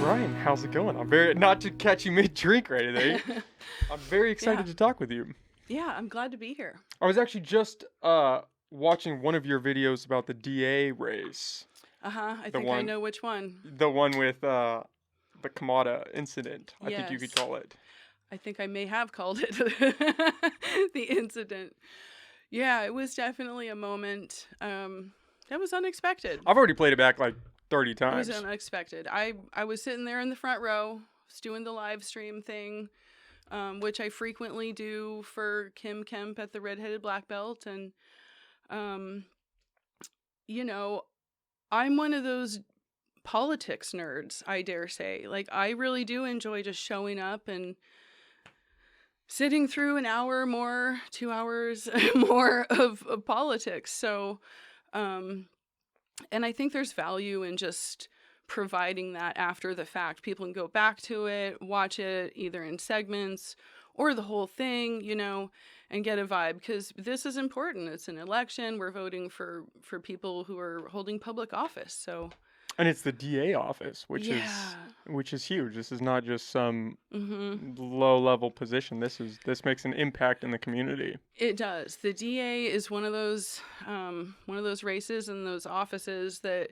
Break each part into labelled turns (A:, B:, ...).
A: Brian, how's it going? I'm very, not to catch you mid-drink or anything. I'm very excited
B: Yeah.
A: to talk with you.
B: Yeah, I'm glad to be here.
A: I was actually just watching one of your videos about the DA race.
B: Uh-huh. I
A: The
B: think I
A: one
B: know which one.
A: the one with the Kamada incident, I think you could
B: Yes.
A: call it.
B: I think I may have called it the incident. Yeah, it was definitely a moment that was unexpected.
A: I've already played it back like 30
B: It was
A: times.
B: unexpected. I was sitting there in the front row, was doing the live stream thing, which I frequently do for Kim Kemp at the Redheaded Black Belt, and um, you know, I'm one of those politics nerds, I dare say. Like, I really do enjoy just showing up and sitting through an hour more, 2 hours more of politics. So, um, and I think there's value in just providing that after the fact. People can go back to it, watch it either in segments or the whole thing, and get a vibe, because this is important. It's an election. We're voting for people who are holding public office. So,
A: And it's the DA office,
B: yeah.
A: which is huge. This is not just some
B: Mhm.
A: low-level position. This makes an impact in the community.
B: It does. The DA is one of those races and those offices that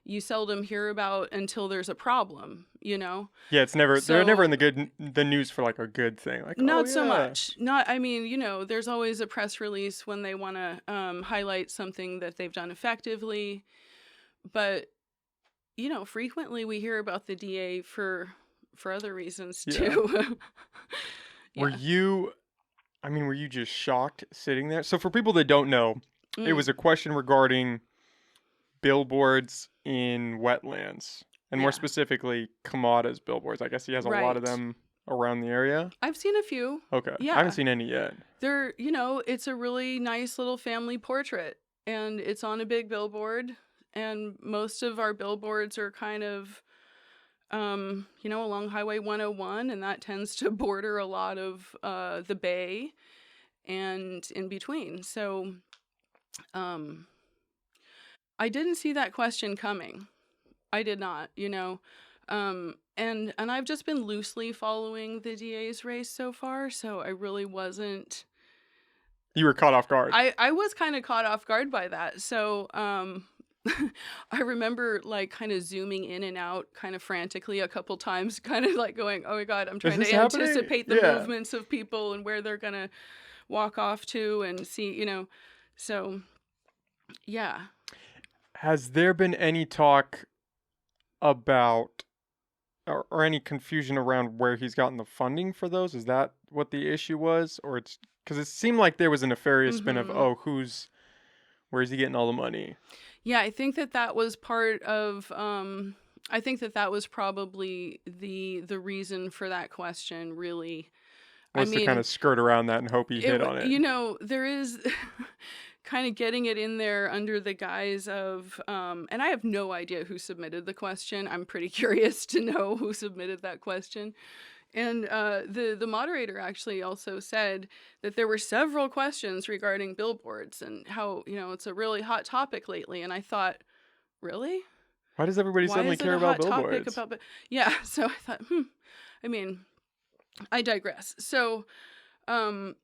B: you seldom hear about until there's a problem,
A: Yeah, it's never they're never in
B: So
A: the news for like a good thing. Like, oh
B: not so
A: yeah.
B: much. Not, I mean, there's always a press release when they want to highlight something that they've done effectively, but frequently we hear about the DA for other reasons
A: Yeah.
B: too.
A: Were
B: Yeah.
A: were you just shocked sitting there? So for people that don't know, it
B: Mm,
A: was a question regarding billboards in wetlands, and more
B: yeah.
A: specifically, Kamada's billboards. I guess he has a lot of
B: Right.
A: them around the area.
B: I've seen a few.
A: Okay, I haven't
B: Yeah.
A: seen any yet.
B: It's a really nice little family portrait, and it's on a big billboard, and most of our billboards are kind of along Highway 101, and that tends to border a lot of the bay and in between. So um I didn't see that question coming. I did not, and I've just been loosely following the DA's race so far, so I really wasn't.
A: You were caught off guard.
B: I was kind of caught off guard by that. So, I remember like kind of zooming in and out kind of frantically a couple times, kind of like going, "Oh my God, I'm
A: Is
B: trying
A: this
B: to
A: happening?
B: anticipate the
A: Yeah.
B: movements of people and where they're gonna walk off to and see, So, yeah.
A: Has there been any talk about or any confusion around where he's gotten the funding for those? Is that what the issue was, or it's because it seemed like there was a nefarious spin of,
B: Mhm.
A: oh, where is he getting all the money?
B: Yeah, I think that was part of I think that was probably the reason for that question, really. I
A: Was to kind
B: mean,
A: of skirt around that and hope he hit on it.
B: there is kind of getting it in there under the guise of and I have no idea who submitted the question. I'm pretty curious to know who submitted that question. And the moderator actually also said that there were several questions regarding billboards and how, it's a really hot topic lately. And I thought, really?
A: Why does everybody
B: Why
A: suddenly
B: is it
A: care
B: a
A: about
B: hot topic
A: billboards?
B: about yeah, so I thought, I mean, I digress. So, um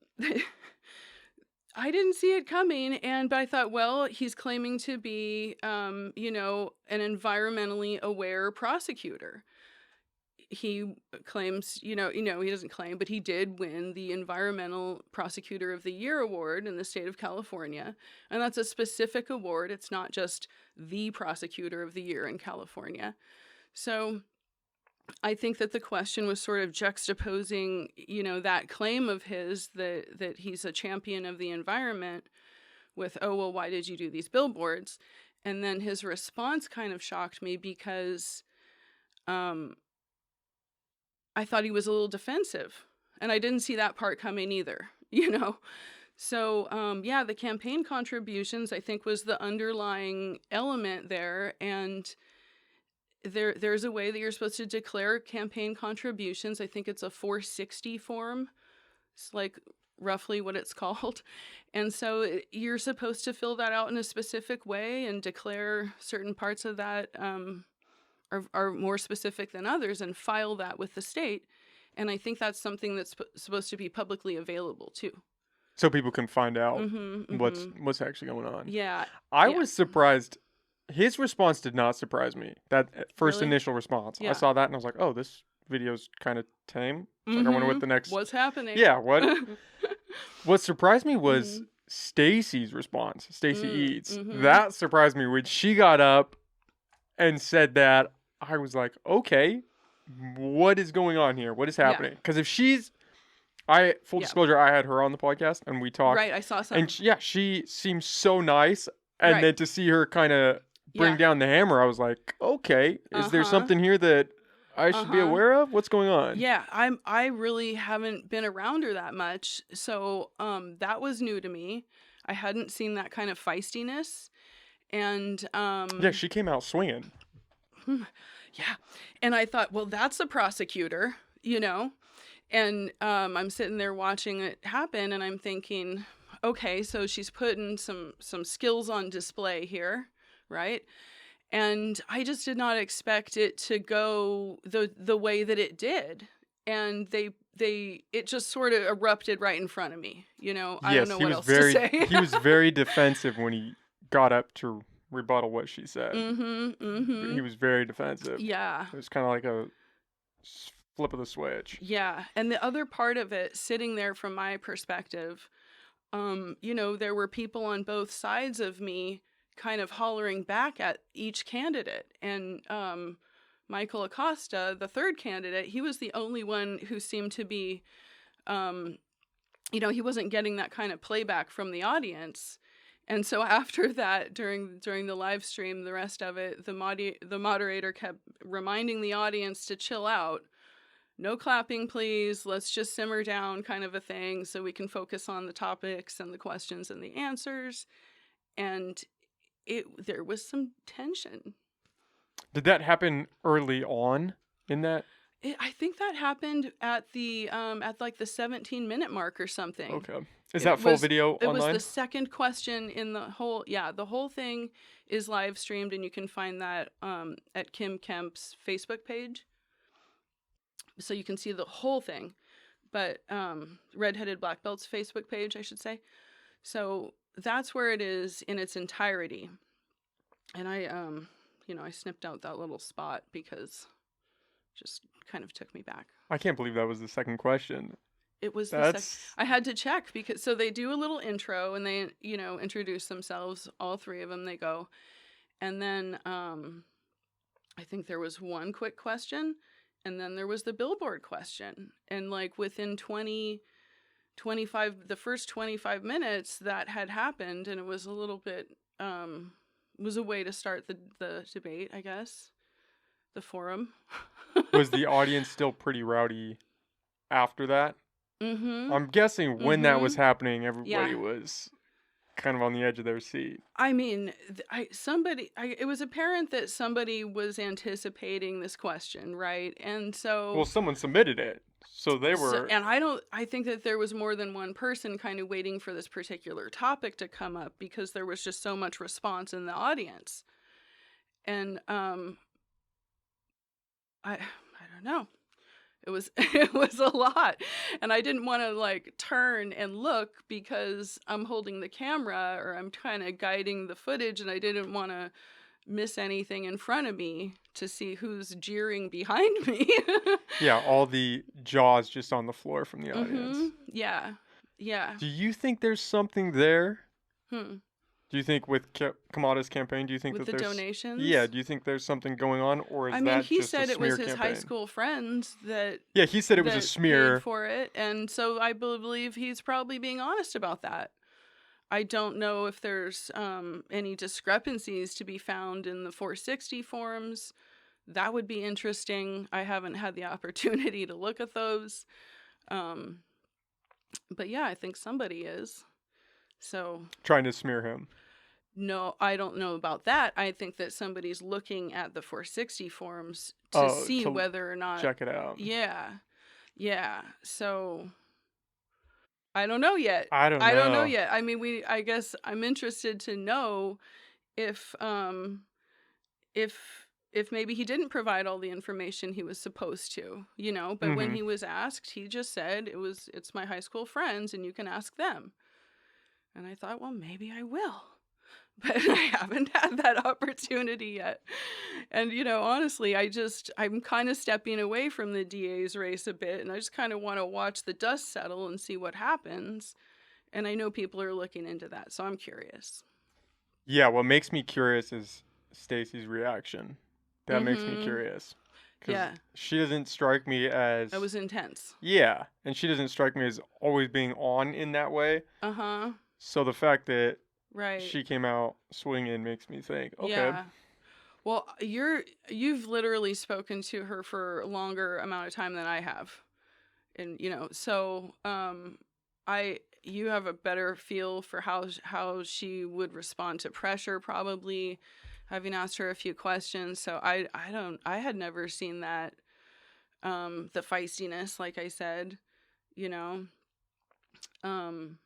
B: I didn't see it coming, but I thought, well, he's claiming to be an environmentally aware prosecutor. He claims, he doesn't claim, but he did win the Environmental Prosecutor of the Year award in the state of California. And that's a specific award. It's not just the Prosecutor of the Year in California. So I think that the question was sort of juxtaposing, that claim of his that he's a champion of the environment with, oh, well, why did you do these billboards? And then his response kind of shocked me because um, I thought he was a little defensive, and I didn't see that part coming either, So, yeah, the campaign contributions, I think, was the underlying element there. And there's a way that you're supposed to declare campaign contributions. I think it's a 460 form. It's like roughly what it's called. And so you're supposed to fill that out in a specific way and declare certain parts of that are more specific than others and file that with the state. And I think that's something that's supposed to be publicly available too.
A: So people can find out what's
B: Mm-hmm.
A: actually going on.
B: Yeah.
A: I
B: Yeah.
A: was surprised. His response did not surprise me. That first
B: Really?
A: initial response. I
B: Yeah.
A: saw that and I was like, oh, this video's kind of tame. It's like, I wonder what the next.
B: What's happening?
A: Yeah, what surprised me was
B: Mhm.
A: Stacy's response. Stacy Eads.
B: Mhm.
A: That surprised me when she got up and said that. I was like, okay, what is going on here? What is happening? Because if she's, full
B: Yeah.
A: disclosure, I had her on the podcast and we talked.
B: Right, I saw some.
A: And she seems so nice. And
B: Right.
A: then to see her kind of bring
B: Yeah.
A: down the hammer, I was like, okay, is there something here that I should be aware of? What's going on?
B: Yeah, I really haven't been around her that much, so that was new to me. I hadn't seen that kind of feistiness, and
A: Yeah, she came out swinging.
B: yeah, and I thought, well, that's the prosecutor, you know, and I'm sitting there watching it happen, and I'm thinking, okay, so she's putting some skills on display here, right? And I just did not expect it to go the way that it did. And it just sort of erupted right in front of me. You know, I don't know what else to say.
A: He was very defensive when he got up to rebuttal what she said. He was very defensive.
B: Yeah.
A: It was kind of like a flip of the switch.
B: Yeah. And the other part of it, sitting there from my perspective, you know, there were people on both sides of me kind of hollering back at each candidate. And Michael Acosta, the third candidate, he was the only one who seemed to be, you know, he wasn't getting that kind of playback from the audience. And so after that, during the live stream, the rest of it, the moderator kept reminding the audience to chill out. No clapping, please. Let's just simmer down, kind of a thing, so we can focus on the topics and the questions and the answers. And there was some tension.
A: Did that happen early on in that?
B: I think that happened at like the 17-minute mark or something.
A: Okay. Is that full video online?
B: It was the second question in the whole. Yeah, the whole thing is live streamed, and you can find that at Kim Kemp's Facebook page. So you can see the whole thing, but Redheaded Black Belt's Facebook page, I should say. So that's where it is in its entirety. And I, you know, I snipped out that little spot because it just kind of took me back.
A: I can't believe that was the second question.
B: It was I had to check because so they do a little intro and they, you know, introduce themselves, all three of them, they go. And then I think there was one quick question and then there was the billboard question. And like within 25, the first 25 minutes that had happened, and it was a little bit, was a way to start the debate, I guess, the forum.
A: Was the audience still pretty rowdy after that?
B: Mm-hmm.
A: I'm guessing when that was happening, everybody was kind of on the edge of their seat.
B: I mean, it was apparent that somebody was anticipating this question, right? And so...
A: Well, someone submitted it, so they were...
B: and I think that there was more than one person kind of waiting for this particular topic to come up because there was just so much response in the audience. And, I don't know. It was a lot, and I didn't want to like turn and look because I'm holding the camera or I'm kind of guiding the footage, and I didn't want to miss anything in front of me to see who's jeering behind me.
A: Yeah, all the jaws just on the floor from the audience.
B: Yeah.
A: Do you think there's something there? Do you think with Kamada's campaign, do you think
B: with
A: that
B: the
A: there's...
B: donations?
A: Yeah, do you think there's something going on, or is that just a smear campaign?
B: he said it was his high school friends that...
A: Yeah, he said it was a smear.
B: Paid for it, and so I believe he's probably being honest about that. I don't know if there's any discrepancies to be found in the 460 forums. That would be interesting. I haven't had the opportunity to look at those. But yeah, I think somebody is. So
A: Trying to smear him.
B: No, I don't know about that. I think that somebody's looking at the 460 forums to see whether or not...
A: Check it out.
B: Yeah. So I don't know yet.
A: I don't know
B: yet. I mean, I guess I'm interested to know if if maybe he didn't provide all the information he was supposed to, but when
A: Mm-hmm.
B: he was asked, he just said it's my high school friends and you can ask them. And I thought, well, maybe I will. But I haven't had that opportunity yet. And honestly, I'm kind of stepping away from the DA's race a bit, and I just kind of want to watch the dust settle and see what happens. And I know people are looking into that, so I'm curious.
A: Yeah, what makes me curious is Stacy's reaction. That makes me
B: Mhm.
A: curious. Because
B: Yeah,
A: she doesn't strike me
B: that
A: as.
B: was intense.
A: Yeah, and she doesn't strike me as always being on in that way.
B: Uh-huh.
A: So the fact that
B: Right.
A: she came out swinging makes me think, okay,
B: Yeah. Well, you've literally spoken to her for a longer amount of time than I have. And so I you have a better feel for how she would respond to pressure, probably, having asked her a few questions. So I had never seen that, the feistiness, like I said, you know um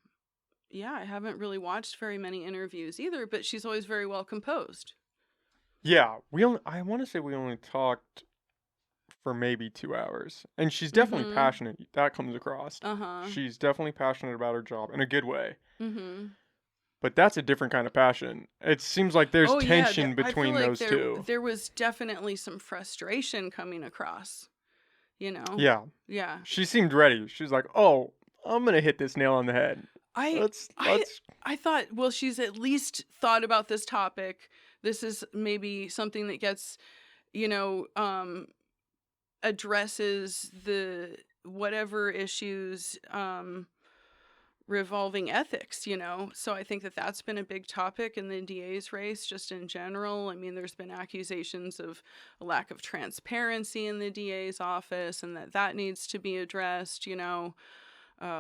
B: yeah, I haven't really watched very many interviews either, but she's always very well composed.
A: yeah, I want to say we only talked for maybe 2 hours, and she's definitely
B: Mm-hmm.
A: passionate. That comes across.
B: Uh-huh.
A: She's definitely passionate about her job in a good way.
B: Mm-hmm.
A: But that's a different kind of passion. It seems like there's
B: Oh yeah,
A: tension
B: I feel
A: between
B: like
A: those
B: there
A: two.
B: there was definitely some frustration coming across, you know.
A: Yeah,
B: Yeah.
A: she seemed ready. She's like, "Oh, I'm gonna hit this nail on the head.
B: I
A: Let's
B: I
A: let's."
B: I thought, well, she's at least thought about this topic. This is maybe something that gets, you know, addresses the whatever issues revolving ethics, So I think that that's been a big topic in the DA's race just in general. I mean, there's been accusations of a lack of transparency in the DA's office and that needs to be addressed,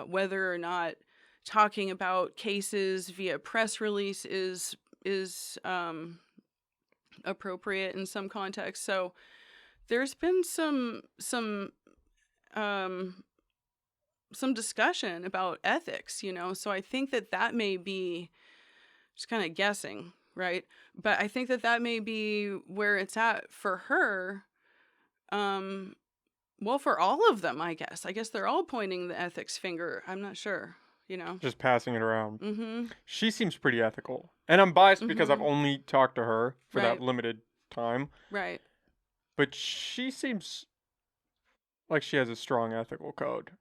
B: whether or not talking about cases via press release is appropriate in some contexts. So there's been um some discussion about ethics, So I think that may be, just kind of guessing, right? But I think that may be where it's at for her. Um, well, for all of them, I guess. I guess they're all pointing the ethics finger. I'm not sure, you know.
A: Just passing it around.
B: Mm-hmm.
A: She seems pretty ethical. And I'm biased because I've
B: Mm-hmm.
A: only talked to her for that
B: Right.
A: limited time.
B: Right.
A: But she seems like she has a strong ethical code.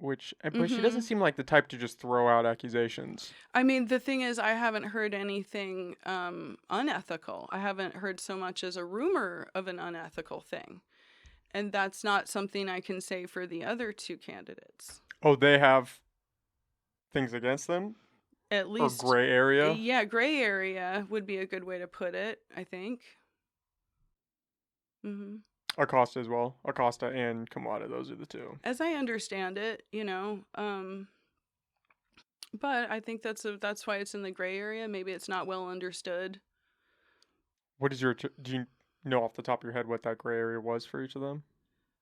A: But she doesn't
B: Mm-hmm.
A: seem like the type to just throw out accusations.
B: I mean, the thing is, I haven't heard anything unethical. I haven't heard so much as a rumor of an unethical thing. And that's not something I can say for the other two candidates.
A: Oh, they have things against them?
B: At
A: Or
B: least,
A: gray area?
B: yeah, gray area would be a good way to put it, I think. Hmm.
A: Acosta as well. Acosta and Kamada, those are the two.
B: As I understand it, but I think that's why it's in the gray area. Maybe it's not well understood.
A: What is do you know off the top of your head what that gray area was for each of them?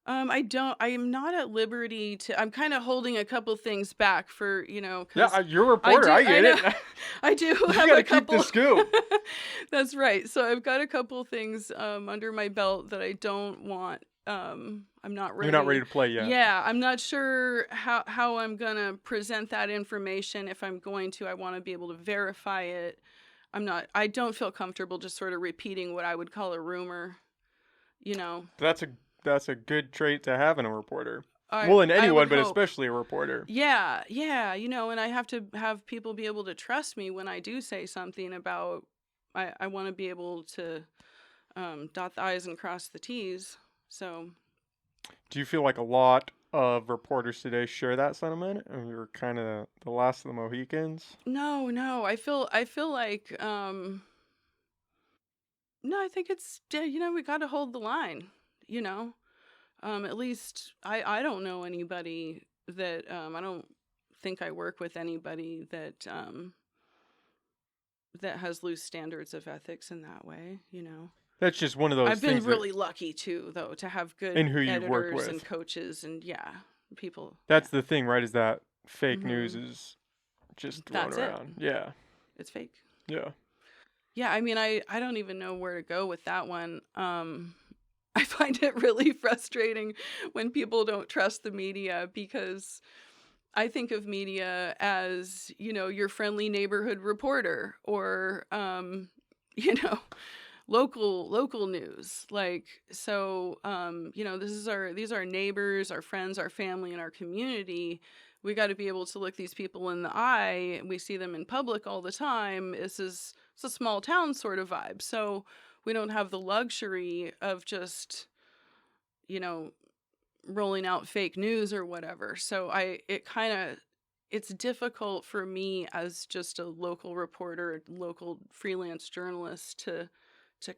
B: I don't. I am not at liberty to. I'm kind of holding a couple things back for
A: Yeah,
B: because
A: you're a
B: I
A: reporter.
B: do.
A: I
B: I
A: get
B: know.
A: it.
B: I do
A: You
B: have
A: gotta
B: a
A: keep the
B: couple.
A: scoop.
B: That's right. So I've got a couple things under my belt that I don't want. I'm not ready.
A: You're not ready to play yet.
B: Yeah, I'm not sure how I'm gonna present that information. If I'm going to, I want to be able to verify it. I'm not. I don't feel comfortable just sort of repeating what I would call a rumor. You know.
A: That's a good trait to have in a reporter.
B: I
A: Well, in
B: I would
A: anyone, but
B: hope.
A: especially a reporter.
B: Yeah, yeah, and I have to have people be able to trust me when I do say something about. I want to be able to dot the I's and cross the T's. So
A: Do you feel like a lot of reporters today share that sentiment? And you're kind of the last of the Mohicans?
B: no, I feel like no, I think it's yeah, we got to hold the line. You know, at least I don't know anybody that I don't think I work with anybody that has loose standards of ethics in that way.
A: That's just one of those
B: I've been
A: things that
B: really lucky too, though, to have
A: in
B: good
A: who you've worked
B: editors and
A: with.
B: coaches and yeah, people. Yeah.
A: That's the thing, right? Is that fake news
B: Hmm.
A: is just thrown
B: That's it.
A: around. Yeah.
B: It's fake.
A: Yeah.
B: Yeah, I mean, I don't even know where to go with that one. I find it really frustrating when people don't trust the media because I think of media as, your friendly neighborhood reporter or you know, local news. Like so these are neighbors, our friends, our family, and our community. We got to be able to look these people in the eye. We see them in public all the time. It's a small town sort of vibe. So we don't have the luxury of just, you know, rolling out fake news or whatever. So it's difficult for me as just a local reporter, local freelance journalist to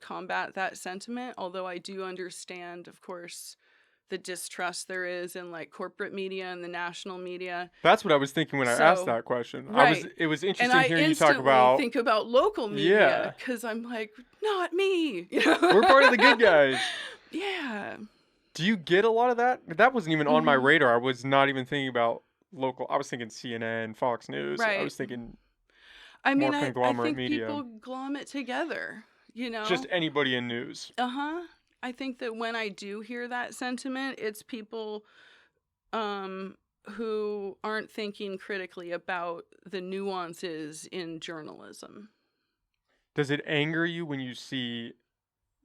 B: combat that sentiment, although I do understand, of course, the distrust there is in like corporate media and the national media.
A: That's what I was thinking when I asked
B: So,
A: that question.
B: right.
A: It was
B: And
A: interesting
B: I
A: hearing you talk
B: instantly
A: about,
B: think about local media
A: yeah,
B: cuz I'm like, not me.
A: we're part of the good guys.
B: Yeah.
A: Do you get a lot of that? That wasn't even on my
B: Mhm.
A: radar. I was not even thinking about local. I was thinking CNN, Fox News. I
B: Right.
A: was thinking
B: I
A: more
B: mean, I
A: conglomerate
B: think
A: media.
B: people glom it together, you
A: Just
B: know?
A: anybody in news.
B: Uh-huh. I think that when I do hear that sentiment, it's people um who aren't thinking critically about the nuances in journalism.
A: Does it anger you when you see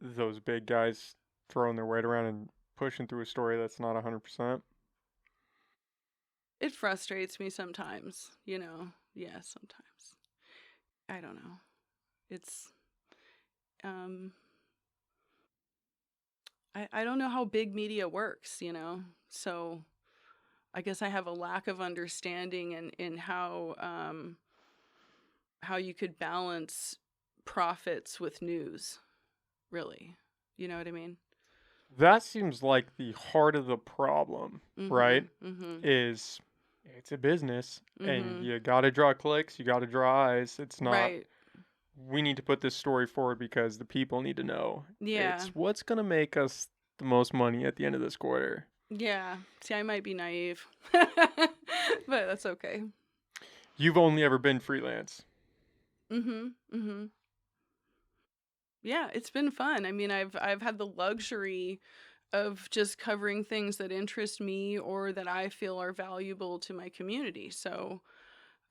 A: those big guys throwing their weight around and pushing through a story that's not 100%?
B: It frustrates me sometimes, you know. Yeah, sometimes. I don't know. It's um I don't know how big media works, you know. So I guess I have a lack of understanding in how you could balance profits with news, really. You know what I mean?
A: That seems like the heart of the problem, right?
B: Mhm. Mhm.
A: Is it's a business and
B: Mhm.
A: you got to draw clicks, you got to draw eyes. It's not,
B: Right.
A: we need to put this story forward because the people need to know.
B: Yeah.
A: It's what's going to make us the most money at the end of this quarter.
B: Yeah. See, I might be naive. But that's okay.
A: You've only ever been freelance.
B: Mhm. Mhm. Yeah, it's been fun. I mean, I've had the luxury of just covering things that interest me or that I feel are valuable to my community. So,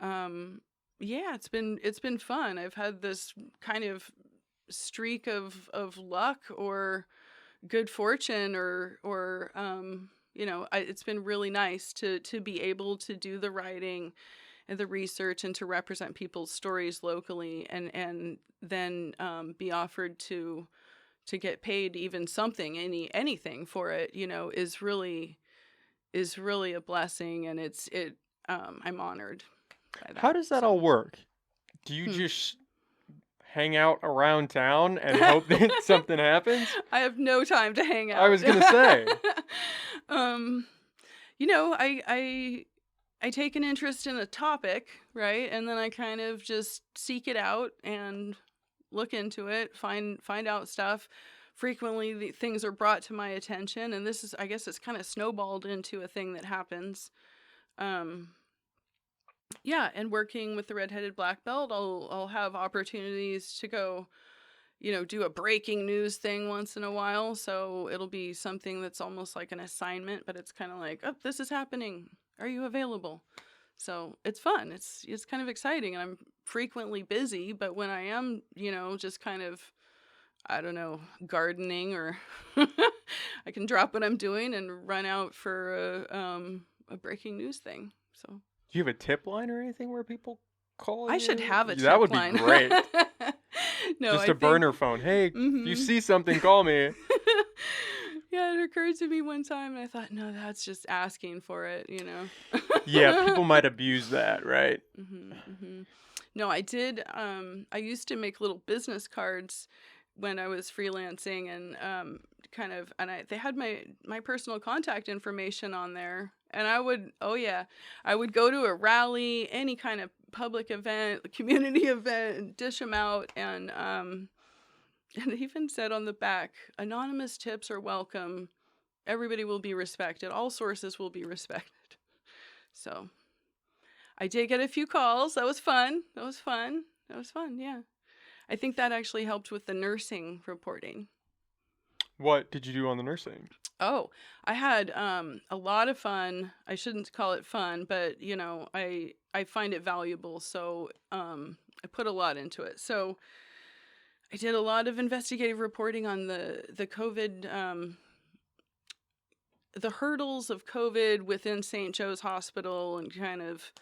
B: um yeah, it's been fun. I've had this kind of streak of luck or good fortune or it's been really nice to be able to do the writing and the research and to represent people's stories locally and then be offered to get paid even something anything for it, is really a blessing, and I'm honored by
A: How
B: that.
A: does that all
B: So
A: work? Do you
B: hmm.
A: just hang out around town and hope that something happens?
B: I have no time to hang
A: I
B: out.
A: was going to say.
B: um I take an interest in a topic, right? And then I kind of just seek it out and look into it, find out stuff. Frequently the things are brought to my attention, and this is, I guess, it's kind of snowballed into a thing that happens. Um yeah, and working with the redheaded black belt, I'll have opportunities to go, do a breaking news thing once in a while. So it'll be something that's almost like an assignment, but it's kind of like, oh, this is happening. Are you available? So it's fun. It's kind of exciting, and I'm frequently busy. But when I am, just kind of, I don't know, gardening or I can drop what I'm doing and run out for a breaking news thing. So
A: Do you have a tip line or anything where people call
B: I should
A: you?
B: have a
A: That would
B: tip
A: be
B: line.
A: great.
B: No,
A: Just
B: I
A: a
B: think.
A: burner phone. Hey, if you
B: Mm-hmm.
A: see something, call me.
B: Yeah, it occurred to me one time, and I thought, no, that's just asking for it.
A: Yeah, people might abuse that, right?
B: Mm-hmm. No, I did. I used to make little business cards when I was freelancing, and they had my personal contact information on there, and oh yeah, I would go to a rally, any kind of public event, community event, and dish them out, and it even said on the back, anonymous tips are welcome. Everybody will be respected. All sources will be respected. So I did get a few calls. That was fun. Yeah. I think that actually helped with the nursing reporting.
A: What did you do on the nursing?
B: Oh, I had a lot of fun. I shouldn't call it fun, but I find it valuable, so I put a lot into it. So I did a lot of investigative reporting on the COVID, the hurdles of COVID within St. Joe's Hospital, and kind of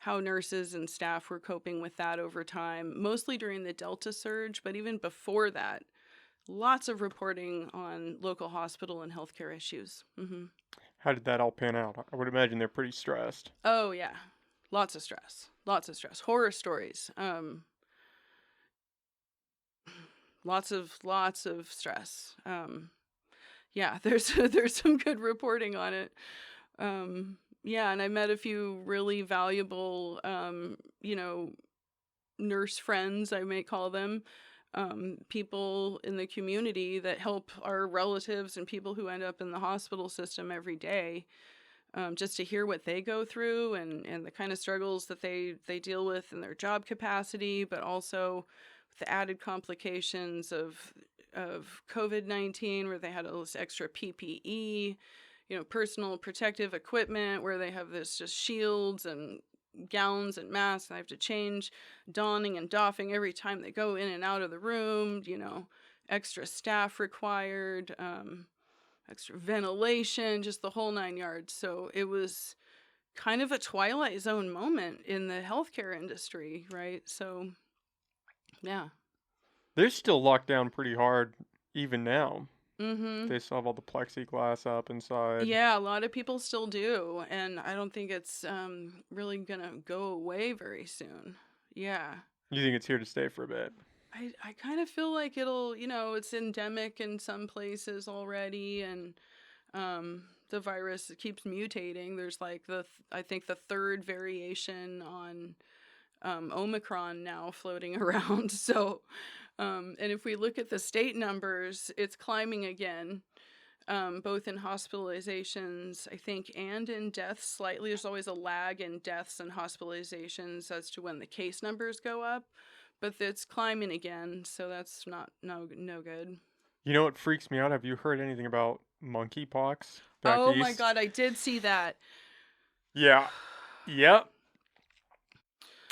B: how nurses and staff were coping with that over time, mostly during the Delta surge, but even before that, lots of reporting on local hospital and healthcare issues.
A: How did that all pan out? I would imagine they're pretty stressed.
B: Oh yeah, lots of stress, horror stories, lots of stress. Yeah, there's some good reporting on it. Yeah, and I met a few really valuable, nurse friends, I may call them, people in the community that help our relatives and people who end up in the hospital system every day, just to hear what they go through, and the kind of struggles that they deal with in their job capacity, but also the added complications of COVID-19, where they had all this extra PPE, personal protective equipment, where they have this just shields and gowns and masks, and they have to change donning and doffing every time they go in and out of the room, extra staff required, extra ventilation, just the whole 9 yards. So it was kind of a Twilight Zone moment in the healthcare industry, right? So, yeah.
A: They're still locked down pretty hard even now.
B: Mm-hmm.
A: They still have all the plexiglass up inside.
B: Yeah, a lot of people still do, and I don't think it's really gonna go away very soon. Yeah.
A: You think it's here to stay for a bit?
B: I kind of feel like it'll, it's endemic in some places already, and the virus keeps mutating. There's like I think the third variation on Omicron now floating around. So, and if we look at the state numbers, it's climbing again, both in hospitalizations, I think, and in deaths slightly. There's always a lag in deaths and hospitalizations as to when the case numbers go up, but it's climbing again, so that's no good.
A: You know what freaks me out? Have you heard anything about monkeypox back
B: Oh my
A: east?
B: God, I did see that.
A: Yeah. Yep.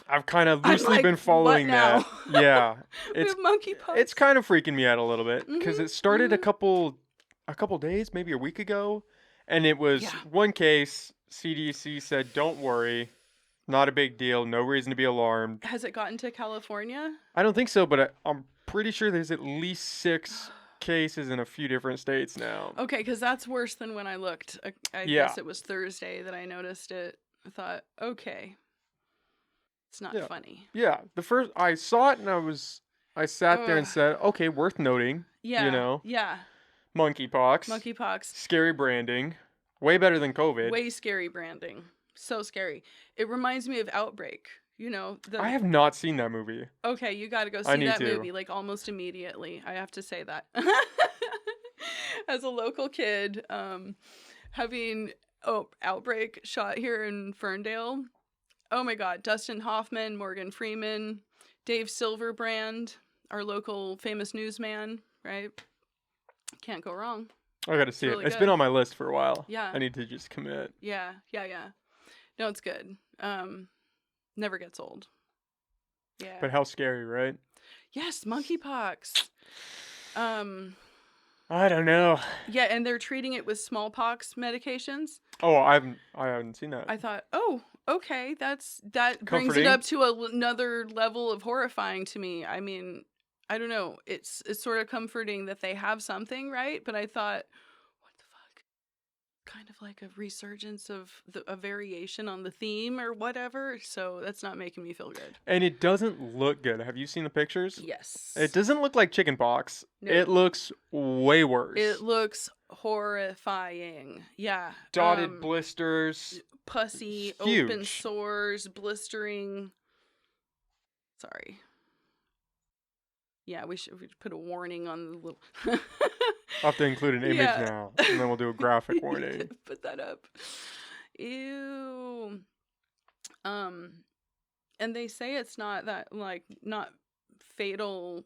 A: I've kind of
B: I'm
A: loosely
B: like,
A: been
B: what
A: following
B: now?
A: that. Yeah.
B: We
A: It's
B: have monkeypox.
A: it's kind of freaking me out a little bit because it started a
B: mhm.
A: couple days, maybe a week ago, and it was
B: Yeah.
A: one case. CDC said, "Don't worry, not a big deal, no reason to be alarmed."
B: Has it gotten to California?
A: I don't think so, but I'm pretty sure there's at least 6 cases in a few different states now.
B: Okay, because that's worse than when I looked. I
A: Yeah.
B: guess it was Thursday that I noticed it. I thought, okay, it's not
A: Yeah.
B: funny.
A: Yeah. The first I saw it and I sat there and
B: Ugh.
A: said, "Okay, worth noting."
B: Yeah, yeah.
A: Monkeypox,
B: Monkeypox,
A: scary branding, way better than COVID.
B: way scary branding. So scary. It reminds me of Outbreak.
A: I have not seen that movie.
B: Okay, you got to go
A: I
B: see
A: need
B: that
A: to.
B: movie, like, almost immediately. I have to say that. As a local kid, having Outbreak shot here in Ferndale. Oh my God, Dustin Hoffman, Morgan Freeman, Dave Silverbrand, our local famous newsman, right? Can't go wrong.
A: I gotta see
B: really
A: it. It's
B: good.
A: been on my list for a while.
B: Yeah.
A: I need to just commit.
B: Yeah. No, it's good. Never gets old. Yeah.
A: But how scary, right?
B: Yes, monkeypox.
A: I don't know.
B: Yeah, and they're treating it with smallpox medications.
A: Oh, I haven't seen that.
B: I thought, oh, okay, that brings
A: Comforting.
B: it up to another level of horrifying to me. I mean, I don't know. It's sort of comforting that they have something, right? But I thought, what the fuck? Kind of like a resurgence of a variation on the theme or whatever. So that's not making me feel good.
A: And it doesn't look good. Have you seen the pictures?
B: Yes.
A: It doesn't look like chickenpox.
B: No.
A: It looks way worse.
B: It looks horrifying. Yeah.
A: Dotted blisters.
B: Pussy,
A: Huge.
B: open sores, blistering. Sorry. Yeah, we should put a warning on the little.
A: I'll have to include an image
B: Yeah.
A: now, and then we'll do a graphic warning.
B: Put that up. Ew. And they say it's not that, like, not fatal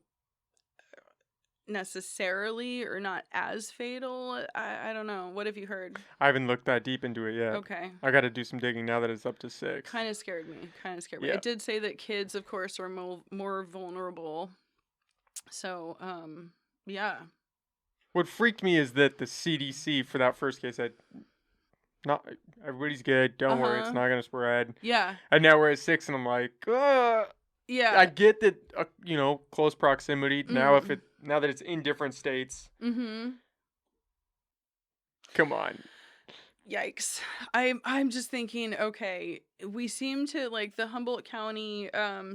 B: necessarily, or not as fatal. I don't know. What have you heard?
A: I haven't looked that deep into it yet.
B: Okay.
A: I got to do some digging now that it's up to 6.
B: Kind of scared me. Kind of scared me.
A: Yeah.
B: It did say that kids, of course, are more vulnerable. So, yeah.
A: What freaked me is that the CDC for that first case said, not everybody's good. Don't worry, it's not gonna spread.
B: Yeah.
A: And now we're at 6, and I'm like,
B: Yeah.
A: I get that, close proximity. Now that it's in different states, come on.
B: Yikes. I'm just thinking, okay, we seem to like the Humboldt County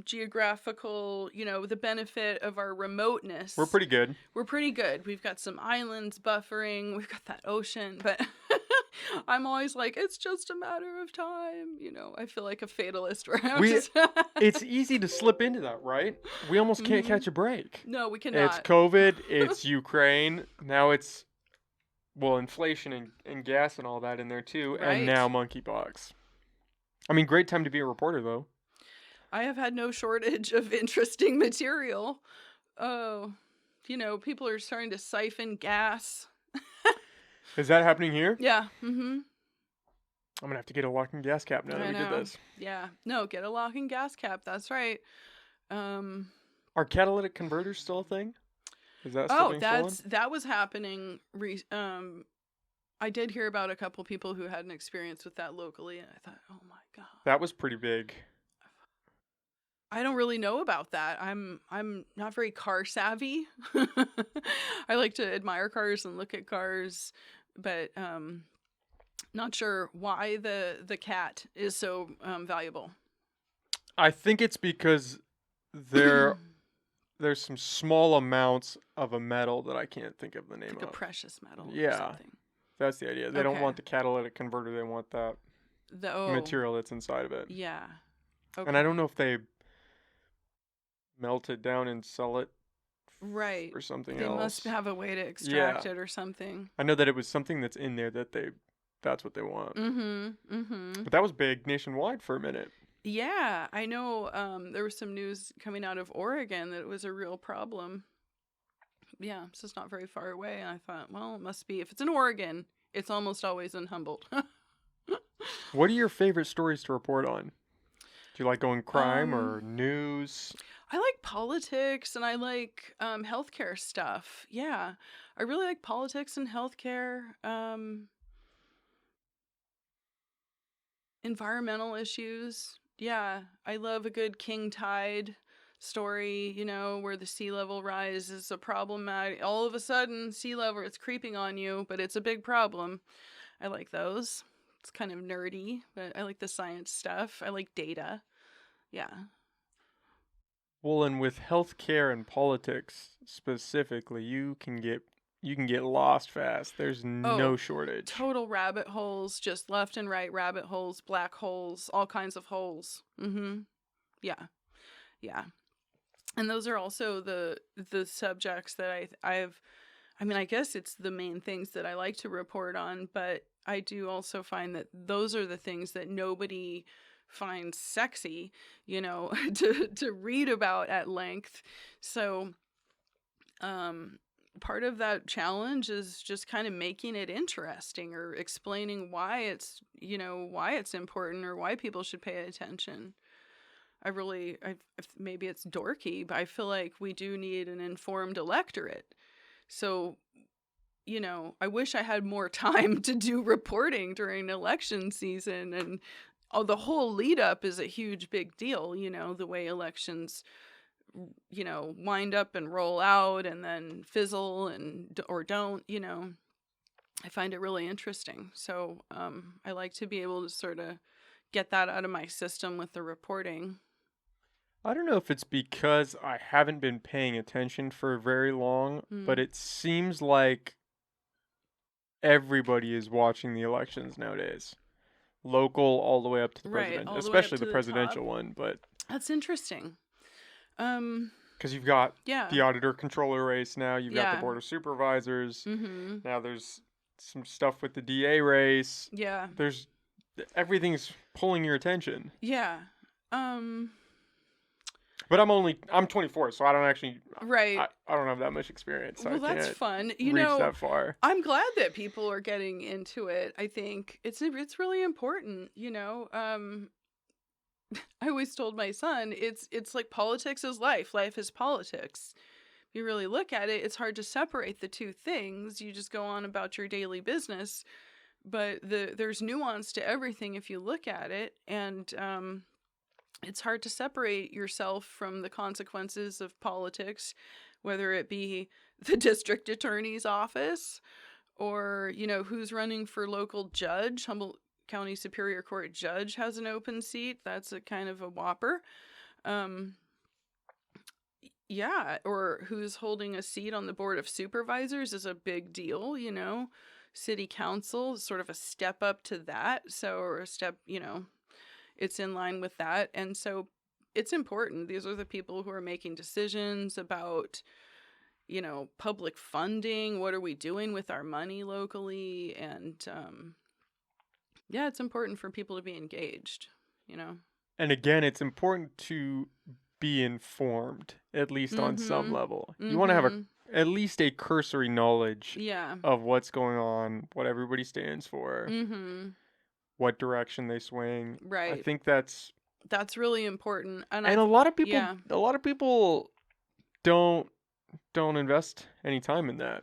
B: geographical, the benefit of our remoteness.
A: We're pretty good.
B: We've got some islands buffering, we've got that ocean, but I'm always like, it's just a matter of time, I feel like a fatalist where
A: it's easy to slip into that, right? We almost can't catch a break.
B: No, we cannot.
A: It's COVID, it's Ukraine, now it's inflation and gas and all that in there too,
B: Right.
A: and now monkeypox. I mean, great time to be a reporter, though.
B: I have had no shortage of interesting material. Oh, people are starting to siphon gas.
A: Is that happening here?
B: Yeah.
A: I'm gonna have to get a lock and gas cap now that we did this.
B: Yeah. No, get a lock and gas cap. That's right.
A: Are catalytic converters still a thing? Is that still being stolen?
B: That was happening. I did hear about a couple people who had an experience with that locally, and I thought, oh my god,
A: that was pretty big.
B: I don't really know about that. I'm not very car savvy. I like to admire cars and look at cars, but not sure why the cat is so valuable.
A: I think it's because there's some small amounts of a metal that I can't think of the name
B: like
A: of.
B: A precious metal.
A: Yeah.
B: Or something.
A: That's the idea. They don't want the catalytic converter. They want that material that's inside of it.
B: Yeah. Okay.
A: And I don't know if they melt it down and sell it
B: right
A: or something
B: they
A: else.
B: Must have a way to extract it or something.
A: I know that it was something that's in there that's what they want. But that was big nationwide for a minute.
B: Yeah, I know there was some news coming out of Oregon that it was a real problem. Yeah, so it's not very far away. And I thought, well, it must be. If it's in Oregon, it's almost always in Humboldt.
A: What are your favorite stories to report on? Do you like going crime or news?
B: I like politics and I like healthcare stuff. Yeah, I really like politics and healthcare. Environmental issues. Yeah, I love a good king tide story, where the sea level rise is a problem. All of a sudden, sea level, it's creeping on you, but it's a big problem. I like those. It's kind of nerdy, but I like the science stuff. I like data. Yeah.
A: Well, and with healthcare and politics specifically, you can get lost fast. There's no shortage.
B: Total rabbit holes, just left and right rabbit holes, black holes, all kinds of holes. Yeah. Yeah. And those are also the subjects that I guess it's the main things that I like to report on, but I do also find that those are the things that nobody finds sexy, to read about at length. So, part of that challenge is just kind of making it interesting or explaining why it's important or why people should pay attention. Maybe it's dorky, but I feel like we do need an informed electorate. So, I wish I had more time to do reporting during election season, and the whole lead up is a huge big deal, the way elections wind up and roll out and then fizzle or don't, I find it really interesting. So I like to be able to sort of get that out of my system with the reporting.
A: I don't know if it's because I haven't been paying attention for very long, but it seems like everybody is watching the elections naudays. Local all the way up to the president, especially the presidential one, but
B: that's interesting.
A: Because you've got the auditor controller race now, you've got the board of supervisors. Now there's some stuff with the DA race.
B: Yeah.
A: Everything's pulling your attention.
B: Yeah.
A: But I'm 24, so I don't actually
B: Right.
A: I don't have that much experience, so I
B: Well, that's
A: can't
B: fun.
A: reach that far.
B: I'm glad that people are getting into it. I think it's really important. I always told my son it's like politics is life. Life is politics. If you really look at it, it's hard to separate the two things. You just go on about your daily business, but there's nuance to everything if you look at it, and it's hard to separate yourself from the consequences of politics, whether it be the district attorney's office or, who's running for local judge. Humboldt County Superior Court judge has an open seat. That's a kind of a whopper. Um, yeah, or who's holding a seat on the Board of Supervisors is a big deal. City council is sort of a step up to that. So, or a step, it's in line with that. And so it's important. These are the people who are making decisions about, public funding. What are we doing with our money locally? And yeah, it's important for people to be engaged.
A: And again, it's important to be informed, at least on some
B: Mm-hmm.
A: level. You want to have
B: Mm-hmm.
A: at least a cursory knowledge
B: Yeah.
A: of what's going on, what everybody stands for,
B: Mm-hmm.
A: what direction they swing. I
B: Right.
A: think that's
B: That's really important. And
A: and
B: yeah.
A: a lot of people don't invest any time in that.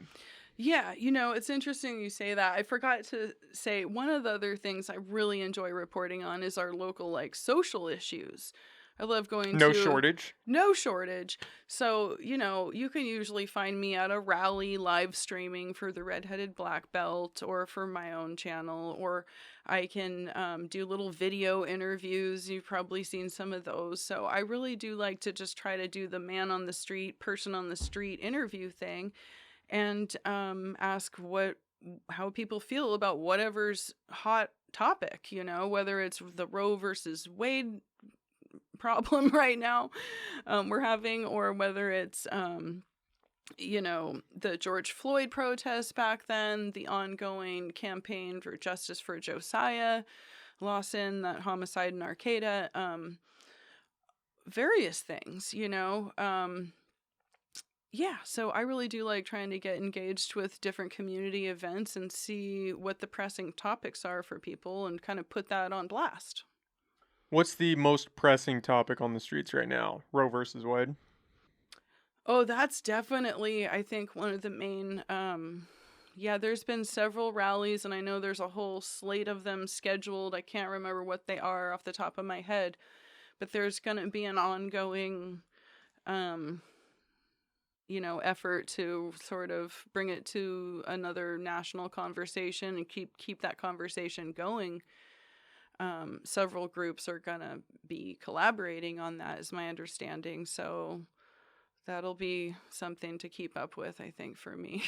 B: Yeah, it's interesting you say that. I forgot to say one of the other things I really enjoy reporting on is our local like social issues. I love going
A: No
B: to
A: shortage.
B: no shortage. So, you can usually find me at a rally live streaming for the Redheaded Black Belt or for my own channel, or I can do little video interviews. You've probably seen some of those. So, I really do like to just try to do the man on the street, person on the street interview thing and ask how people feel about whatever's hot topic, whether it's the Roe versus Wade problem right now we're having, or whether it's the George Floyd protests back then, the ongoing campaign for justice for Josiah Lawson, that homicide in Arcata, various things. Yeah, so I really do like trying to get engaged with different community events and see what the pressing topics are for people and kind of put that on blast.
A: What's the most pressing topic on the streets right now? Roe versus Wade?
B: Oh, that's definitely, I think, one of the main. Yeah, there's been several rallies, and I know there's a whole slate of them scheduled. I can't remember what they are off the top of my head, but there's going to be an ongoing um, effort to sort of bring it to another national conversation and keep that conversation going. Several groups are gonna be collaborating on that, is my understanding. So that'll be something to keep up with, I think, for me.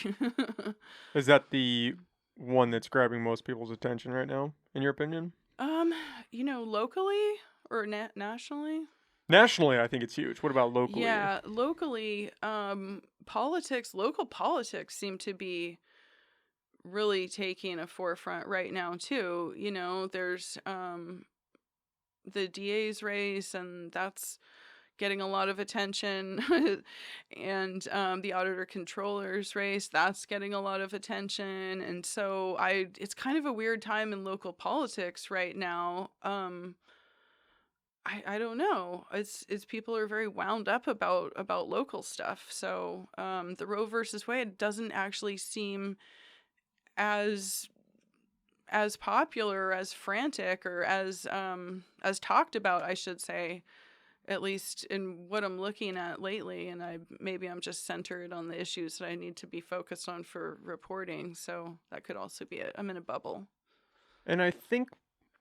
A: Is that the one that's grabbing most people's attention right now, in your opinion?
B: um, locally or nationally?
A: Nationally, I think it's huge. What about locally?
B: Yeah, locally, local politics seem to be really taking a forefront right now too. There's the DA's race, and that's getting a lot of attention, and the auditor controller's race, that's getting a lot of attention. And so it's kind of a weird time in local politics right now. I don't know. It's people are very wound up about local stuff. So the Roe versus Wade doesn't actually seem as popular, as frantic, or as talked about, I should say, at least in what I'm looking at lately. And maybe I'm just centered on the issues that I need to be focused on for reporting. So that could also be it. I'm in a bubble.
A: And I think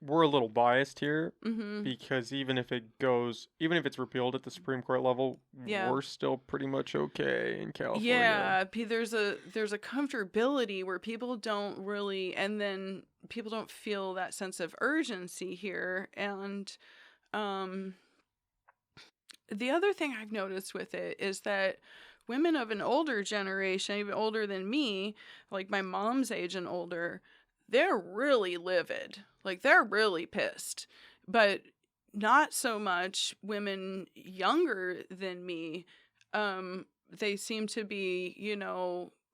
A: we're a little biased here
B: Mm-hmm.
A: because even if it's repealed at the Supreme Court level,
B: Yeah.
A: we're still pretty much okay in California.
B: Yeah, there's a comfortability where people don't really, and then people don't feel that sense of urgency here. And um the other thing I've noticed with it is that women of an older generation, even older than me, like my mom's age and older, they're really livid. Like they're really pissed. But not so much women younger than me. They seem to be,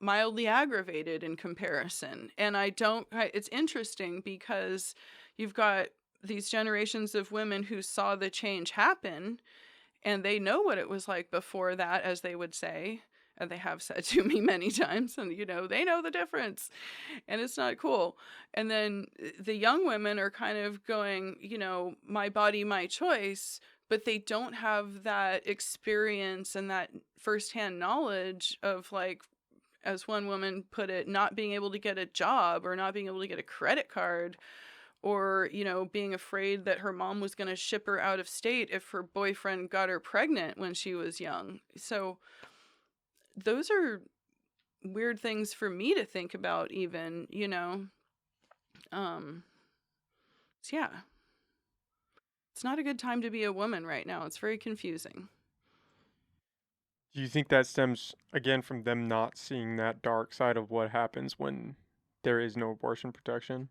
B: mildly aggravated in comparison. And it's interesting because you've got these generations of women who saw the change happen, and they know what it was like before that, as they would say. And they have said to me many times, and they know the difference, and it's not cool. And then the young women are kind of going, my body, my choice, but they don't have that experience and that firsthand knowledge of, like, as one woman put it, not being able to get a job or not being able to get a credit card, or, being afraid that her mom was going to ship her out of state if her boyfriend got her pregnant when she was young. So those are weird things for me to think about, even, so yeah, it's not a good time to be a woman right now. It's very confusing.
A: Do you think that stems again from them not seeing that dark side of what happens when there is no abortion protection?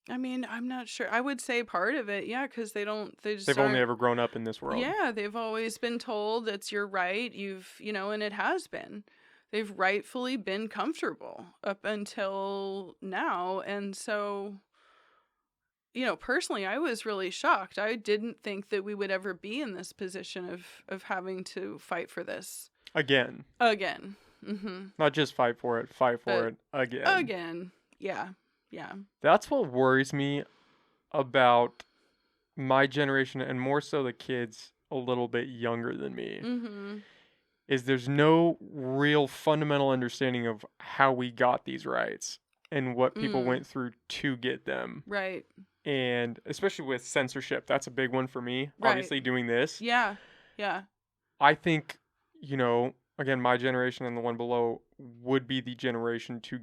B: I mean, I'm not sure. I would say part of it, yeah, because they just
A: They've only
B: aren't.
A: ever grown up in this world.
B: Yeah, they've always been told it's your right. And it has been. They've rightfully been comfortable up until now. And so, personally, I was really shocked. I didn't think that we would ever be in this position of having to fight for this.
A: Again.
B: Again. Mm-hmm.
A: Not just fight for it
B: But
A: again.
B: Again. Yeah. Yeah.
A: That's what worries me about my generation, and more so the kids a little bit younger than me,
B: Mm-hmm.
A: is there's no real fundamental understanding of how we got these rights and what people went through to get them.
B: Right.
A: And especially with censorship, that's a big one for me,
B: Right.
A: obviously doing this.
B: Yeah. Yeah.
A: I think, again, my generation and the one below would be the generation to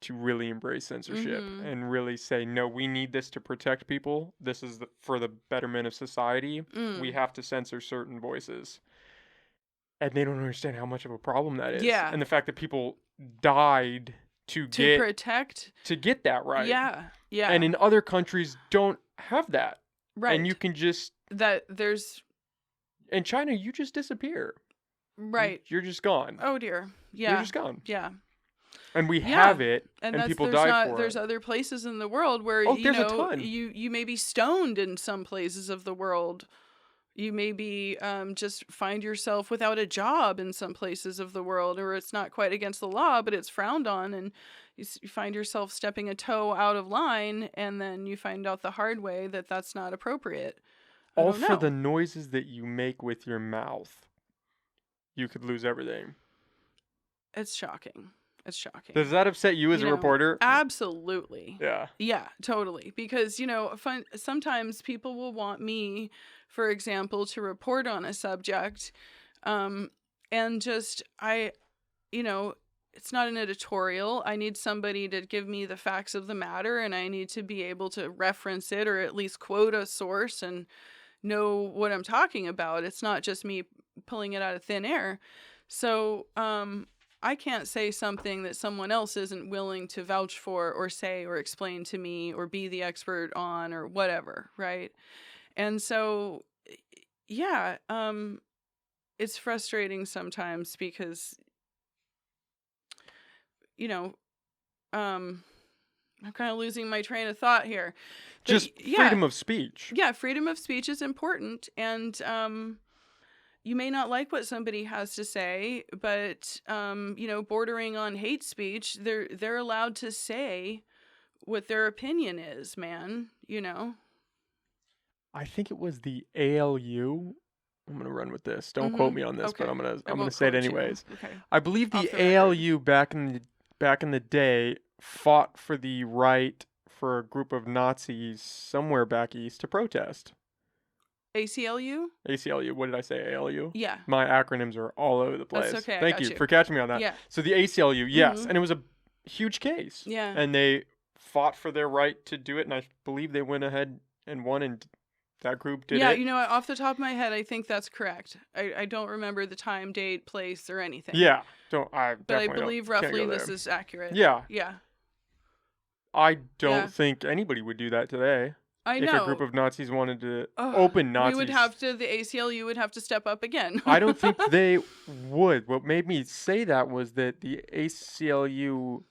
A: really embrace censorship and really say, no, we need this to protect people. This is for the betterment of society. We have to censor certain voices. And they don't understand how much of a problem that is.
B: Yeah.
A: And the fact that people died to get that right.
B: Yeah. Yeah.
A: And in other countries don't have that.
B: Right.
A: And you can just... In China, you just disappear.
B: Right.
A: You're just gone.
B: Oh, dear. Yeah.
A: You're just gone.
B: Yeah.
A: And we have it, and people die for it.
B: There's other places in the world where,
A: there's a ton.
B: You may be stoned in some places of the world. You may be just find yourself without a job in some places of the world, or it's not quite against the law, but it's frowned on, and you find yourself stepping a toe out of line, and then you find out the hard way that that's not appropriate.
A: All for the noises that you make with your mouth. You could lose everything.
B: It's shocking. It's shocking.
A: Does that upset you as a reporter?
B: Absolutely.
A: Yeah.
B: Yeah, totally. Because, sometimes people will want me, for example, to report on a subject. And just, it's not an editorial. I need somebody to give me the facts of the matter, and I need to be able to reference it or at least quote a source and know what I'm talking about. It's not just me pulling it out of thin air. So, I can't say something that someone else isn't willing to vouch for or say or explain to me or be the expert on or whatever, right? And so, yeah, it's frustrating sometimes because, I'm kind of losing my train of thought here.
A: Just freedom of speech.
B: Yeah, freedom of speech is important, and you may not like what somebody has to say, but bordering on hate speech, they're allowed to say what their opinion is, man.
A: I think it was the ALU. I'm gonna run with this. Don't quote me on this, but I'm gonna say it anyways.
B: Okay.
A: I believe the ALU back in the day fought for the right for a group of Nazis somewhere back east to protest.
B: ACLU?
A: ACLU. What did I say? ALU?
B: Yeah.
A: My acronyms are all over the place.
B: That's okay.
A: Thank you for catching me on that.
B: Yeah.
A: So the ACLU, yes, and it was a huge case.
B: Yeah.
A: And they fought for their right to do it, and I believe they went ahead and won, and that group did it.
B: Yeah, off the top of my head, I think that's correct. I don't remember the time, date, place, or anything.
A: Yeah.
B: But I believe roughly this is accurate.
A: Yeah.
B: Yeah.
A: I don't think anybody would do that today.
B: I
A: if a group
B: know.
A: of Nazis wanted to
B: Ugh,
A: open
B: we would
A: Nazis.
B: have to, the ACLU would have to step up again.
A: I don't think they would. What made me say that was that the ACLU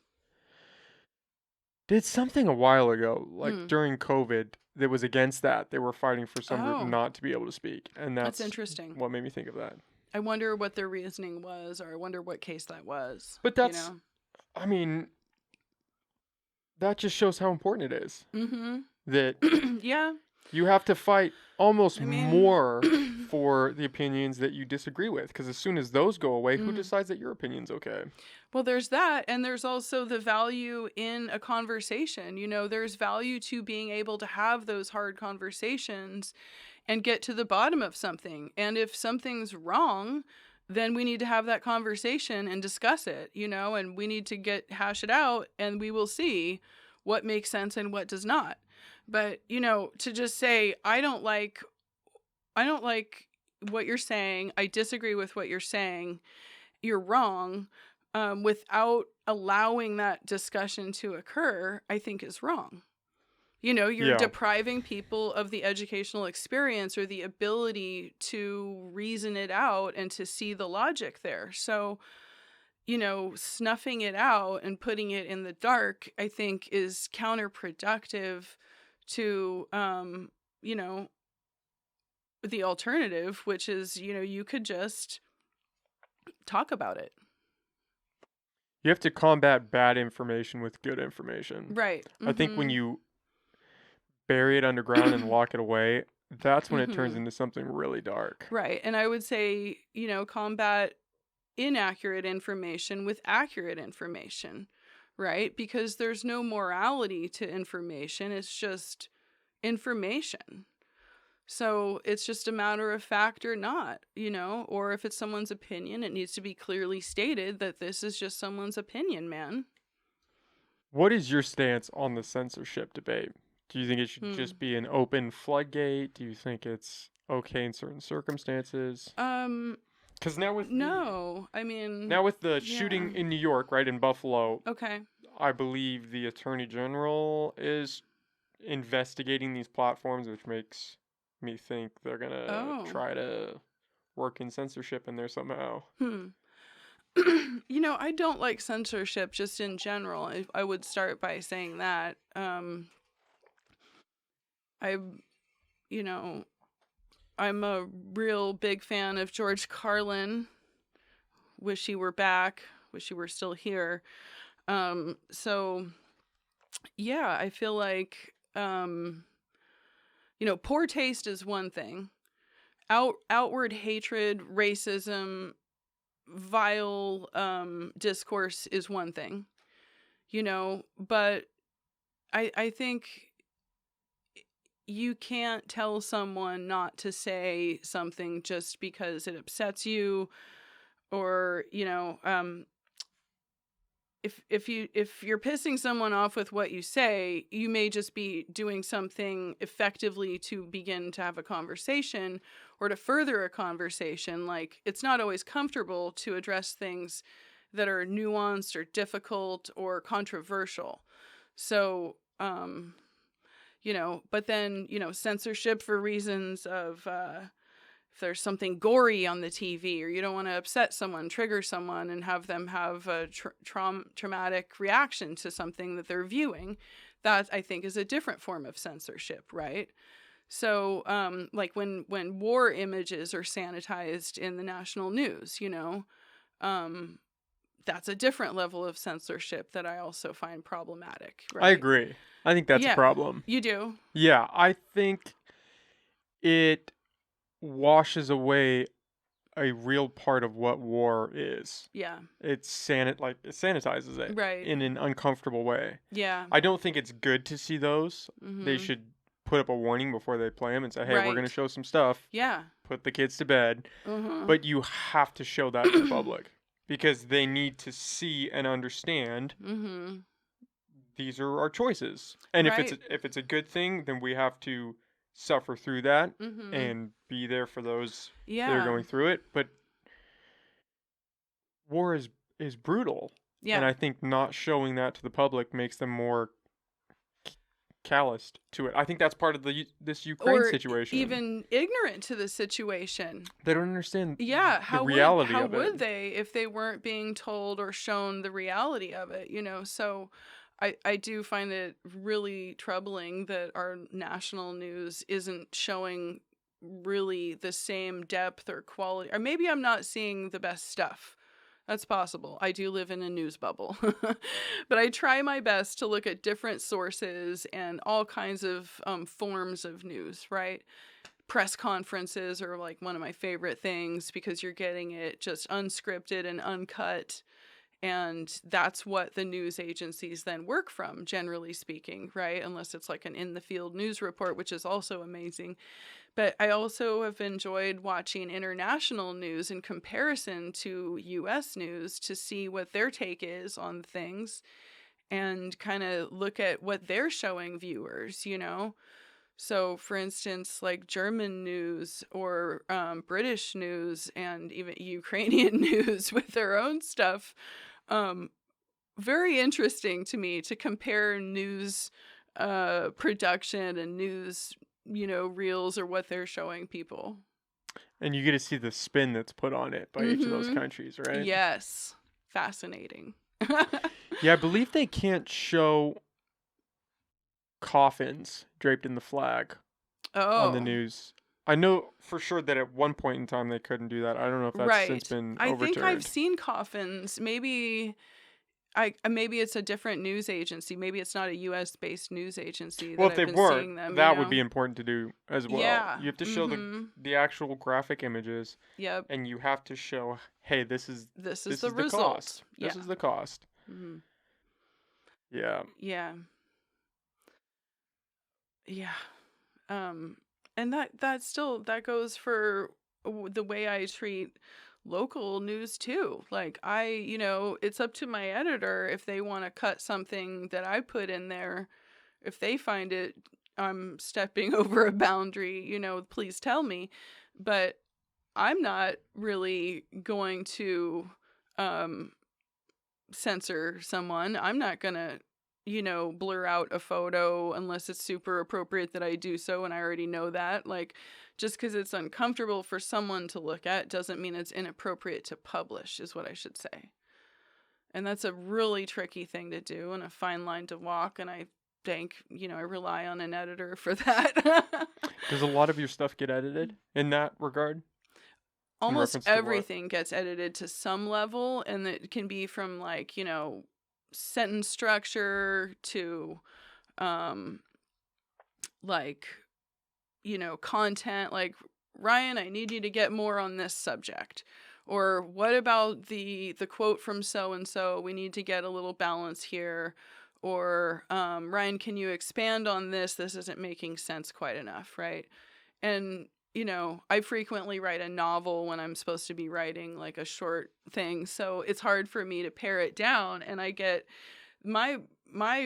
A: did something a while ago, like
B: Hmm.
A: during COVID, that was against that. They were fighting for some group
B: Oh,
A: not to be able to speak, and
B: that's
A: that's
B: interesting.
A: what made me think of that.
B: I wonder what their reasoning was, or I wonder what case that was,
A: But
B: you
A: that's,
B: know?
A: I mean, that just shows how important it is
B: Mm
A: that
B: hmm. Yeah.
A: you have to fight almost
B: I mean,
A: more for the opinions that you disagree with, because as soon as those go away, who
B: mm.
A: decides that your opinion's okay?
B: Well, there's that. And there's also the value in a conversation. You know, there's value to being able to have those hard conversations and get to the bottom of something. And if something's wrong, then we need to have that conversation and discuss it, you know, and we need to hash it out, and we will see what makes sense and what does not. But, you know, to just say, I don't like what you're saying, I disagree with what you're saying, you're wrong, without allowing that discussion to occur, I think is wrong. You know, you're
A: Yeah.
B: depriving people of the educational experience or the ability to reason it out and to see the logic there. So, you know, snuffing it out and putting it in the dark, I think, is counterproductive to, you know, the alternative, which is, you know, you could just talk about it.
A: You have to combat bad information with good information.
B: Right.
A: I think when
B: Mm
A: you bury it underground and
B: hmm.
A: lock it away, that's when
B: Mm
A: it turns
B: hmm.
A: into something really dark.
B: Right. And I would say, you know, combat inaccurate information with accurate information, right? Because there's no morality to information, it's just information. So it's just a matter of fact or not, you know, or if it's someone's opinion, it needs to be clearly stated that this is just someone's opinion, man.
A: What is your stance on the censorship debate? Do you think it should
B: Hmm.
A: just be an open floodgate? Do you think it's okay in certain circumstances?
B: Um,
A: Because
B: no. I mean,
A: now with the
B: yeah.
A: shooting in New York, right in Buffalo,
B: Okay.
A: I believe the attorney general is investigating these platforms, which makes me think they're gonna
B: Oh.
A: try to work in censorship in there somehow.
B: Hmm. You know, I don't like censorship just in general. I would start by saying that. I, you know, I'm a real big fan of George Carlin. Wish he were back. Wish he were still here. So yeah, I feel like, you know, poor taste is one thing. Outward hatred, racism, vile discourse is one thing, you know, but I think you can't tell someone not to say something just because it upsets you, or, you know, if you're pissing someone off with what you say, you may just be doing something effectively to begin to have a conversation or to further a conversation. Like, it's not always comfortable to address things that are nuanced or difficult or controversial. So, you know, but then, you know, censorship for reasons of, if there's something gory on the TV, or you don't want to upset someone, trigger someone, and have them have a traumatic reaction to something that they're viewing, that I think is a different form of censorship, right? So, like when war images are sanitized in the national news, you know, um, that's a different level of censorship that I also find problematic,
A: I
B: right?
A: agree. I think that's a
B: Yeah,
A: problem.
B: you do.
A: Yeah, I think it washes away a real part of what war is.
B: Yeah,
A: It sanitizes it
B: right.
A: in an uncomfortable way.
B: Yeah.
A: I don't think it's good to see those. They
B: Mm-hmm.
A: should put up a warning before they play them and say, "Hey, we're going to
B: Right.
A: show some stuff.
B: Yeah.
A: Put the kids to bed."
B: Mm-hmm.
A: But you have to show that to the public because they need to see and understand
B: Mm-hmm.
A: these are our choices. And
B: Right.
A: if it's a good thing, then we have to suffer through that
B: Mm-hmm.
A: and be there for those that are
B: Yeah.
A: going through it. But war is brutal, and
B: Yeah.
A: I think not showing that to the public makes them more calloused to it. I think that's part of this Ukraine
B: or
A: situation.
B: even ignorant to the situation.
A: They don't understand
B: Yeah,
A: the reality
B: how
A: of it.
B: would they if they weren't being told or shown the reality of it, you know? So I do find it really troubling that our national news isn't showing really the same depth or quality. Or maybe I'm not seeing the best stuff. That's possible. I do live in a news bubble. But I try my best to look at different sources and all kinds of forms of news, right? Press conferences are like one of my favorite things because you're getting it just unscripted and uncut. And that's what the news agencies then work from, generally speaking, right? Unless it's like an in the field news report, which is also amazing. But I also have enjoyed watching international news in comparison to US news to see what their take is on things and kind of look at what they're showing viewers, you know? So, for instance, like German news or British news and even Ukrainian news with their own stuff. Um, Very interesting to me to compare news production and news, you know, reels or what they're showing people.
A: And you get to see the spin that's put on it by each of those
B: Mm-hmm.
A: countries, right?
B: Yes. Fascinating.
A: Yeah, I believe they can't show coffins draped in the flag on the
B: Oh,
A: news. I know for sure that at one point in time they couldn't do that. I don't know if that's since
B: right.
A: been
B: I think I've
A: overturned.
B: seen coffins. Maybe it's a different news agency. Maybe it's not a US based news agency
A: Well,
B: that
A: if
B: I've
A: they
B: been
A: weren't,
B: seeing them, you
A: that would
B: know?
A: be important to do as well.
B: Yeah.
A: You have to show
B: Mm-hmm.
A: the actual graphic images,
B: Yep.
A: and you have to show, hey, this is
B: This is
A: this
B: the
A: is the cost.
B: result.
A: This
B: Yeah.
A: is the cost.
B: Mm-hmm.
A: Yeah.
B: Yeah. Yeah. Um, and that goes for the way I treat local news too. Like you know, it's up to my editor if they want to cut something that I put in there. If they find it I'm stepping over a boundary, you know, please tell me. But I'm not really going to um censor someone. I'm not going to, you know, blur out a photo unless it's super appropriate that I do so and I already know that. Like just cuz it's uncomfortable for someone to look at doesn't mean it's inappropriate to publish is what I should say. And that's a really tricky thing to do and a fine line to walk and I think, you know, I rely on an editor for that.
A: Does a lot of your stuff get edited in that regard? In
B: Almost
A: reference to what?
B: everything gets edited to some level and it can be from like, you know, sentence structure to um like, you know, content like Ryan, I need you to get more on this subject. Or what about the quote from so and so? We need to get a little balance here. Or Ryan, can you expand on this? This isn't making sense quite enough, right? And you know, I frequently write a novel when I'm supposed to be writing like a short thing, so it's hard for me to pare it down. And I get my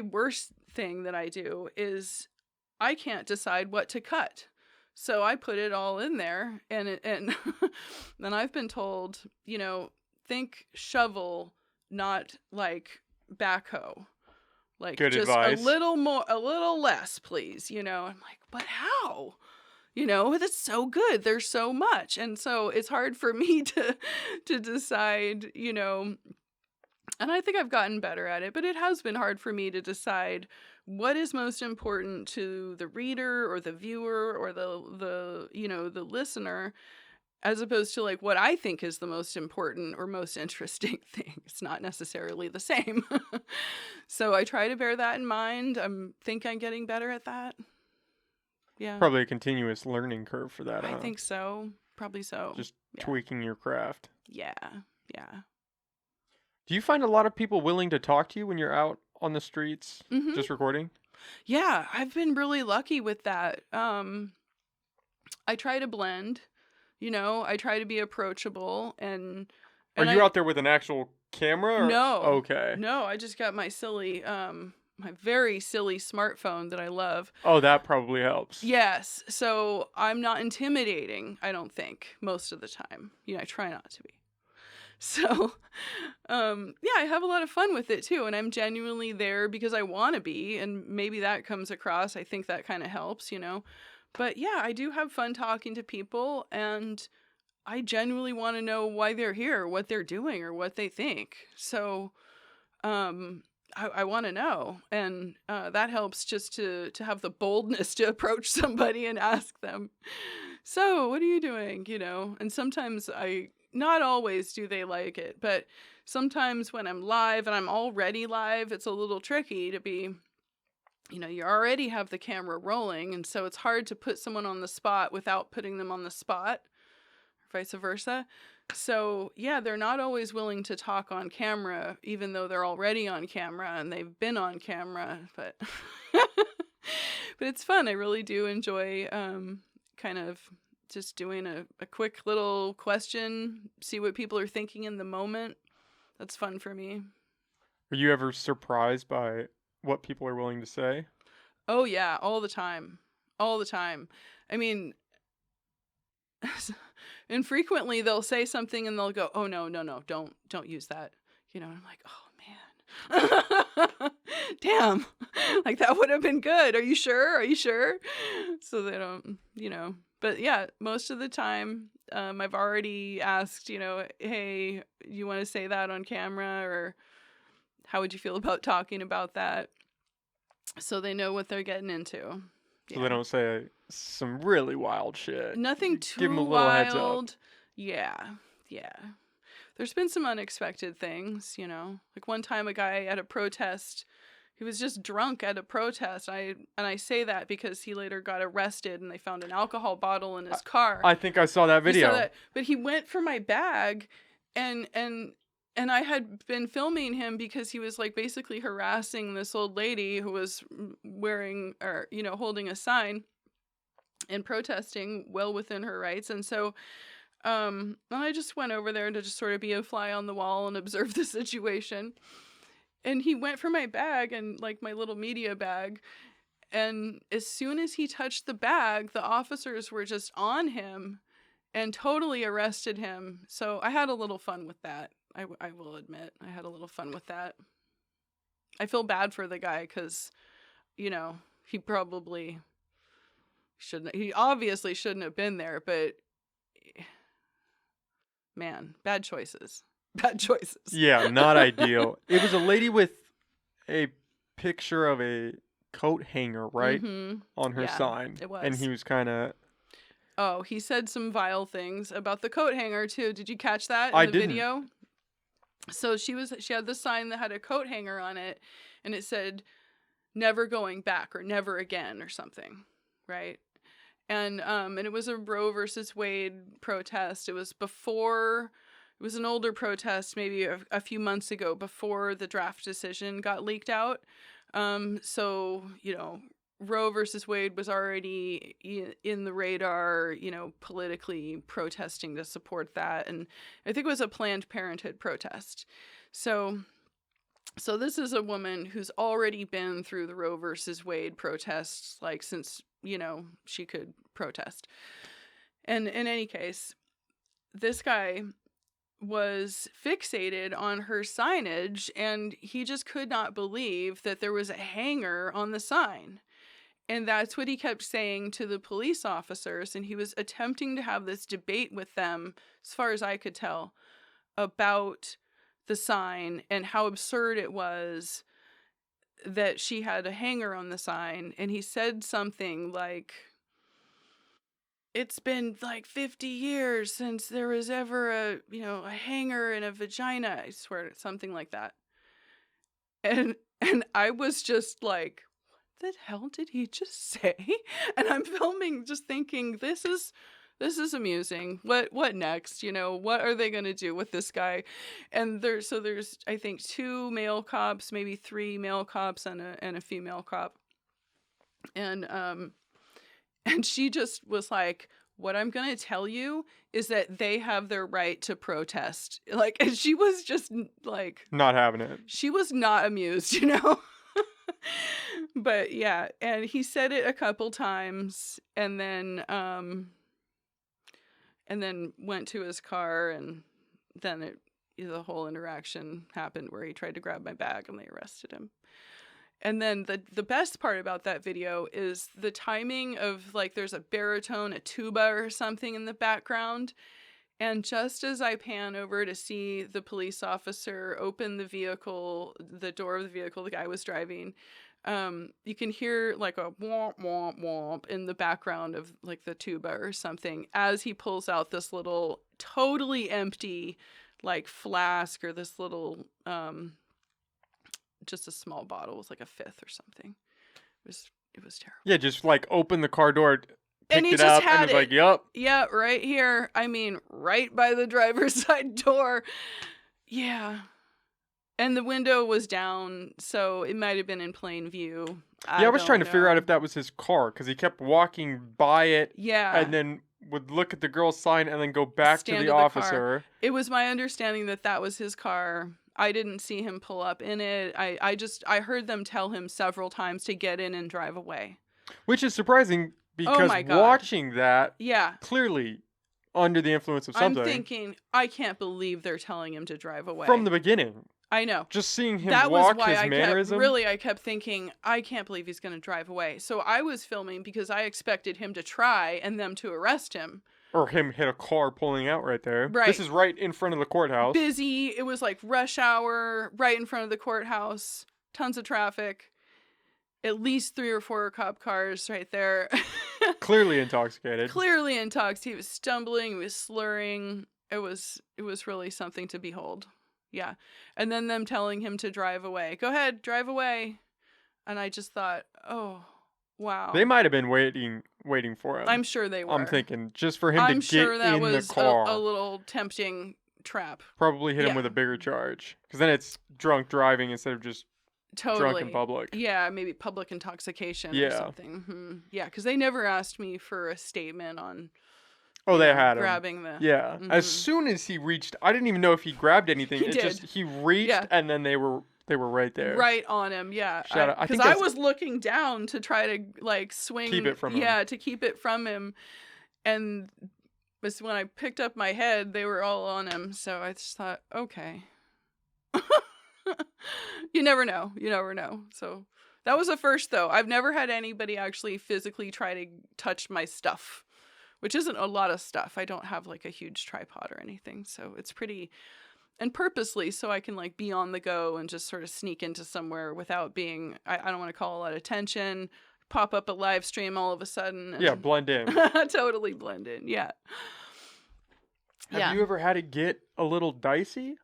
B: worst thing that I do is I can't decide what to cut. So I put it all in there and then I've been told, you know, think shovel, not like backhoe. Like
A: Good
B: just a
A: advice.
B: little more, a little less, please, you know. I'm like, but how? You know, that's so good. There's so much. And so it's hard for me to decide, you know, and I think I've gotten better at it, but it has been hard for me to decide what is most important to the reader or the viewer or the you know, the listener as opposed to like what I think is the most important or most interesting thing. It's not necessarily the same. So I try to bear that in mind. Think I'm getting better at that. Yeah.
A: Probably a continuous learning curve for that,
B: I
A: huh?
B: think so. Probably so.
A: Just
B: Yeah.
A: tweaking your craft.
B: Yeah. Yeah.
A: Do you find a lot of people willing to talk to you when you're out on the streets
B: Mhm.
A: just recording?
B: Yeah, I've been really lucky with that. I try to blend, you know, I try to be approachable
A: Are
B: and
A: you
B: I
A: out there with an actual camera or
B: no.
A: okay.
B: No, I just got my silly my very silly smartphone that I love.
A: Oh, that probably helps.
B: Yes, so I'm not intimidating, I don't think, most of the time. You know, I try not to be. So, yeah, I have a lot of fun with it too, and I'm genuinely there because I want to be, and maybe that comes across. I think that kind of helps, you know. But yeah, I do have fun talking to people, and I genuinely want to know why they're here, what they're doing, or what they think. So, um, I want to know, and that helps just to have the boldness to approach somebody and ask them, "So, what are you doing?" You know. And sometimes not always do they like it, but sometimes when I'm live and I'm already live, it's a little tricky to be. You know, you already have the camera rolling, and so it's hard to put someone on the spot without putting them on the spot, vice versa. So, yeah, they're not always willing to talk on camera, even though they're already on camera and they've been on camera. But, but it's fun. I really do enjoy kind of just doing a quick little question, see what people are thinking in the moment. That's fun for me.
A: Are you ever surprised by what people are willing to say?
B: Oh, yeah, all the time. All the time. I mean, and frequently they'll say something and they'll go, "Oh no, no, no, don't use that." You know, and I'm like, "Oh man." Damn. Like that would have been good. Are you sure? Are you sure? So they don't, you know. But yeah, most of the time I've already asked, you know, "Hey, you want to say that on camera, or how would you feel about talking about that?" So they know what they're getting into.
A: So they
B: Yeah.
A: don't say some really wild shit.
B: Nothing
A: Give them a
B: too
A: little heads up.
B: wild. Yeah. Yeah. There's been some unexpected things, you know. Like one time a guy at a protest, he was just drunk at a protest. I say that because he later got arrested and they found an alcohol bottle in
A: I,
B: his car.
A: I think I saw that
B: You saw
A: video.
B: that, but he went for my bag, and I had been filming him because he was like basically harassing this old lady who was wearing, or you know, holding a sign and protesting well within her rights. And so and I just went over there to just sort of be a fly on the wall and observe the situation. And he went for my bag, and like my little media bag, and as soon as he touched the bag, the officers were just on him and totally arrested him. So I had a little fun with that. I will admit, I had a little fun with that. I feel bad for the guy because, you know, he probably shouldn't, he obviously shouldn't have been there, but man, bad choices. Bad choices.
A: Yeah, not ideal. It was a lady with a picture of a coat hanger, right?
B: Mm-hmm.
A: On her
B: Yeah,
A: sign.
B: it
A: And he
B: was.
A: was kind of.
B: Oh, he said some vile things about the coat hanger too. Did you catch that in
A: I
B: the
A: didn't.
B: video? So she had this sign that had a coat hanger on it, and it said never going back or never again or something, right? And it was a Roe versus Wade protest. It was before, it was an older protest, maybe a few months ago, before the draft decision got leaked out. So, you know, Roe versus Wade was already in the radar, you know, politically protesting to support that. And I think it was a Planned Parenthood protest. So this is a woman who's already been through the Roe versus Wade protests, like since, you know, she could protest. And in any case, this guy was fixated on her signage, and he just could not believe that there was a hanger on the sign. And that's what he kept saying to the police officers. And he was attempting to have this debate with them, as far as I could tell, about the sign and how absurd it was that she had a hanger on the sign. And he said something like, "It's been like 50 years since there was ever a, you know, a hanger in a vagina." I swear, something like that. And I was just like, what the hell did he just say? And I'm filming just thinking, this is amusing. What next? You know, what are they going to do with this guy? And there's I think 2 male cops, maybe 3 male cops and a female cop. And she just was like, "What I'm going to tell you is that they have their right to protest." Like, and she was just like,
A: Not having it.
B: she was not amused, you know? But yeah, and he said it a couple times, and then went to his car, and then it the whole interaction happened where he tried to grab my bag and they arrested him. And then the best part about that video is the timing of, like, there's a baritone, a tuba or something in the background. And just as I pan over to see the police officer open the door of the vehicle the guy was driving, you can hear like a womp womp womp in the background of like the tuba or something as he pulls out this little totally empty like flask, or this little just a small bottle. It was like a fifth or something. It was terrible.
A: Yeah, just like open the car door,
B: And
A: picked
B: he
A: it
B: just
A: up,
B: had
A: and was
B: it.
A: like, "Yup."
B: Yeah, right here. I mean, right by the driver's side door. Yeah. And the window was down, so it might have been in plain view.
A: Yeah, I was trying to
B: don't
A: figure out
B: know.
A: if that was his car, because he kept walking by it
B: Yeah.
A: and then would look at the girl's sign and then go back to the
B: car.
A: officer.
B: It was my understanding that that was his car. I didn't see him pull up in it. I heard them tell him several times to get in and drive away.
A: Which is surprising, because
B: my God.
A: watching that,
B: Yeah.
A: clearly under the influence of something.
B: I'm thinking, I can't believe they're telling him to drive away.
A: From the beginning.
B: I know.
A: Just seeing him
B: That
A: walk,
B: was why
A: his mannerism.
B: I kept thinking, I can't believe he's going to drive away. So I was filming because I expected him to try and them to arrest him.
A: Or him hit a car pulling out right there.
B: Right.
A: This is right in front of the courthouse.
B: Busy. It was like rush hour, right in front of the courthouse. Tons of traffic. At least 3 or 4 cop cars right there.
A: Clearly intoxicated.
B: Clearly intoxicated. He was stumbling. He was slurring. It was really something to behold. Yeah. And then them telling him to drive away. Go ahead, drive away. And I just thought, oh, wow.
A: They might have been waiting for him.
B: I'm sure they were.
A: I'm thinking, just for him to get in the car.
B: A little tempting trap.
A: Probably hit him with a bigger charge. Because then it's drunk driving instead of just drunk in public.
B: Yeah, maybe public intoxication or something. Mm-hmm. Yeah, because they never asked me for a statement on...
A: Oh, they had him.
B: Grabbing the...
A: Yeah. Mm-hmm. As soon as he reached... I didn't even know if he grabbed anything. He reached, and then they were right there.
B: Right on him, yeah. Because I was looking down to try to, like, swing...
A: Keep it from him.
B: Yeah, to keep it from him. And when I picked up my head, they were all on him. So I just thought, okay. You never know. You never know. So that was a first, though. I've never had anybody actually physically try to touch my stuff. Which isn't a lot of stuff. I don't have like a huge tripod or anything. So it's pretty, and purposely so I can like be on the go and just sort of sneak into somewhere without being, I don't want to call a lot of attention, pop up a live stream all of a sudden. And
A: yeah, blend in.
B: Totally blend in, yeah.
A: Have you ever had it get a little dicey?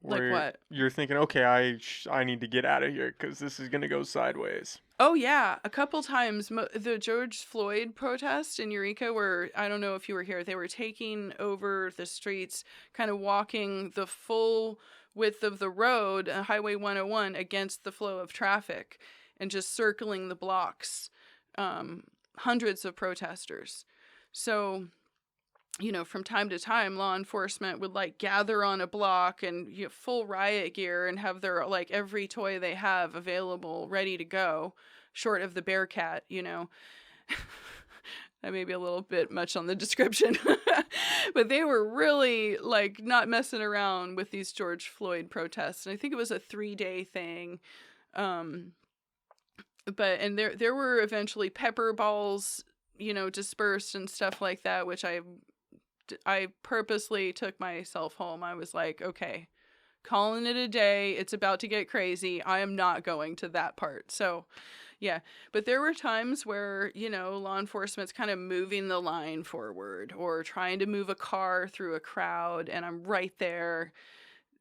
B: Like what?
A: You're thinking, okay, I need to get out of here because this is going to go sideways.
B: Oh, yeah. A couple times. The George Floyd protest in Eureka, where, I don't know if you were here, they were taking over the streets, kind of walking the full width of the road, Highway 101, against the flow of traffic, and just circling the blocks. Hundreds of protesters. So... from time to time, law enforcement would like gather on a block and full riot gear and have their like every toy they have available, ready to go, short of the Bearcat, That may be a little bit much on the description, but they were really like not messing around with these George Floyd protests. And I think it was a 3-day thing. And there were eventually pepper balls, dispersed and stuff like that, which I purposely took myself home. I was like, okay, calling it a day. It's about to get crazy. I am not going to that part. So, yeah. But there were times where, law enforcement's kind of moving the line forward or trying to move a car through a crowd, and I'm right there.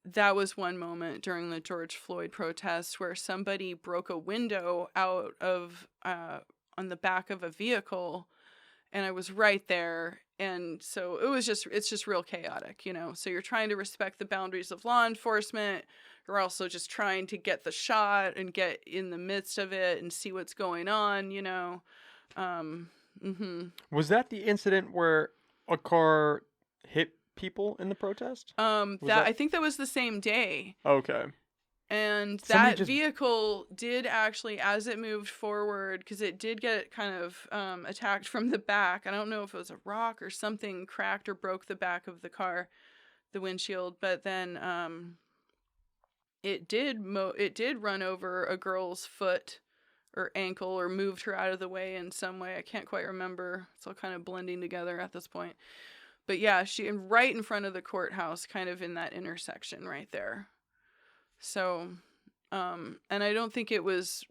B: That was one moment during the George Floyd protests where somebody broke a window out of on the back of a vehicle, and I was right there. And so it's just real chaotic, So you're trying to respect the boundaries of law enforcement. You're also just trying to get the shot and get in the midst of it and see what's going on,
A: Was that the incident where a car hit people in the protest?
B: I think that was the same day.
A: Okay.
B: And that vehicle did actually, as it moved forward, because it did get kind of attacked from the back. I don't know if it was a rock or something cracked or broke the back of the car. the windshield, but then it did run over a girl's foot or ankle or moved her out of the way in some way. I can't quite remember. It's all kind of blending together at this point. But yeah, she right in front of the courthouse, kind of in that intersection right there. So, and I don't think it was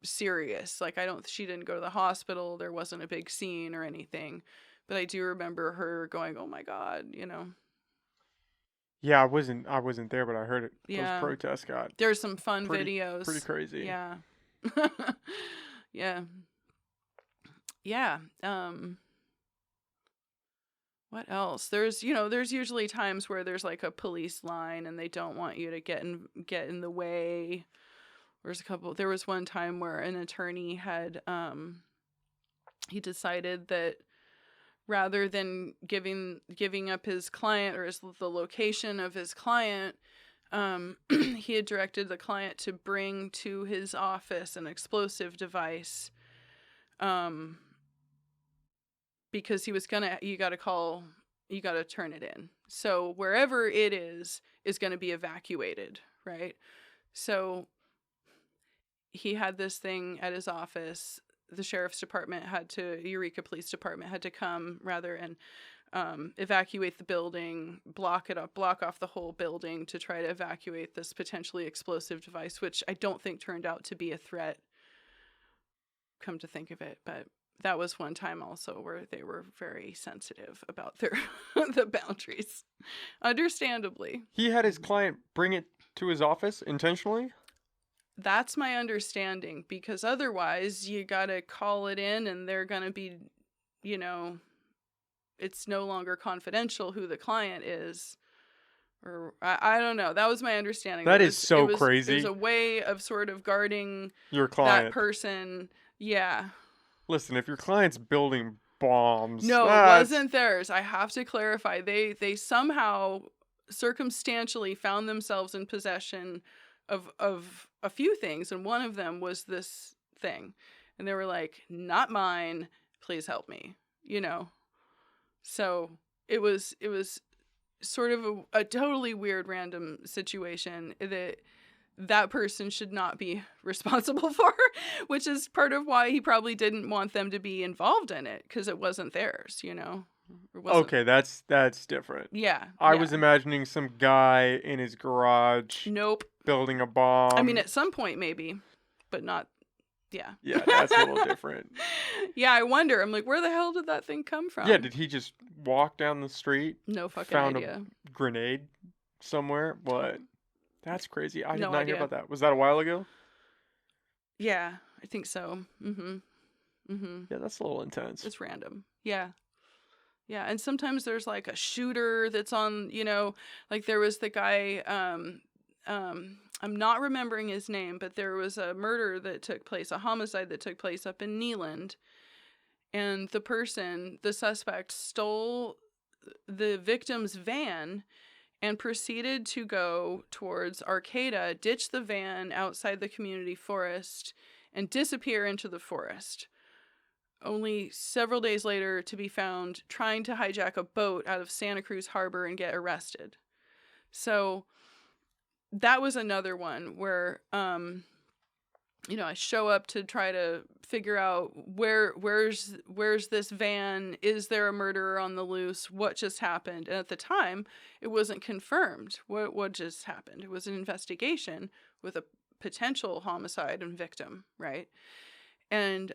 B: serious. Like she didn't go to the hospital. There wasn't a big scene or anything. But I do remember her going, "Oh my God," you know.
A: Yeah, I wasn't there, but I heard it. Those
B: Yeah.
A: protests got
B: There's some fun
A: pretty
B: videos.
A: crazy.
B: Yeah. Yeah. Yeah. What else? There's usually times where there's like a police line and they don't want you to get in the way. There was one time where an attorney had he decided that rather than giving up his client or the location of his client, he had directed the client to bring to his office an explosive device, because he was you got to turn it in. So wherever it is going to be evacuated, right? So he had this thing at his office. The sheriff's department Eureka Police Department had to come rather and evacuate the building, block off the whole building to try to evacuate this potentially explosive device, which I don't think turned out to be a threat, come to think of it. But that was one time also where they were very sensitive about their the boundaries, understandably.
A: He had his client bring it to his office intentionally?
B: That's my understanding, because otherwise you gotta call it in and they're gonna be, it's no longer confidential who the client is. Or I don't know. That was my understanding.
A: That is so
B: It
A: crazy.
B: was a way of sort of guarding
A: Your client.
B: that person. Yeah.
A: Listen, if your client's building bombs,
B: No, it wasn't theirs. I have to clarify. They somehow circumstantially found themselves in possession of a few things, and one of them was this thing. And they were like, "Not mine. Please help me." So it was sort of a totally weird random situation that person should not be responsible for, which is part of why he probably didn't want them to be involved in it, because it wasn't theirs,
A: Okay, that's different.
B: Yeah.
A: I was imagining some guy in his garage.
B: Nope.
A: Building a bomb.
B: I mean, at some point maybe, but not. Yeah.
A: Yeah, that's a little different.
B: Yeah, I wonder. I'm like, where the hell did that thing come from?
A: Yeah, did he just walk down the street?
B: No fucking
A: found
B: idea.
A: A grenade somewhere? What? That's crazy. I did not
B: idea.
A: hear about that. Was that a while ago?
B: Yeah, I think so.
A: Yeah, that's a little intense.
B: It's random. Yeah. Yeah, and sometimes there's like a shooter that's on, like there was the guy, I'm not remembering his name, but there was a murder that took place, a homicide that took place up in Neyland. And the suspect, stole the victim's van and proceeded to go towards Arcata, ditch the van outside the community forest, and disappear into the forest. Only several days later to be found trying to hijack a boat out of Santa Cruz Harbor and get arrested. So that was another one where, I show up to try to figure out where's this van? Is there a murderer on the loose? What just happened? And at the time, it wasn't confirmed what just happened. It was an investigation with a potential homicide and victim, right? And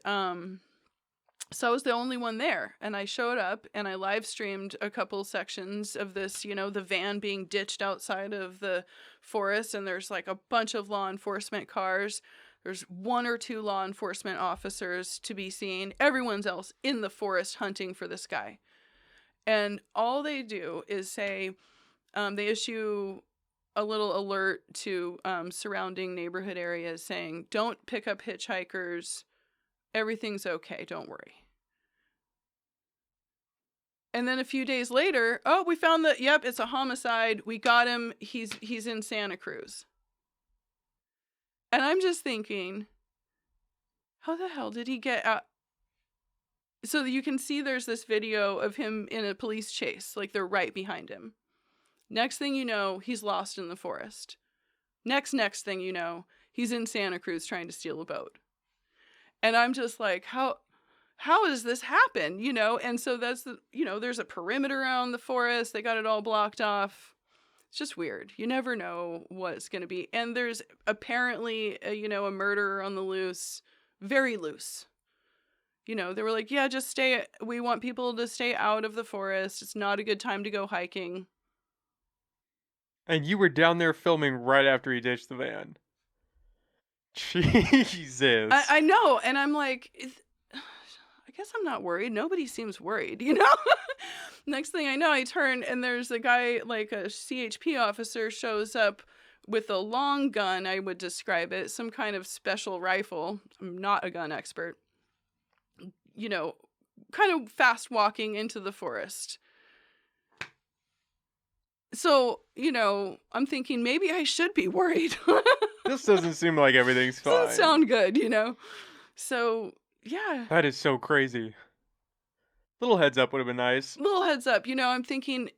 B: so I was the only one there, and I showed up and I live streamed a couple sections of this, the van being ditched outside of the forest, and there's like a bunch of law enforcement cars. There's one or two law enforcement officers to be seen. Everyone's else in the forest hunting for this guy. And all they do is say, they issue a little alert to surrounding neighborhood areas saying, don't pick up hitchhikers. Everything's okay. Don't worry. And then a few days later, we found that, yep, it's a homicide. We got him. He's in Santa Cruz. And I'm just thinking, how the hell did he get out? So you can see there's this video of him in a police chase. Like they're right behind him. Next thing you know, he's lost in the forest. Next thing you know, he's in Santa Cruz trying to steal a boat. And I'm just like, how does this happen? And so that's there's a perimeter around the forest. They got it all blocked off. It's just weird. You never know what it's going to be. And there's apparently, a murderer on the loose, very loose. They were like, yeah, just stay. We want people to stay out of the forest. It's not a good time to go hiking.
A: And you were down there filming right after he ditched the van. Jesus.
B: I know. And I'm like, I guess I'm not worried. Nobody seems worried, Next thing I know, I turn and there's a guy, like a CHP officer, shows up with a long gun, I would describe it, some kind of special rifle. I'm not a gun expert. Kind of fast walking into the forest. So, I'm thinking maybe I should be worried.
A: This doesn't seem like everything's fine.
B: Doesn't sound good, So, yeah.
A: That is so crazy. Little heads up would have been nice.
B: Little heads up, I'm thinking,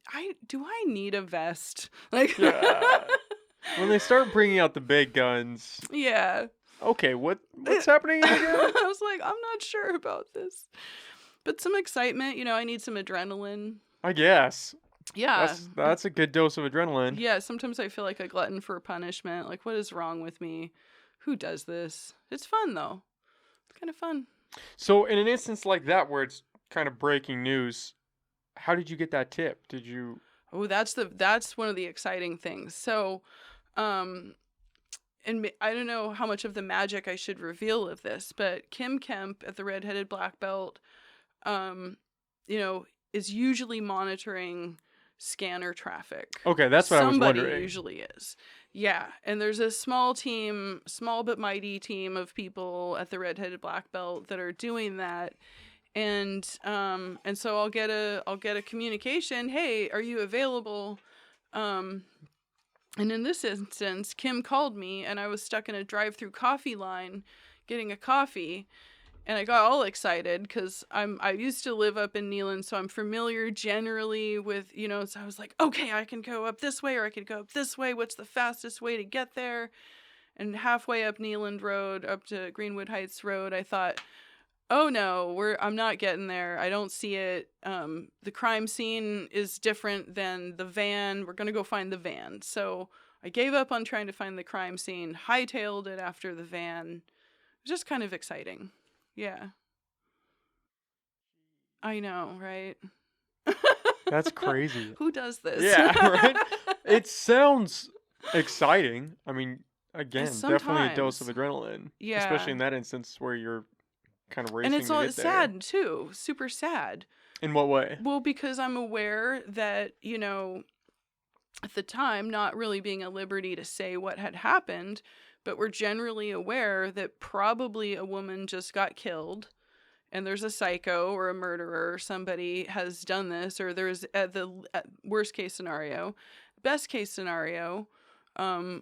B: do I need a vest? Like,
A: yeah. When they start bringing out the big guns.
B: Yeah.
A: Okay, what's happening again?
B: I was like, I'm not sure about this. But some excitement, I need some adrenaline.
A: I guess.
B: Yeah.
A: That's a good dose of adrenaline.
B: Yeah, sometimes I feel like a glutton for punishment. Like, what is wrong with me? Who does this? It's fun, though. It's kind of fun.
A: So, in an instance like that where it's kind of breaking news, how did you get that tip? Did you...
B: Oh, that's one of the exciting things. So, and I don't know how much of the magic I should reveal of this, but Kim Kemp at the Red-Headed Black Belt, is usually monitoring scanner traffic.
A: Okay, that's what I was wondering.
B: Somebody usually is. Yeah, and there's a small but mighty team of people at the Red-Headed Black Belt that are doing that. And so I'll get a communication, hey, are you available? And in this instance, Kim called me and I was stuck in a drive-through coffee line getting a coffee. And I got all excited because I used to live up in Neyland, so I'm familiar generally with, so I was like, okay, I can go up this way or I could go up this way. What's the fastest way to get there? And halfway up Neyland Road, up to Greenwood Heights Road, I thought, oh no, I'm not getting there. I don't see it. The crime scene is different than the van. We're going to go find the van. So I gave up on trying to find the crime scene, hightailed it after the van. It was just kind of exciting. Yeah. I know, right?
A: That's crazy.
B: Who does this?
A: Yeah, right? It sounds exciting. I mean, again, definitely a dose of adrenaline.
B: Yeah.
A: Especially in that instance where you're kind of racing
B: and it's
A: to
B: all
A: get there.
B: sad, too. Super sad.
A: In what way?
B: Well, because I'm aware that, at the time, not really being at liberty to say what had happened, but we're generally aware that probably a woman just got killed and there's a psycho or a murderer or somebody has done this, or there's at worst case scenario, best case scenario, a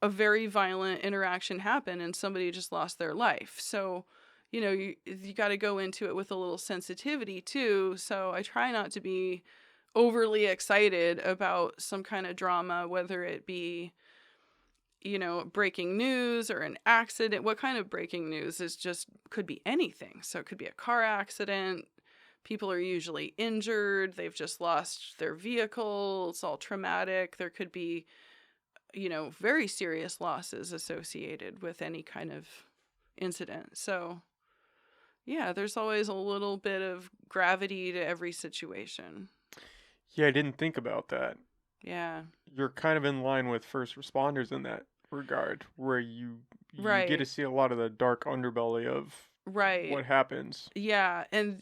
B: very violent interaction happened and somebody just lost their life. So, you got to go into it with a little sensitivity too. So I try not to be overly excited about some kind of drama, whether it be breaking news or an accident. What kind of breaking news is could be anything. So it could be a car accident. People are usually injured. They've just lost their vehicle. It's all traumatic. There could be, very serious losses associated with any kind of incident. So yeah, there's always a little bit of gravity to every situation.
A: Yeah, I didn't think about that.
B: Yeah.
A: You're kind of in line with first responders in that regard, where you
B: Right.
A: get to see a lot of the dark underbelly of
B: Right.
A: what happens.
B: Yeah, and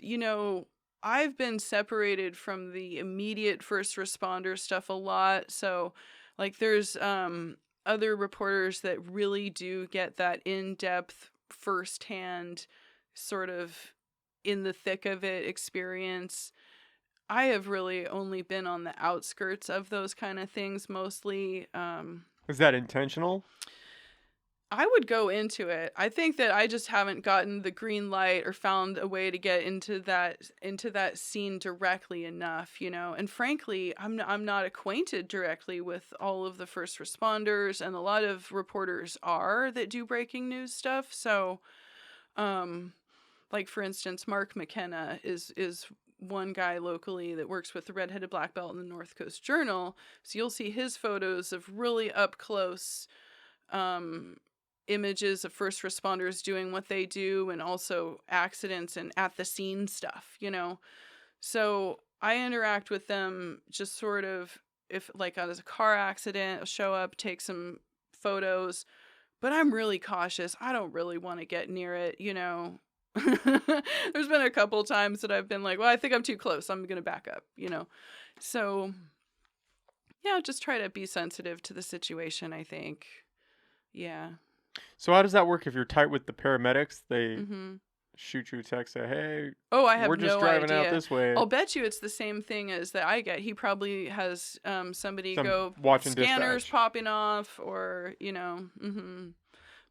B: I've been separated from the immediate first responder stuff a lot. So like there's other reporters that really do get that in-depth, firsthand, sort of in the thick of it experience. I have really only been on the outskirts of those kind of things mostly.
A: Is that intentional?
B: I would go into it. I think that I just haven't gotten the green light or found a way to get into that scene directly enough, you know. And frankly, I'm not acquainted directly with all of the first responders, and a lot of reporters are that do breaking news stuff. So, um, like for instance, Mark McKenna is one guy locally that works with the Redheaded Black Belt in the North Coast Journal. So you'll see his photos of really up close um, images of first responders doing what they do, and also accidents and at the scene stuff, you know. So I interact with them just sort of, if like as a car accident, I'll show up, take some photos, but I'm really cautious. I don't really want to get near it, you know. There's been a couple times that I've been like, well, I think I'm too close, I'm gonna back up, you know. So yeah, just try to be sensitive to the situation, I think. Yeah.
A: So how does that work if you're tight with the paramedics? They
B: Mm-hmm.
A: shoot you a text, say, "Hey,
B: Oh, I
A: we're
B: have
A: just
B: no
A: driving out
B: idea.
A: this way."
B: I'll bet you it's the same thing as that I get. He probably has somebody
A: Some
B: go
A: watching
B: scanners
A: dispatch.
B: popping off, or you know.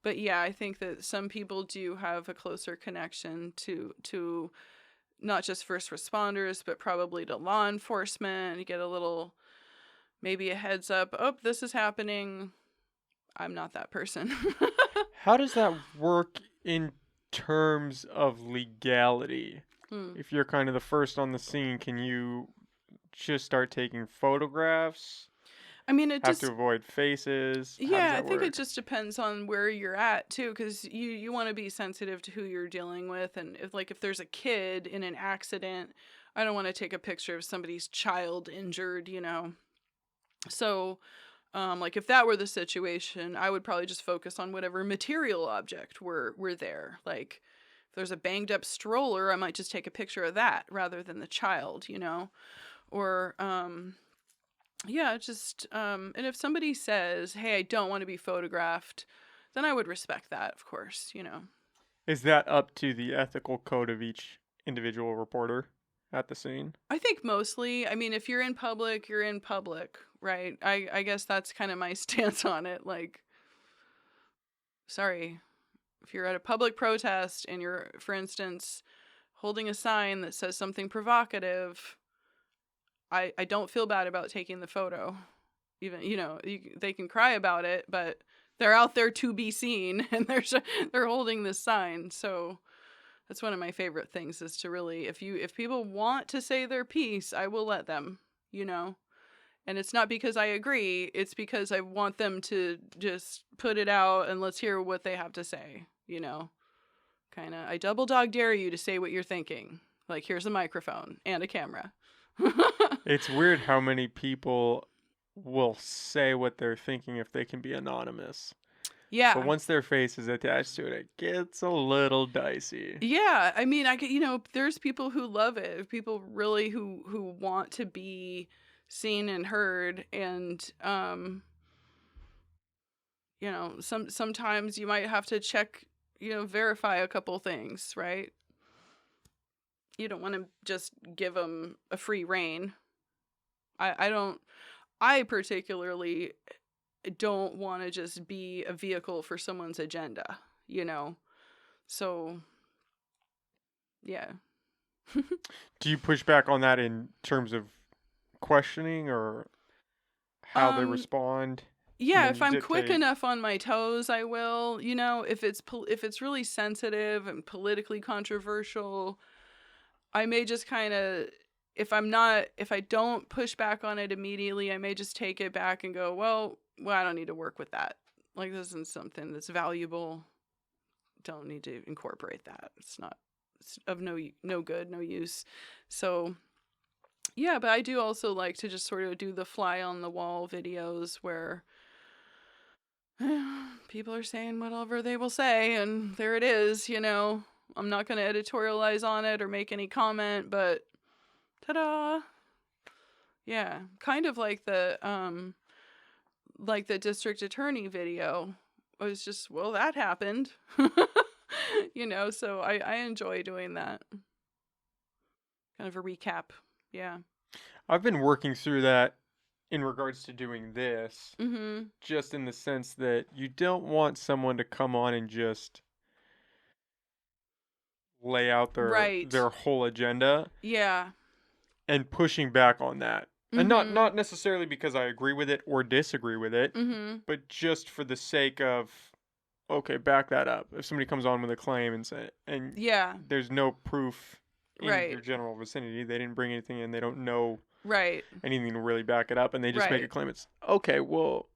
B: But yeah, I think that some people do have a closer connection to not just first responders, but probably to law enforcement. You get a little, maybe a heads up. Oh, this is happening. I'm not that person.
A: How does that work in terms of legality?
B: Hmm.
A: If you're kind of the first on the scene, can you just start taking photographs?
B: I mean, it
A: Have to
B: just,
A: avoid faces? How does
B: yeah, I
A: that
B: think it
A: work?
B: just depends on where you're at too, because you want to be sensitive to who you're dealing with, and if there's a kid in an accident, I don't want to take a picture of somebody's child injured, you know. So, like if that were the situation, I would probably just focus on whatever material object were there. Like if there's a banged up stroller, I might just take a picture of that rather than the child, you know. Or yeah, just and if somebody says, "Hey, I don't want to be photographed," then I would respect that, of course, you know.
A: Is that up to the ethical code of each individual reporter at the scene?
B: I think mostly, I mean, if you're in public, you're in public, right? I guess that's kind of my stance on it. Like, sorry, if you're at a public protest and you're, for instance, holding a sign that says something provocative, I don't feel bad about taking the photo. Even, you know, they can cry about it, but they're out there to be seen, and they're holding this sign. So that's one of my favorite things, is to really, if people want to say their piece, I will let them, you know. And it's not because I agree, it's because I want them to just put it out and let's hear what they have to say, you know. Kind of, I double dog dare you to say what you're thinking. Like, here's a microphone and a camera.
A: It's weird how many people will say what they're thinking if they can be anonymous. But
B: Yeah.
A: once their face is attached to it, it gets a little dicey.
B: Yeah, I mean, I get, you know, there's people who love it. People really who want to be seen and heard, and you know, sometimes you might have to check, you know, verify a couple things, right? You don't want to just give them a free rein. I don't, I particularly don't want to just be a vehicle for someone's agenda, you know. So, yeah.
A: Do you push back on that in terms of questioning or how they
B: Um
A: respond? And
B: Yeah,
A: then
B: if
A: you
B: I'm quick
A: dictate.
B: enough on my toes, I will. You know, if it's really sensitive and politically controversial, I may just kind of, if I don't push back on it immediately, I may just take it back and go, well, I don't need to work with that. Like, this isn't something that's valuable. Don't need to incorporate that. It's of no good, no use. So, yeah, but I do also like to just sort of do the fly on the wall videos where people are saying whatever they will say, and there it is, you know. I'm not going to editorialize on it or make any comment, but ta-da. Yeah, kind of like the district attorney video. I was just, well, that happened. You know, so I enjoy doing that. Kind of a recap. Yeah.
A: I've been working through that in regards to doing this,
B: Mm-hmm.
A: just in the sense that you don't want someone to come on and just lay out
B: Right.
A: their whole agenda
B: Yeah.
A: and pushing back on that. And
B: Mm-hmm.
A: not necessarily because I agree with it or disagree with it,
B: Mm-hmm.
A: but just for the sake of, okay, back that up. If somebody comes on with a claim and
B: Yeah.
A: there's no proof in your
B: Right.
A: general vicinity, they didn't bring anything in, they don't know
B: Right.
A: anything to really back it up, and they just make a
B: Right.
A: claim, it's okay, well,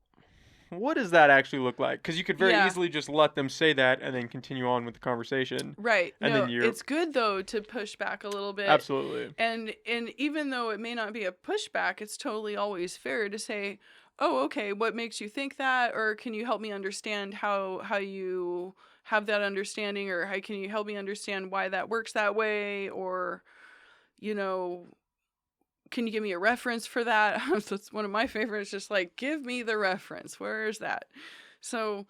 A: what does that actually look like? Because you could very
B: Yeah.
A: easily just let them say that and then continue on with the conversation,
B: Right.
A: and
B: No,
A: then you're
B: it's good though to push back a little bit.
A: absolutely.
B: And even though it may not be a pushback, it's totally always fair to say, "Oh, okay, what makes you think that?" Or can you help me understand how you have that understanding, or how can you help me understand why that works that way, or you know, can you give me a reference for that? So it's one of my favorites, just like, give me the reference. Where is that? So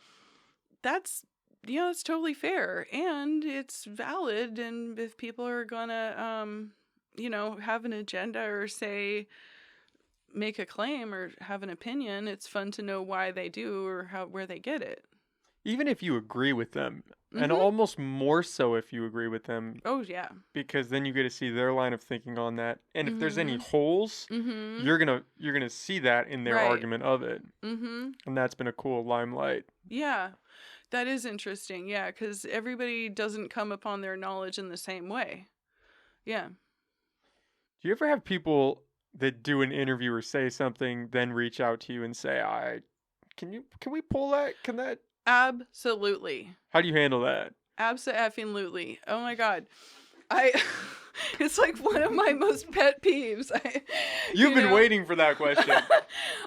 B: that's, it's totally fair and it's valid. And if people are gonna, have an agenda or say, make a claim or have an opinion, it's fun to know why they do or where they get it.
A: Even if you agree with them, and
B: Mm-hmm.
A: almost more so if you agree with them,
B: Oh, yeah.
A: because then you get to see their line of thinking on that, and if there's any
B: Mm-hmm.
A: holes,
B: Mm-hmm.
A: you're gonna see that in their
B: Right.
A: argument of it,
B: Mm-hmm.
A: and that's been a cool limelight.
B: Yeah. That is interesting. Yeah, because everybody doesn't come upon their knowledge in the same way. Yeah.
A: Do you ever have people that do an interview or say something, then reach out to you and say, "I can we pull that? Can that?"
B: Absolutely.
A: How do you handle that?
B: Absolutely. Oh my God. I it's like one of my most pet peeves.
A: You've been waiting for that question.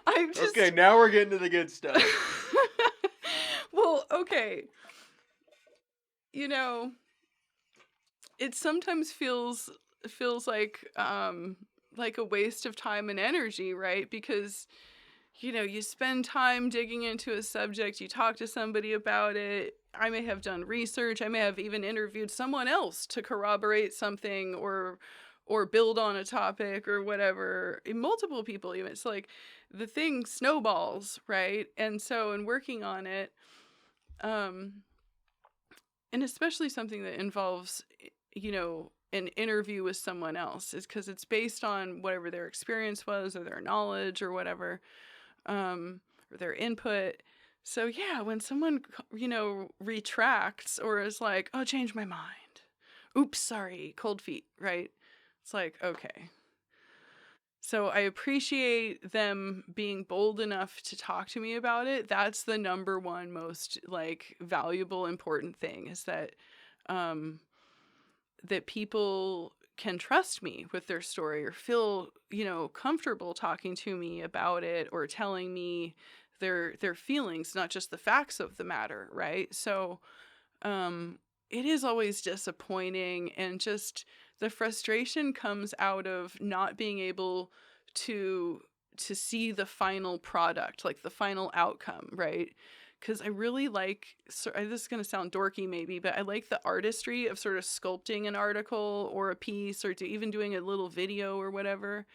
B: I
A: Okay,
B: just
A: now we're getting to the good stuff.
B: well, okay. You know, it sometimes feels like a waste of time and energy, right? Because you spend time digging into a subject, you talk to somebody about it. I may have done research, I may have even interviewed someone else to corroborate something or build on a topic or whatever. Multiple people even. It's like the thing snowballs, right? And so in working on it, um and especially something that involves an interview with someone else, is because it's based on whatever their experience was or their knowledge or whatever, or their input. So yeah, when someone retracts or is like, "Oh, change my mind. Oops, sorry, cold feet," right? It's like, okay. So I appreciate them being bold enough to talk to me about it. That's the number one most like valuable, important thing, is um that people can trust me with their story or feel, comfortable talking to me about it or telling me their feelings, not just the facts of the matter, right? So, it is always disappointing, and just the frustration comes out of not being able to see the final product, like the final outcome, right? Because I really like, so this is going to sound dorky maybe, but I like the artistry of sort of sculpting an article or a piece, or even doing a little video or whatever.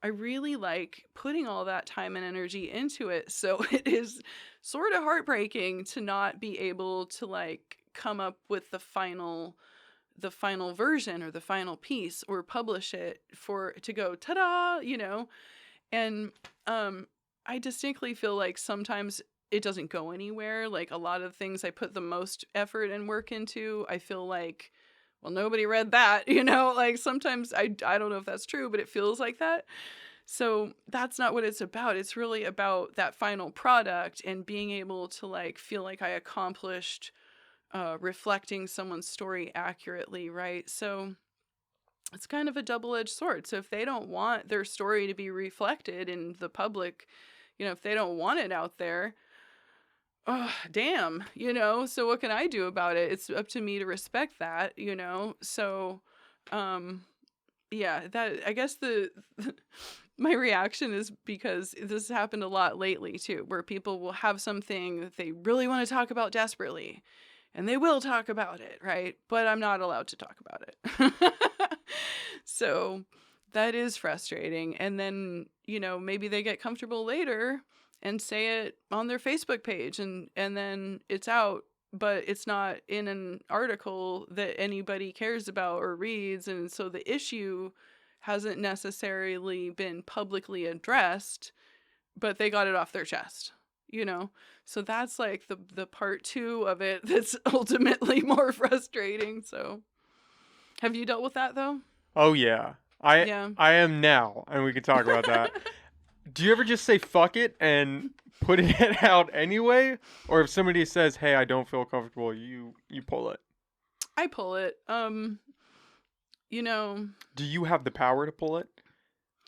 B: I really like putting all that time and energy into it. So it is sort of heartbreaking to not be able to like come up with the final version or the final piece or publish it for to go ta-da. And I distinctly feel like sometimes it doesn't go anywhere. Like a lot of things I put the most effort and work into, I feel like, well, nobody read that, like sometimes I don't know if that's true, but it feels like that. So that's not what it's about. It's really about that final product and being able to like feel like I accomplished reflecting someone's story accurately, right? So it's kind of a double-edged sword. So if they don't want their story to be reflected in the public, if they don't want it out there, oh, damn, so what can I do about it? It's up to me to respect that. So, um, yeah, that, I guess my reaction is because this has happened a lot lately too, where people will have something that they really want to talk about desperately, and they will talk about it, right? But I'm not allowed to talk about it. So That is frustrating. And then, maybe they get comfortable later and say it on their Facebook page, and then it's out, but it's not in an article that anybody cares about or reads, and so the issue hasn't necessarily been publicly addressed, but they got it off their chest, you know? So that's like the part two of it that's ultimately more frustrating. So have you dealt with that though?
A: Oh yeah. I
B: Yeah.
A: I am now, and we can talk about that. Do you ever just say fuck it and put it out anyway? Or if somebody says, "Hey, I don't feel comfortable," you pull it.
B: I pull it. You know,
A: Do you have the power to pull it?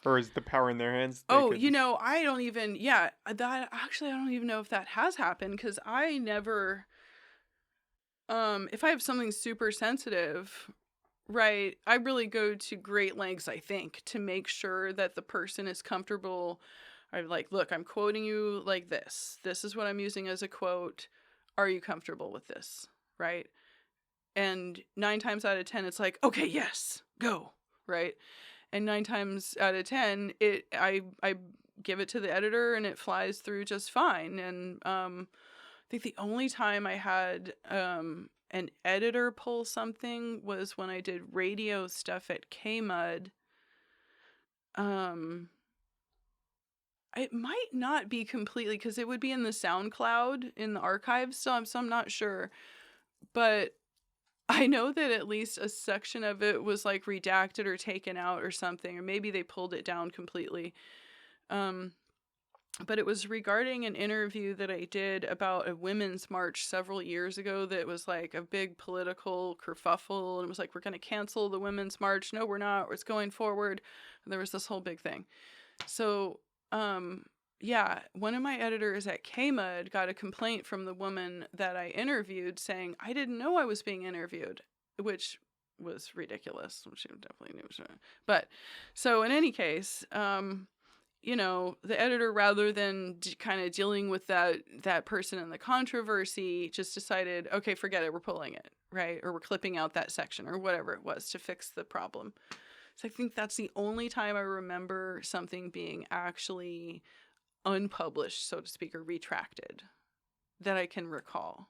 A: Or is the power in their hands? They
B: oh,
A: could
B: I don't even, yeah, that actually, I don't even know if that has happened because I never, if I have something super sensitive, right, I really go to great lengths, I think, to make sure that the person is comfortable. I'm like, look, I'm quoting you like this. This is what I'm using as a quote. Are you comfortable with this? Right? And 9 times out of 10, it's like, okay, yes, go. Right? And 9 times out of 10, I give it to the editor and it flies through just fine. And I think the only time I had an editor pull something was when I did radio stuff at KMUD. Um, it might not be completely because it would be in the SoundCloud in the archives, so I'm not sure. But I know that at least a section of it was like redacted or taken out or something, or maybe they pulled it down completely. Um, but it was regarding an interview that I did about a women's march several years ago that was like a big political kerfuffle. And it was like, we're going to cancel the women's march. No, we're not. It's going forward. And there was this whole big thing. So, yeah, one of my editors at KMUD got a complaint from the woman that I interviewed saying, I didn't know I was being interviewed, which was ridiculous. She definitely knew. But so in any case, the editor, rather than kind of dealing with that person and the controversy, just decided, okay, forget it, we're pulling it, right? Or we're clipping out that section or whatever it was to fix the problem. So I think that's the only time I remember something being actually unpublished, so to speak, or retracted that I can recall.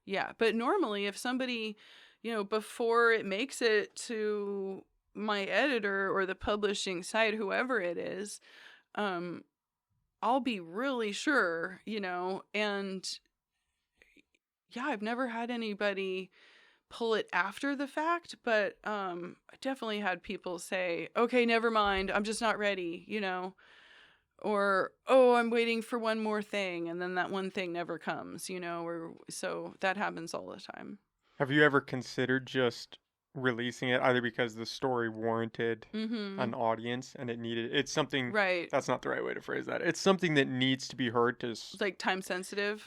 B: Yeah, but normally if somebody, before it makes it to my editor or the publishing site, whoever it is, I'll be really sure, and yeah, I've never had anybody pull it after the fact, but I definitely had people say, okay, never mind, I'm just not ready, or, oh, I'm waiting for one more thing, and then that one thing never comes, or so that happens all the time.
A: Have you ever considered just releasing it either because the story warranted
B: Mm-hmm.
A: an audience and it's something
B: Right.
A: that's not the right way to phrase that. It's something that needs to be heard
B: Like time sensitive.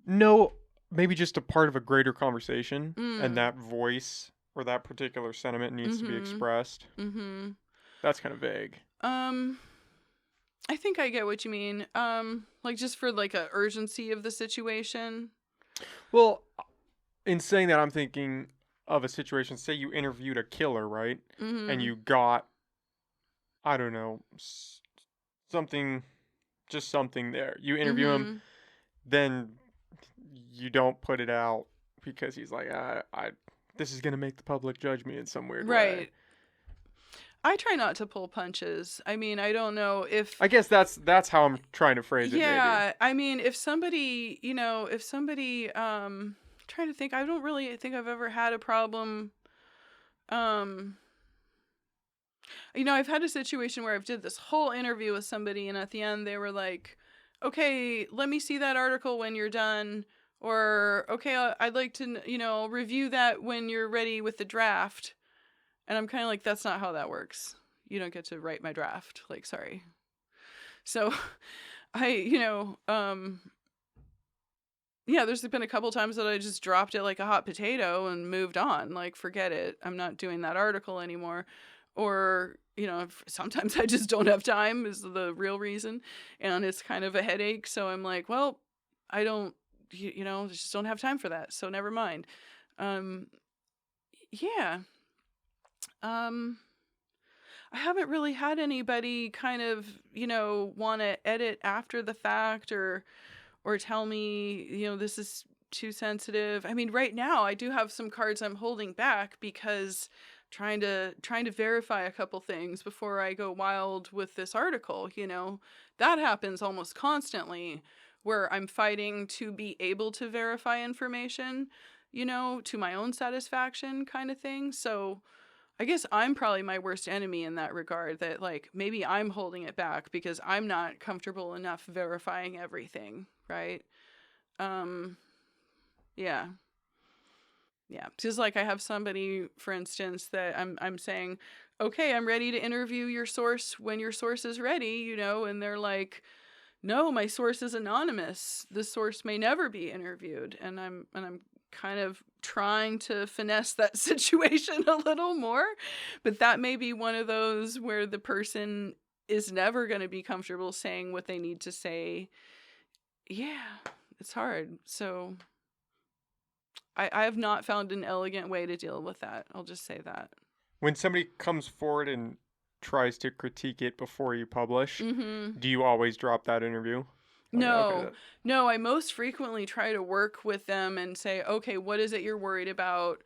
A: no, maybe just a part of a greater conversation, and
B: Mm.
A: that voice or that particular sentiment needs to be
B: Mm-hmm.
A: expressed.
B: Mm-hmm.
A: That's kind of vague.
B: Um, I think I get what you mean. Like just for like a urgency of the situation.
A: Well, in saying that, I'm thinking of a situation. Say you interviewed a killer, right? And
B: Mm-hmm.
A: you got, I don't know, something, just something there. You interview him,
B: Mm-hmm.
A: then you don't put it out because he's like, this is gonna make the public judge me in some weird way.
B: Right. I try not to pull punches. I mean, I don't know if,
A: I guess that's how I'm trying to phrase it, maybe.
B: yeah, I mean, if somebody, trying to think, I don't really think I've ever had a problem. Um, I've had a situation where I've did this whole interview with somebody, and at the end they were like, okay, let me see that article when you're done. Or, okay, I'd like to, review that when you're ready with the draft. And I'm kind of like, that's not how that works. You don't get to write my draft. Like, sorry. So yeah, there's been a couple times that I just dropped it like a hot potato and moved on. Like, forget it. I'm not doing that article anymore. Or, sometimes I just don't have time is the real reason. And it's kind of a headache. So I'm like, well, I don't, just don't have time for that. So never mind. Um, yeah. Um, I haven't really had anybody kind of, want to edit after the fact or tell me, this is too sensitive. I mean, right now I do have some cards I'm holding back because trying to verify a couple things before I go wild with this article, That happens almost constantly where I'm fighting to be able to verify information, to my own satisfaction kind of thing. So, I guess I'm probably my worst enemy in that regard, that like maybe I'm holding it back because I'm not comfortable enough verifying everything, right? Um yeah. Yeah. Just like I have somebody, for instance, that I'm saying, "Okay, I'm ready to interview your source when your source is ready," and they're like, "No, my source is anonymous. This source may never be interviewed." And I'm kind of trying to finesse that situation a little more, but that may be one of those where the person is never going to be comfortable saying what they need to say. Yeah, it's hard. So I have not found an elegant way to deal with that. I'll just say that.
A: When somebody comes forward and tries to critique it before you publish,
B: Mm-hmm.
A: do you always drop that interview? Like, okay,
B: No, no, I most frequently try to work with them and say, okay, what is it you're worried about?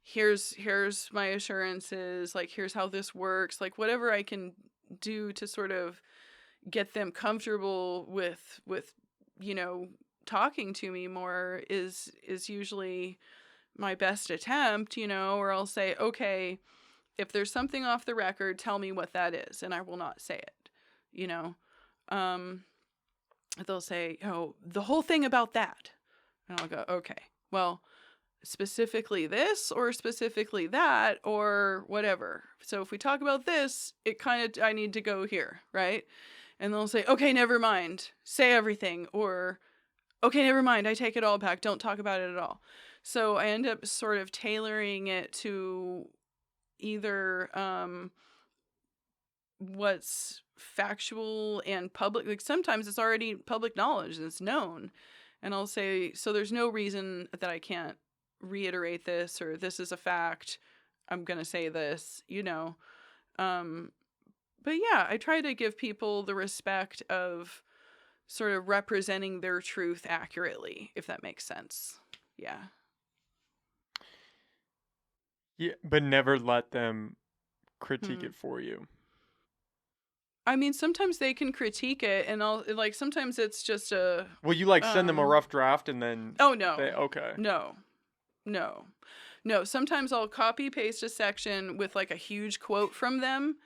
B: Here's my assurances, like here's how this works, like whatever I can do to sort of get them comfortable with you know talking to me more is usually my best attempt, or I'll say, okay, if there's something off the record, tell me what that is, and I will not say it, you know. Um they'll say, "Oh, the whole thing about that." And I'll go, "Okay. Well, specifically this or specifically that or whatever. So if we talk about this, I need to go here, right?" And they'll say, "Okay, never mind. Say everything." Or, "Okay, never mind. I take it all back. Don't talk about it at all." So I end up sort of tailoring it to either what's factual and public. Like sometimes it's already public knowledge and it's known. And I'll say, so there's no reason that I can't reiterate this, or this is a fact. I'm going to say this. Um, but yeah, I try to give people the respect of sort of representing their truth accurately, if that makes sense. Yeah.
A: yeah, but never let them critique
B: Hmm.
A: it for you.
B: I mean, sometimes they can critique it, and I'll like sometimes it's just a
A: Will you like send them a
B: um.
A: rough draft and then
B: Oh no,
A: they okay?
B: no, no, no. Sometimes I'll copy paste a section with like a huge quote from them,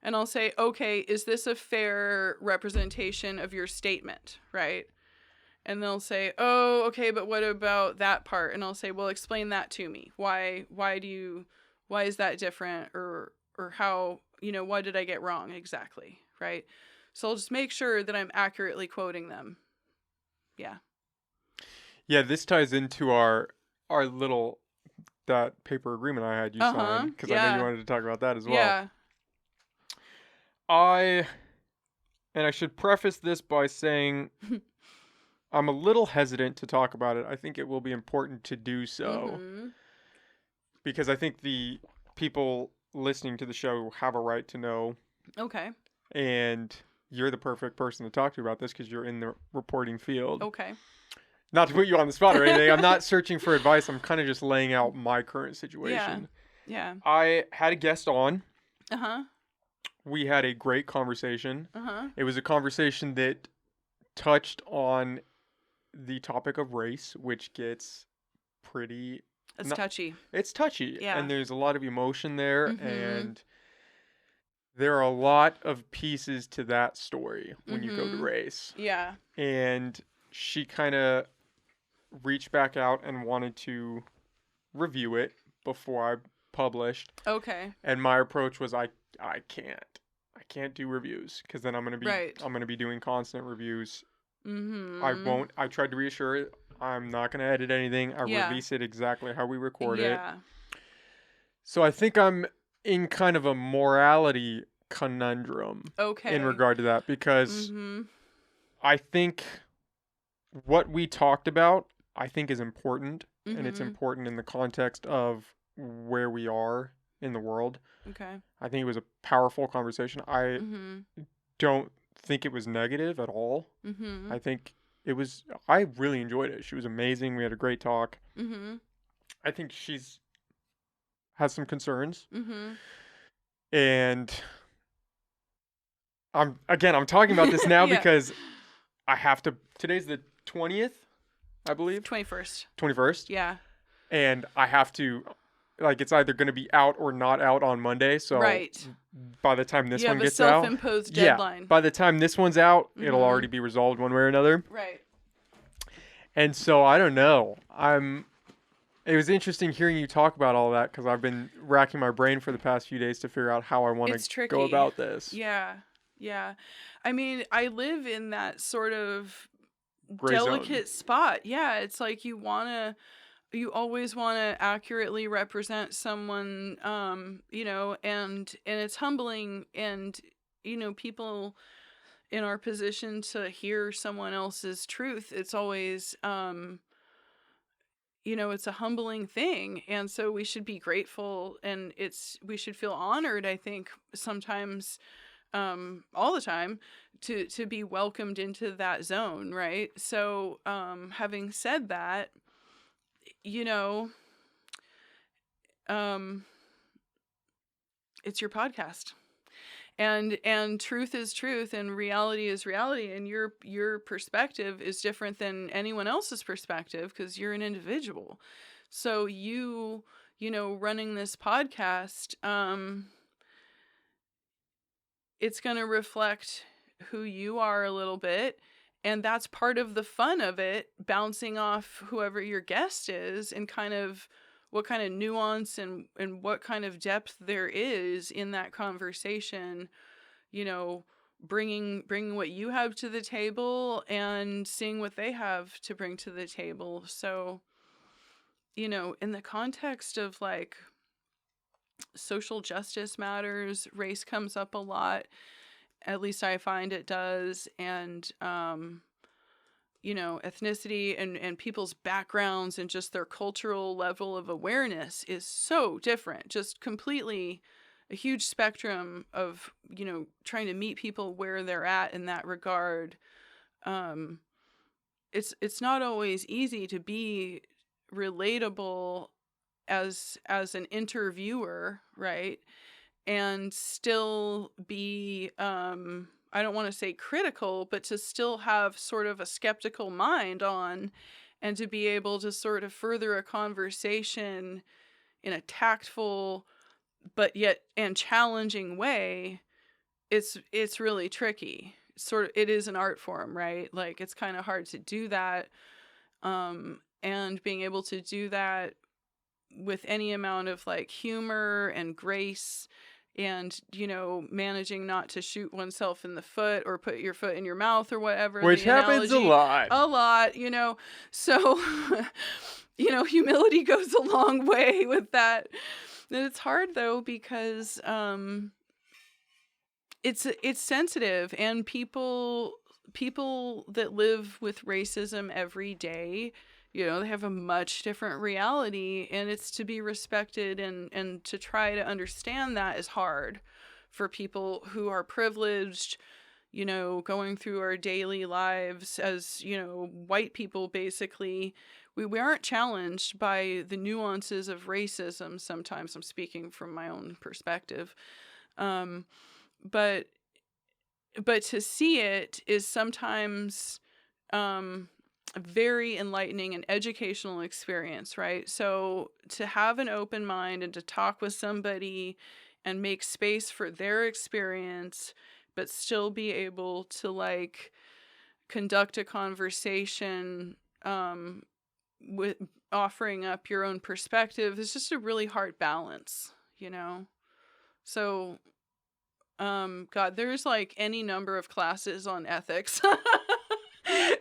B: and I'll say, "Okay, is this a fair representation of your statement?" Right? And they'll say, "Oh, okay, but what about that part?" And I'll say, "Well, explain that to me. Why is that different, or how, what did I get wrong exactly?" Right? So I'll just make sure that I'm accurately quoting them. Yeah.
A: Yeah, this ties into our little that paper agreement I had you
B: Uh-huh.
A: sign because I know you
B: Yeah.
A: wanted to talk about that as well.
B: Yeah.
A: I and I should preface this by saying I'm a little hesitant to talk about it. I think it will be important to do so
B: Mhm.
A: because I think the people listening to the show have a right to know,
B: Okay.
A: and you're the perfect person to talk to about this because you're in the reporting field.
B: Okay.
A: Not to put you on the spot or anything, I'm not searching for advice. I'm kind of just laying out my current
B: Yeah.
A: situation.
B: Yeah.
A: I had a guest on.
B: Uh-huh.
A: We had a great conversation.
B: Uh-huh.
A: It was a conversation that touched on the topic of race, which gets pretty
B: It's
A: not,
B: touchy.
A: it's touchy
B: Yeah.
A: and there's a lot of emotion there,
B: Mhm.
A: and there are a lot of pieces to that story when you go to
B: Mhm.
A: race.
B: Yeah.
A: And she kind of reached back out and wanted to review it before I published,
B: Okay.
A: and my approach was I can't do reviews because then
B: Right.
A: I'm gonna be doing constant reviews. I
B: Mhm.
A: won't. I tried to reassure it. I'm not gonna edit anything. I
B: Yeah.
A: release it exactly how we record it.
B: Yeah.
A: So I think I'm in kind of a morality conundrum in
B: Okay.
A: regard to that because
B: Mhm.
A: I think what we talked about I think is important, and it's
B: Mhm.
A: important in the context of where we are in the world.
B: Okay.
A: I think it was a powerful conversation. I
B: Mhm.
A: don't think it was negative at all.
B: Mhm.
A: I think I really enjoyed it. She was amazing. We had a great talk.
B: Mhm.
A: I think she's has some concerns.
B: Mhm.
A: And I'm talking about this now
B: Yeah.
A: because I have to. Today's the 20th, I believe.
B: 21st.
A: 21st.
B: Yeah.
A: And I have to, like, it's either going to be out or not out on Monday. So
B: Right.
A: by the time this
B: You
A: one
B: have a
A: gets out,
B: self-imposed
A: yeah,
B: deadline.
A: by the time this one's out, it'll already
B: Mhm.
A: be resolved one way or another.
B: Right.
A: And so I don't know. It was interesting hearing you talk about all that because I've been racking my brain for the past few days to figure out how I want to
B: It's
A: go
B: tricky.
A: about this.
B: Yeah. Yeah. I mean, I live in that sort of
A: Gray zone.
B: delicate spot. Yeah, it's like you always want to accurately represent someone, and it's humbling, and people in our position to hear someone else's truth, it's always it's a humbling thing, and so we should be grateful, and we should feel honored, I think, sometimes, all the time, to be welcomed into that zone, right? So having said that, you know um it's your podcast, and truth is truth, and reality is reality, and your perspective is different than anyone else's perspective because you're an individual. So running this podcast, it's going to reflect who you are a little bit, and that's part of the fun of it, bouncing off whoever your guest is, and kind of what kind of nuance and what kind of depth there is in that conversation, you know bringing what you have to the table and seeing what they have to bring to the table. So in the context of like social justice matters, race comes up a lot, at least I find it does, and ethnicity and people's backgrounds and just their cultural level of awareness is so different, just completely a huge spectrum of, trying to meet people where they're at in that regard. Um, it's not always easy to be relatable as an interviewer, right? And still be, I don't want to say critical, but to still have sort of a skeptical mind on, and to be able to sort of further a conversation in a tactful but yet and challenging way. It's really tricky. Sort of, it is an art form, right? Like, it's kind of hard to do that, and being able to do that with any amount of like humor and grace, and managing not to shoot oneself in the foot or put your foot in your mouth or whatever
A: Which
B: the
A: happens a
B: analogy.
A: lot.
B: A lot, so humility goes a long way with that. And it's hard though, because it's sensitive, and people that live with racism every day, they have a much different reality, and it's to be respected, and to try to understand that is hard for people who are privileged, going through our daily lives as, white people. Basically, we aren't challenged by the nuances of racism. Sometimes I'm speaking from my own perspective, um, but to see it is sometimes, a very enlightening and educational experience, right? So to have an open mind and to talk with somebody and make space for their experience, but still be able to like conduct a conversation, with offering up your own perspective, is just a really hard balance. So God, there's like any number of classes on ethics.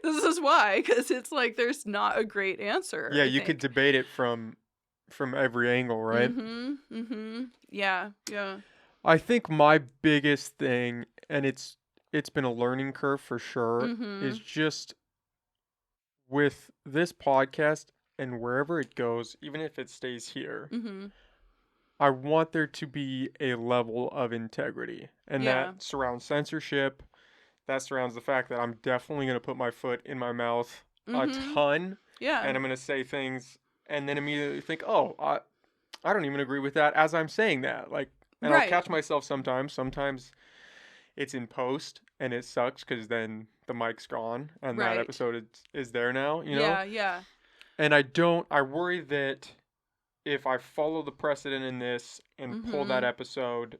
B: This is why, because it's like there's not a great answer,
A: Yeah,
B: I
A: you could
B: think.
A: debate it from every angle, right?
B: Yeah, yeah.
A: I think my biggest thing, and it's been a learning curve for sure, is
B: Mm-hmm.
A: just with this podcast and wherever it goes, even if it stays here,
B: Mm-hmm.
A: I want there to be a level of integrity, and
B: Yeah.
A: that surrounds censorship. That surrounds the fact that I'm definitely going to put my foot in my mouth a
B: Mhm.
A: ton,
B: Yeah.
A: and I'm going to say things and then immediately think, "Oh, I don't even agree with that," as I'm saying that. Like, and I'll
B: Right.
A: catch myself sometimes. Sometimes it's in post and it sucks cuz then the mic's gone and that
B: Right.
A: episode is there now, you know?
B: Yeah, yeah.
A: And I worry that if I follow the precedent in this and pull that
B: Mhm.
A: episode,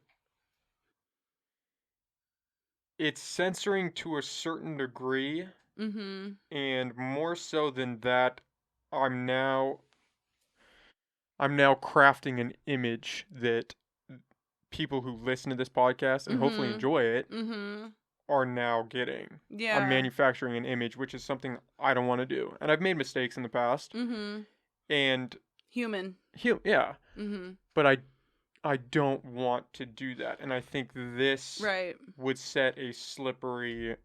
A: it's censoring to a certain degree,
B: Mhm.
A: and more so than that, I'm now I'm now crafting an image that people who listen to this podcast and hopefully
B: Mhm.
A: enjoy it
B: Mhm.
A: are now getting. I'm
B: Yeah.
A: manufacturing an image, which is something I don't want to do. And I've made mistakes in the past.
B: Mhm.
A: And
B: Human.
A: yeah,
B: Mhm.
A: but I don't want to do that. And I think this
B: Right.
A: would set a slippery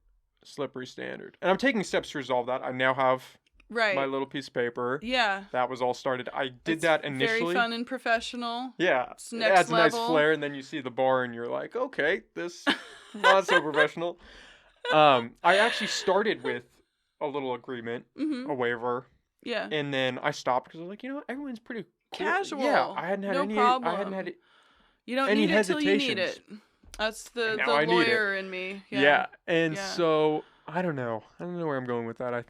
A: standard. And I'm taking steps to resolve that. I now have my
B: Right.
A: little piece of paper.
B: Yeah.
A: That was all started. I did
B: It's
A: that
B: very
A: initially.
B: fun and professional.
A: Yeah,
B: It's
A: it
B: next
A: adds a nice
B: level.
A: flair, and then you see the bar, and you're like, okay, this not so professional. I actually started with a little agreement,
B: Mhm.
A: a waiver,
B: Yeah.
A: and then I stopped because I was like, everyone's pretty cool. Yeah,
B: Casual.
A: I
B: No
A: hadn't had
B: problem. You don't
A: any
B: need it till you need
A: hesitations,
B: it. That's
A: and
B: the
A: now
B: the
A: I need it.
B: lawyer in me. Yeah.
A: Yeah, and
B: Yeah.
A: so I don't know. I don't know where I'm going with that. I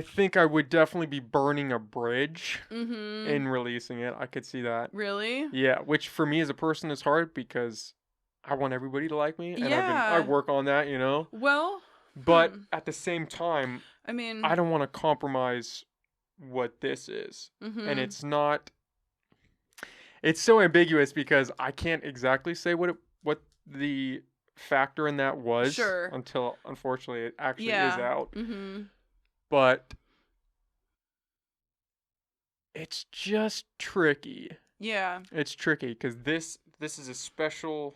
A: think I would definitely be burning a bridge
B: Mhm.
A: in releasing it. I could see that.
B: Really?
A: Yeah, which for me as a person is hard because I want everybody to like me, and I
B: Yeah.
A: work on that.
B: Well,
A: But at the same time,
B: I mean,
A: I don't want to compromise what this is. And
B: mhm.
A: it's so ambiguous because I can't exactly say what the factor in that was
B: Sure.
A: until unfortunately it actually is
B: Yeah.
A: out.
B: Mhm.
A: But it's just tricky.
B: Yeah.
A: It's tricky because this is a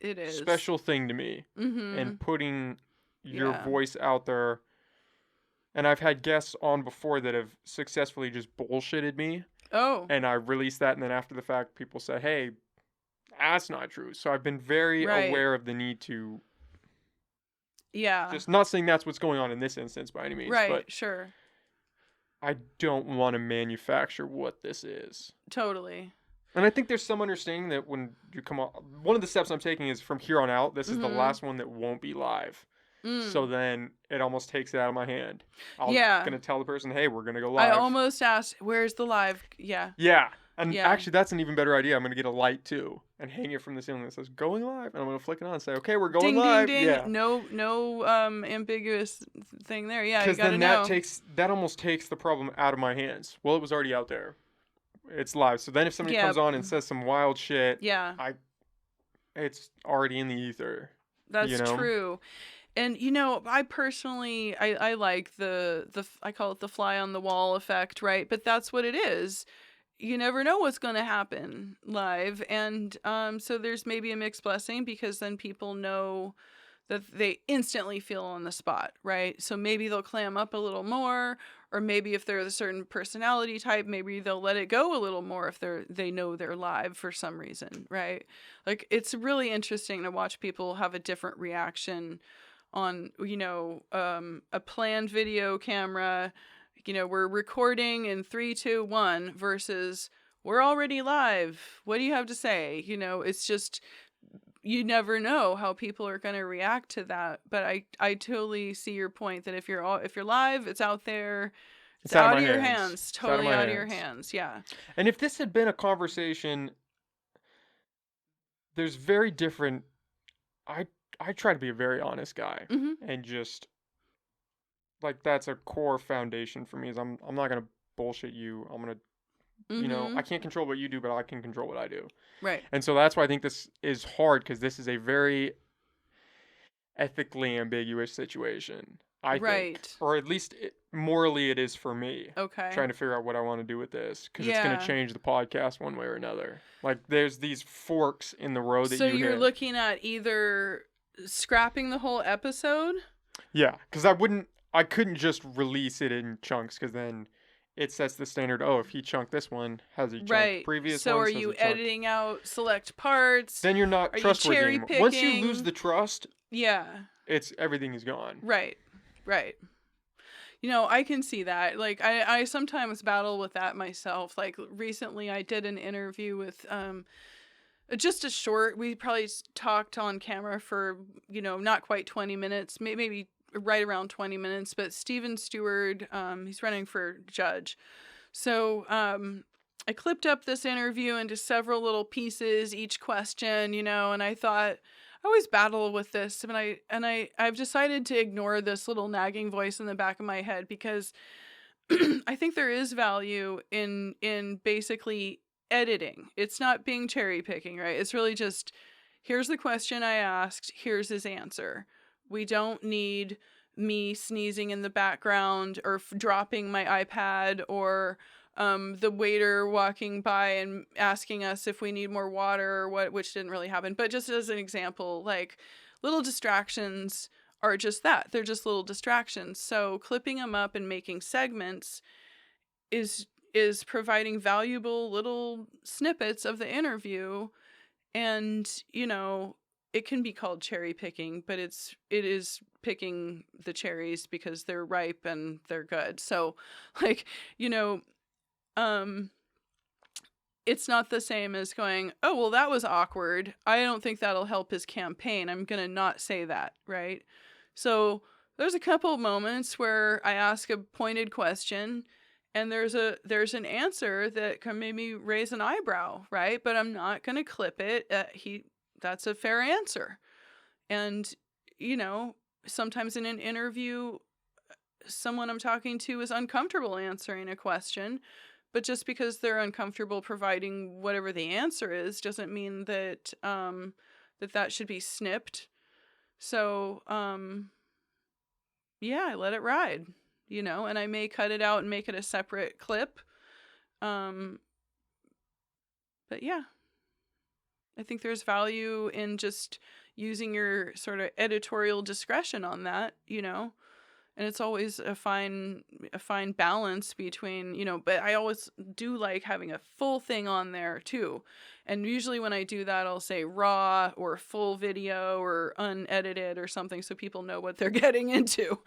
B: It is.
A: special thing to me, and
B: Mhm.
A: putting your
B: Yeah.
A: voice out there. And I've had guests on before that have successfully just bullshitted me,
B: Oh,
A: and I released that, and then after the fact, people said, "Hey, that's not true." So I've been very
B: right.
A: aware of the need to
B: Yeah.
A: just not saying that's what's going on in this instance by any means,
B: Right.
A: but
B: Sure.
A: I don't want to manufacture what this is.
B: Totally.
A: And I think there's some understanding that when you come on, one of the steps I'm taking is from here on out, this is the
B: Mhm.
A: last one that won't be live. So
B: Mm.
A: then it almost takes it out of my hand. I'm
B: Yeah.
A: gonna tell the person, hey, we're gonna go
B: I
A: live.
B: almost asked, "Where's the live?" Yeah.
A: Yeah. And
B: Yeah.
A: actually, that's an even better idea. I'm gonna get a light too and hang it from the ceiling that says "Going Live," and I'm gonna flick it on and say, "Okay, we're going
B: Ding ding
A: live."
B: ding.
A: Yeah.
B: No ambiguous thing there. Yeah, you
A: Because
B: got to
A: then
B: know.
A: that almost takes the problem out of my hands. Well, it was already out there. It's live. So then if somebody
B: Yeah.
A: comes on and says some wild shit,
B: Yeah.
A: it's already in the ether. You
B: That's
A: know.
B: true. And I personally I like the I call it the fly on the wall effect, right? But that's what it is. You never know what's going to happen live, and so there's maybe a mixed blessing because then people know that they instantly feel on the spot, right? So maybe they'll clam up a little more, or maybe if they're a certain personality type, maybe they'll let it go a little more if they know they're live for some reason, right? Like it's really interesting to watch people have a different reaction on a planned video camera. We're recording in 3 2 1 versus we're already live, what do you have to say? It's just you never know how people are going to react to that. But I totally see your point that if you're live, it's out there, it's
A: It's out of
B: out
A: my
B: of your
A: hands.
B: hands,
A: It's out of
B: totally
A: my
B: out of your
A: hands.
B: hands. Yeah.
A: And if this had been a conversation, there's very different. I I try to be a very honest guy,
B: Mhm.
A: and just like that's a core foundation for me. Is I'm not gonna bullshit you. I'm gonna I
B: Mhm.
A: can't control what you do, but I can control what I do.
B: Right.
A: And so that's why I think this is hard because this is a very ethically ambiguous situation. I think,
B: Right.
A: or at least morally, it is for me.
B: Okay.
A: Trying to figure out what I want to do with this because it's going to
B: Yeah.
A: change the podcast one way or another. Like there's these forks in the road that
B: So
A: you
B: you're
A: hit.
B: looking at either scrapping the whole episode?
A: Yeah, because I couldn't just release it in chunks because then it sets the standard. Oh, if he chunked this one, has he chunked
B: Right.
A: previous
B: So are
A: ones? Has
B: you
A: he chunked?
B: editing out select parts?
A: Then you're not
B: Are you
A: trustworthy
B: cherry
A: anymore. Once you lose
B: picking?
A: the trust,
B: Yeah.
A: everything is gone.
B: Right. Right. I can see that. Like I sometimes battle with that myself. Like recently I did an interview with just a short, we probably talked on camera for, not quite 20 minutes, maybe right around 20 minutes, but Steven Stewart, he's running for judge. So I clipped up this interview into several little pieces, each question, and I thought, I always battle with this, I've decided to ignore this little nagging voice in the back of my head because I think there is value in basically editing. It's not being cherry picking, right? It's really just, here's the question I asked, here's his answer. We don't need me sneezing in the background or dropping my iPad or the waiter walking by and asking us if we need more water or what, which didn't really happen. But just as an example, like little distractions are just that. They're just little distractions. So clipping them up and making segments is providing valuable little snippets of the interview, and it can be called cherry picking, but it is picking the cherries because they're ripe and they're good. So like, um it's not the same as going, oh, well, that was awkward. I don't think that'll help his campaign. I'm going to not say that, right? So there's a couple moments where I ask a pointed question and there's an answer that can maybe raise an eyebrow, right? But I'm not going to clip it. That's a fair answer. And, sometimes in an interview, someone I'm talking to is uncomfortable answering a question. But just because they're uncomfortable providing whatever the answer is doesn't mean that that should be snipped. So, yeah, I let it ride, and I may cut it out and make it a separate clip. But yeah, I think there's value in just using your sort of editorial discretion on that, and it's always a fine balance between, but I always do like having a full thing on there too. And usually when I do that, I'll say raw or full video or unedited or something so people know what they're getting into.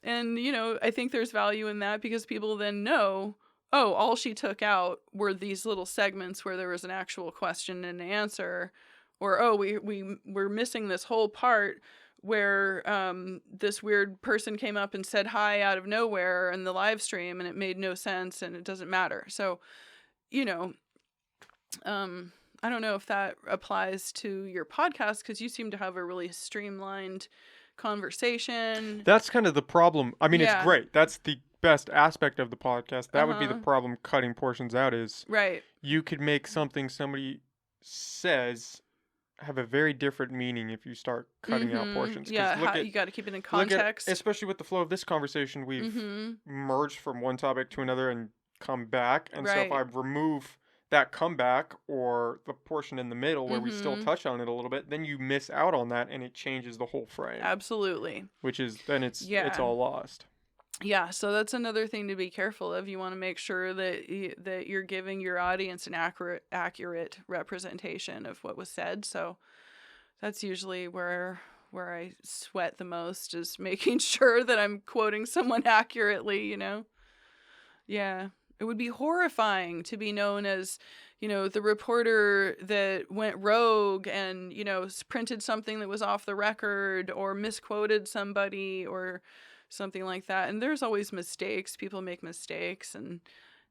B: And, I think there's value in that because people then know, oh, all she took out were these little segments where there was an actual question and answer, or, oh, we're missing this whole part where this weird person came up and said hi out of nowhere in the live stream and it made no sense and it doesn't matter. So, I don't know if that applies to your podcast because you seem to have a really streamlined conversation.
A: That's kind of the problem. I mean, it's
B: Yeah.
A: great. That's the best aspect of the podcast. That would be the
B: Uh-huh.
A: problem cutting portions out is
B: Right.
A: you could make something somebody says have a very different meaning if you start cutting out portions.
B: Yeah, you got to keep it in
A: Look at,
B: context.
A: especially with the flow of this conversation, we've merged from one topic to another and come back. And so if I
B: Right.
A: remove that comeback or the portion in the middle where we still touch on it a little bit, then you miss out on that and it changes the whole frame.
B: Absolutely.
A: Which is then it's
B: Yeah.
A: all lost.
B: Yeah, so that's another thing to be careful of. You want to make sure that you're giving your audience an accurate representation of what was said. So that's usually where I sweat the most, is making sure that I'm quoting someone accurately, Yeah. It would be horrifying to be known as, the reporter that went rogue and, printed something that was off the record or misquoted somebody or something like that. And there's always mistakes. People make mistakes. And,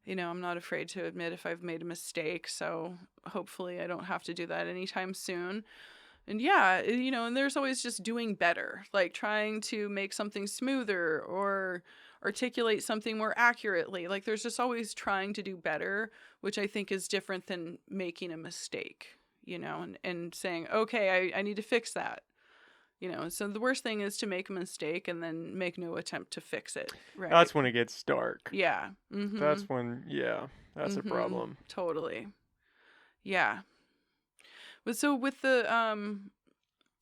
B: I'm not afraid to admit if I've made a mistake. So hopefully I don't have to do that anytime soon. And yeah, and there's always just doing better, like trying to make something smoother or articulate something more accurately. Like there's just always trying to do better, which I think is different than making a mistake, and saying, okay, I need to fix that. So the worst thing is to make a mistake and then make no attempt to fix it, right?
A: That's when it gets dark.
B: Yeah.
A: That's when, that's a problem.
B: Totally. Yeah. But so with the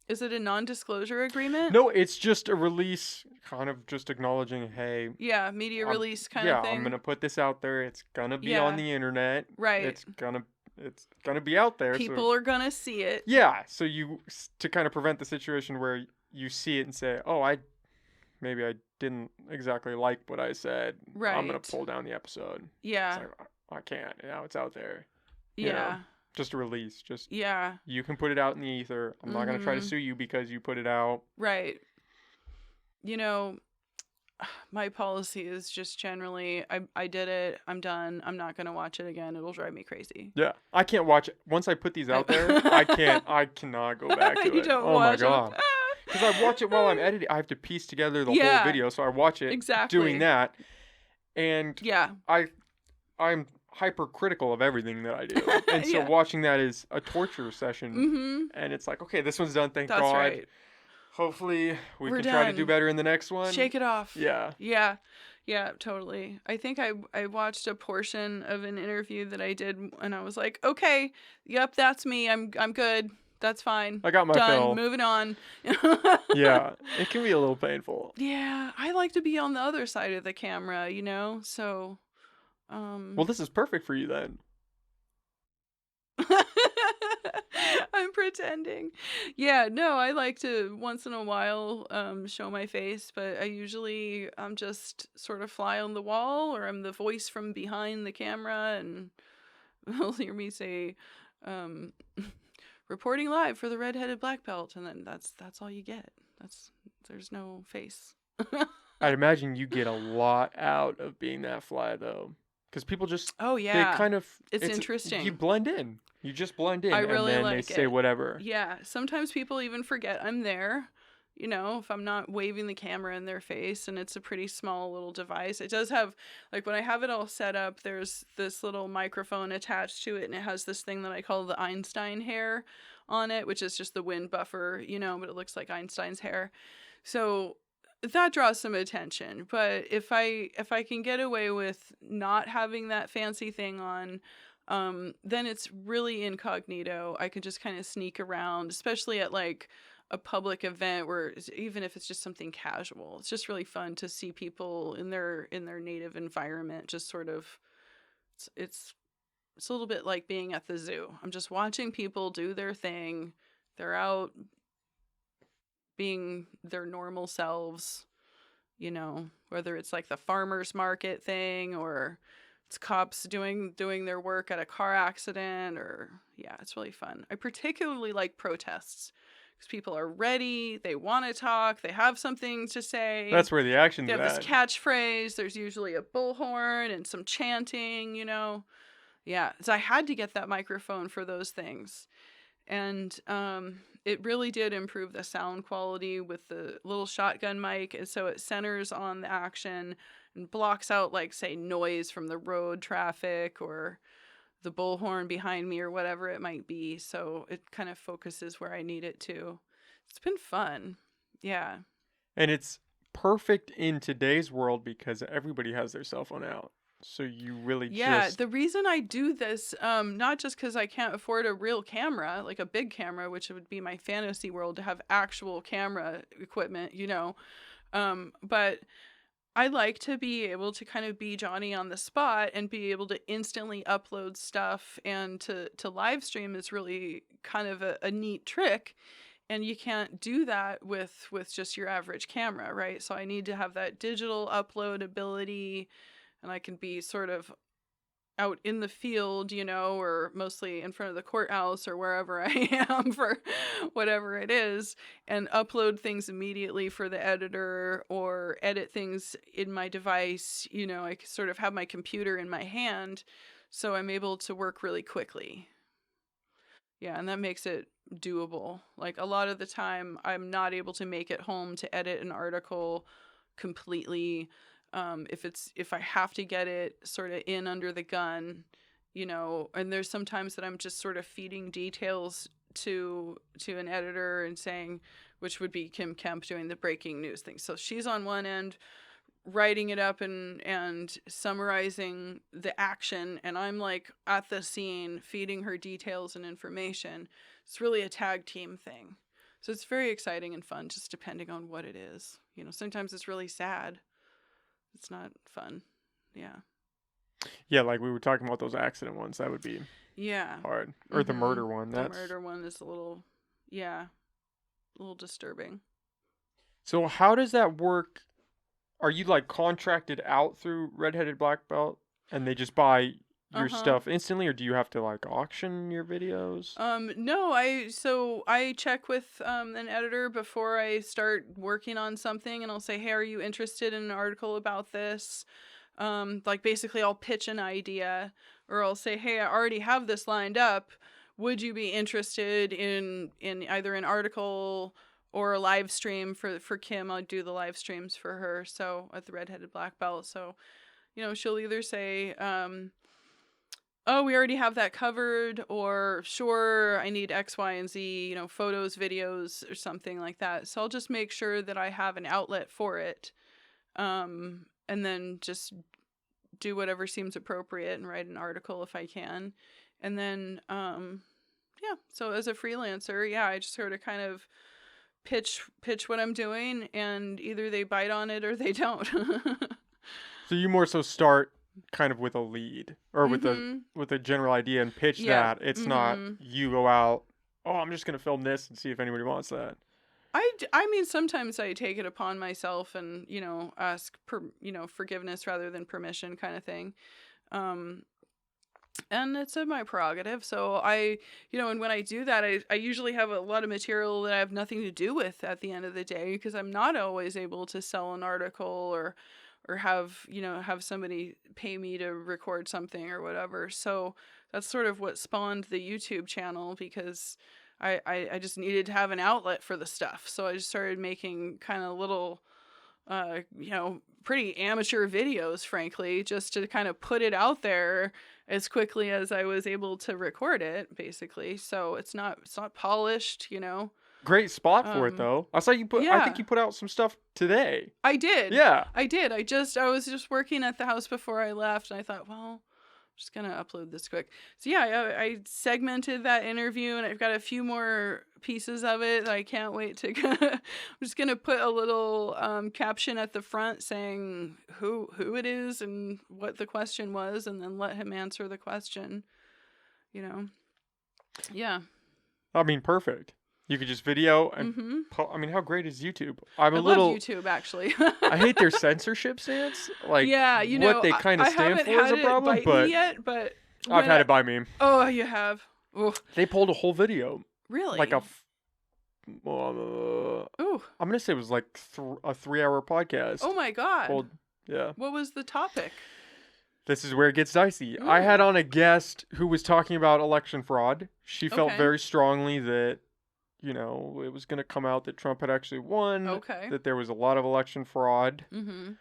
B: Is it a non-disclosure agreement?
A: No, it's just a release, kind of just acknowledging, hey,
B: Yeah, media
A: I'm
B: release kind of
A: yeah, I'm
B: thing.
A: gonna put this out there. It's gonna be on
B: Yeah,
A: the internet.
B: right.
A: It's gonna be out there. So
B: People are gonna see it.
A: yeah, so to kind of prevent the situation where you see it and say, oh, maybe I didn't exactly like what I said. I'm gonna
B: Right.
A: pull down the episode. It's
B: Yeah.
A: like I can't. Now it's out there. You know,
B: Yeah.
A: just a release. Just
B: Yeah.
A: you can put it out in the ether. I'm not gonna try to
B: Mhm.
A: sue you because you put it out.
B: Right. You know, my policy is just generally I did it. I'm done. I'm not going to watch it again. It'll drive me crazy.
A: Yeah, I can't watch it. Once I put these out there, I can't. I cannot go back to
B: You
A: it.
B: don't
A: Oh my
B: watch them.
A: god. Because I watch it while I'm editing. I have to piece together the whole
B: Yeah,
A: video, so I watch it doing
B: exactly.
A: that, and
B: Yeah.
A: I I'm hypercritical of everything that I do, and so
B: Yeah.
A: watching that is a torture session.
B: Mhm.
A: And it's like, okay, this one's done. Thank
B: That's
A: God.
B: right.
A: Hopefully, we
B: We're
A: can try to do
B: done.
A: better in the next one.
B: Shake it off.
A: Yeah.
B: Yeah. Yeah, totally. I think I watched a portion of an interview that I did and I was like, "Okay, yep, that's me. I'm good. That's fine.
A: I got my
B: Done.
A: fill.
B: Moving on."
A: Yeah, it can be a little painful.
B: Yeah, I like to be on the other side of the camera, you know? So,
A: Well, this is perfect for you then.
B: I'm pretending. Yeah, no, I like to once in a while show my face, but I'm just sort of fly on the wall or I'm the voice from behind the camera and you'll hear me say um reporting live for the red-headed black belt and then that's all you get. There's no face.
A: I'd imagine you get a lot out of being that fly though, because people just
B: Oh
A: they
B: yeah.
A: kind of
B: It's
A: you
B: interesting.
A: blend in. You just blend in,
B: I
A: and
B: really
A: then they
B: like
A: say
B: it.
A: whatever.
B: Yeah, sometimes people even forget I'm there. You know, if I'm not waving the camera in their face and it's a pretty small little device. It does have, like, when I have it all set up, there's this little microphone attached to it and it has this thing that I call the Einstein hair on it, which is just the wind buffer, you know, but it looks like Einstein's hair. So that draws some attention. But if I can get away with not having that fancy thing on, then it's really incognito. I can just kind of sneak around, especially at like a public event where even if it's just something casual, it's just really fun to see people in their native environment. Just sort of, it's it's it's a little bit like being at the zoo. I'm just watching people do their thing. They're out being their normal selves, you know, whether it's like the farmers market thing or it's cops doing their work at a car accident or yeah, it's really fun. I particularly like protests because people are ready, they want to talk, they have something to say.
A: That's where the
B: They
A: action's
B: have this
A: at.
B: catchphrase, there's usually a bullhorn and some chanting, you know. Yeah, so I had to get that microphone for those things. And it really did improve the sound quality with the little shotgun mic, and so it centers on the action and blocks out, like, say, noise from the road traffic or the bullhorn behind me or whatever it might be. So it kind of focuses where I need it to. It's been fun. Yeah.
A: And it's perfect in today's world because everybody has their cell phone out. So you really
B: Yeah,
A: just
B: the reason I do this, not just because I can't afford a real camera, like a big camera, which would be my fantasy world to have actual camera equipment, you know, but I like to be able to kind of be Johnny on the spot and be able to instantly upload stuff and to live stream is really kind of a neat trick. And you can't do that with just your average camera, right? So I need to have that digital upload ability and I can be sort of out in the field, you know, or mostly in front of the courthouse or wherever I am for whatever it is, and upload things immediately for the editor or edit things in my device. You know, I sort of have my computer in my hand, so I'm able to work really quickly. Yeah, and that makes it doable. Like a lot of the time, I'm not able to make it home to edit an article completely. If I have to get it sort of in under the gun, you know, and there's sometimes that I'm just sort of feeding details to an editor and saying, which would be Kim Kemp doing the breaking news thing. So she's on one end writing it up and summarizing the action and I'm like at the scene feeding her details and information. It's really a tag team thing. So it's very exciting and fun, just depending on what it is. Sometimes it's really sad. It's not fun. Yeah.
A: Yeah, like we were talking about those accident ones. That would be
B: Yeah.
A: hard. Or the murder one.
B: The murder one is a little disturbing.
A: So how does that work? Are you like contracted out through Redheaded Black Belt and they just buy your stuff instantly, or do you have to like auction your videos?
B: No, I check with an editor before I start working on something, and I'll say, "Hey, are you interested in an article about this?" Like basically I'll pitch an idea, or I'll say, "Hey, I already have this lined up. Would you be interested in either an article or a live stream for Kim?" I'll do the live streams for her, so at the Redheaded Black Belt. So, she'll either say, "Oh, we already have that covered," or "Sure, I need X, Y, and Z, photos, videos, or something like that." So I'll just make sure that I have an outlet for it. And then just do whatever seems appropriate and write an article if I can. And then, yeah, so as a freelancer, yeah, I just sort of kind of pitch what I'm doing, and either they bite on it or they don't.
A: So you more so start kind of with a lead or with a general idea and pitch that. It's not you go out, "Oh, I'm just going to film this and see if anybody wants that."
B: I mean, sometimes I take it upon myself and, ask, forgiveness rather than permission kind of thing. And it's in my prerogative. So and when I do that, I usually have a lot of material that I have nothing to do with at the end of the day, because I'm not always able to sell an article or have somebody pay me to record something or whatever. So that's sort of what spawned the YouTube channel, because I just needed to have an outlet for the stuff. So I just started making kind of little, pretty amateur videos, frankly, just to kind of put it out there as quickly as I was able to record it, basically. So it's not polished,
A: Great spot for it though. I think you put out some stuff today.
B: I did.
A: Yeah.
B: I did. I was just working at the house before I left, and I thought, well, just gonna upload this quick. So yeah, I segmented that interview, and I've got a few more pieces of it that I can't wait to. I'm just gonna put a little caption at the front saying who it is and what the question was, and then let him answer the question. Yeah.
A: I mean, perfect. You could just video and I mean, how great is YouTube? I
B: love YouTube, actually.
A: I hate their censorship stance. Like,
B: yeah,
A: what they kind of stand for is a problem,
B: but
A: I've had it by me.
B: Oh, you have? Oh.
A: They pulled a whole video.
B: Really?
A: Like I'm
B: gonna
A: say it was like a 3-hour podcast.
B: Oh my god.
A: Yeah.
B: What was the topic?
A: This is where it gets dicey. I had on a guest who was talking about election fraud. She felt very strongly that, it was going to come out that Trump had actually won.
B: Okay.
A: That there was a lot of election fraud.
B: Mm-hmm.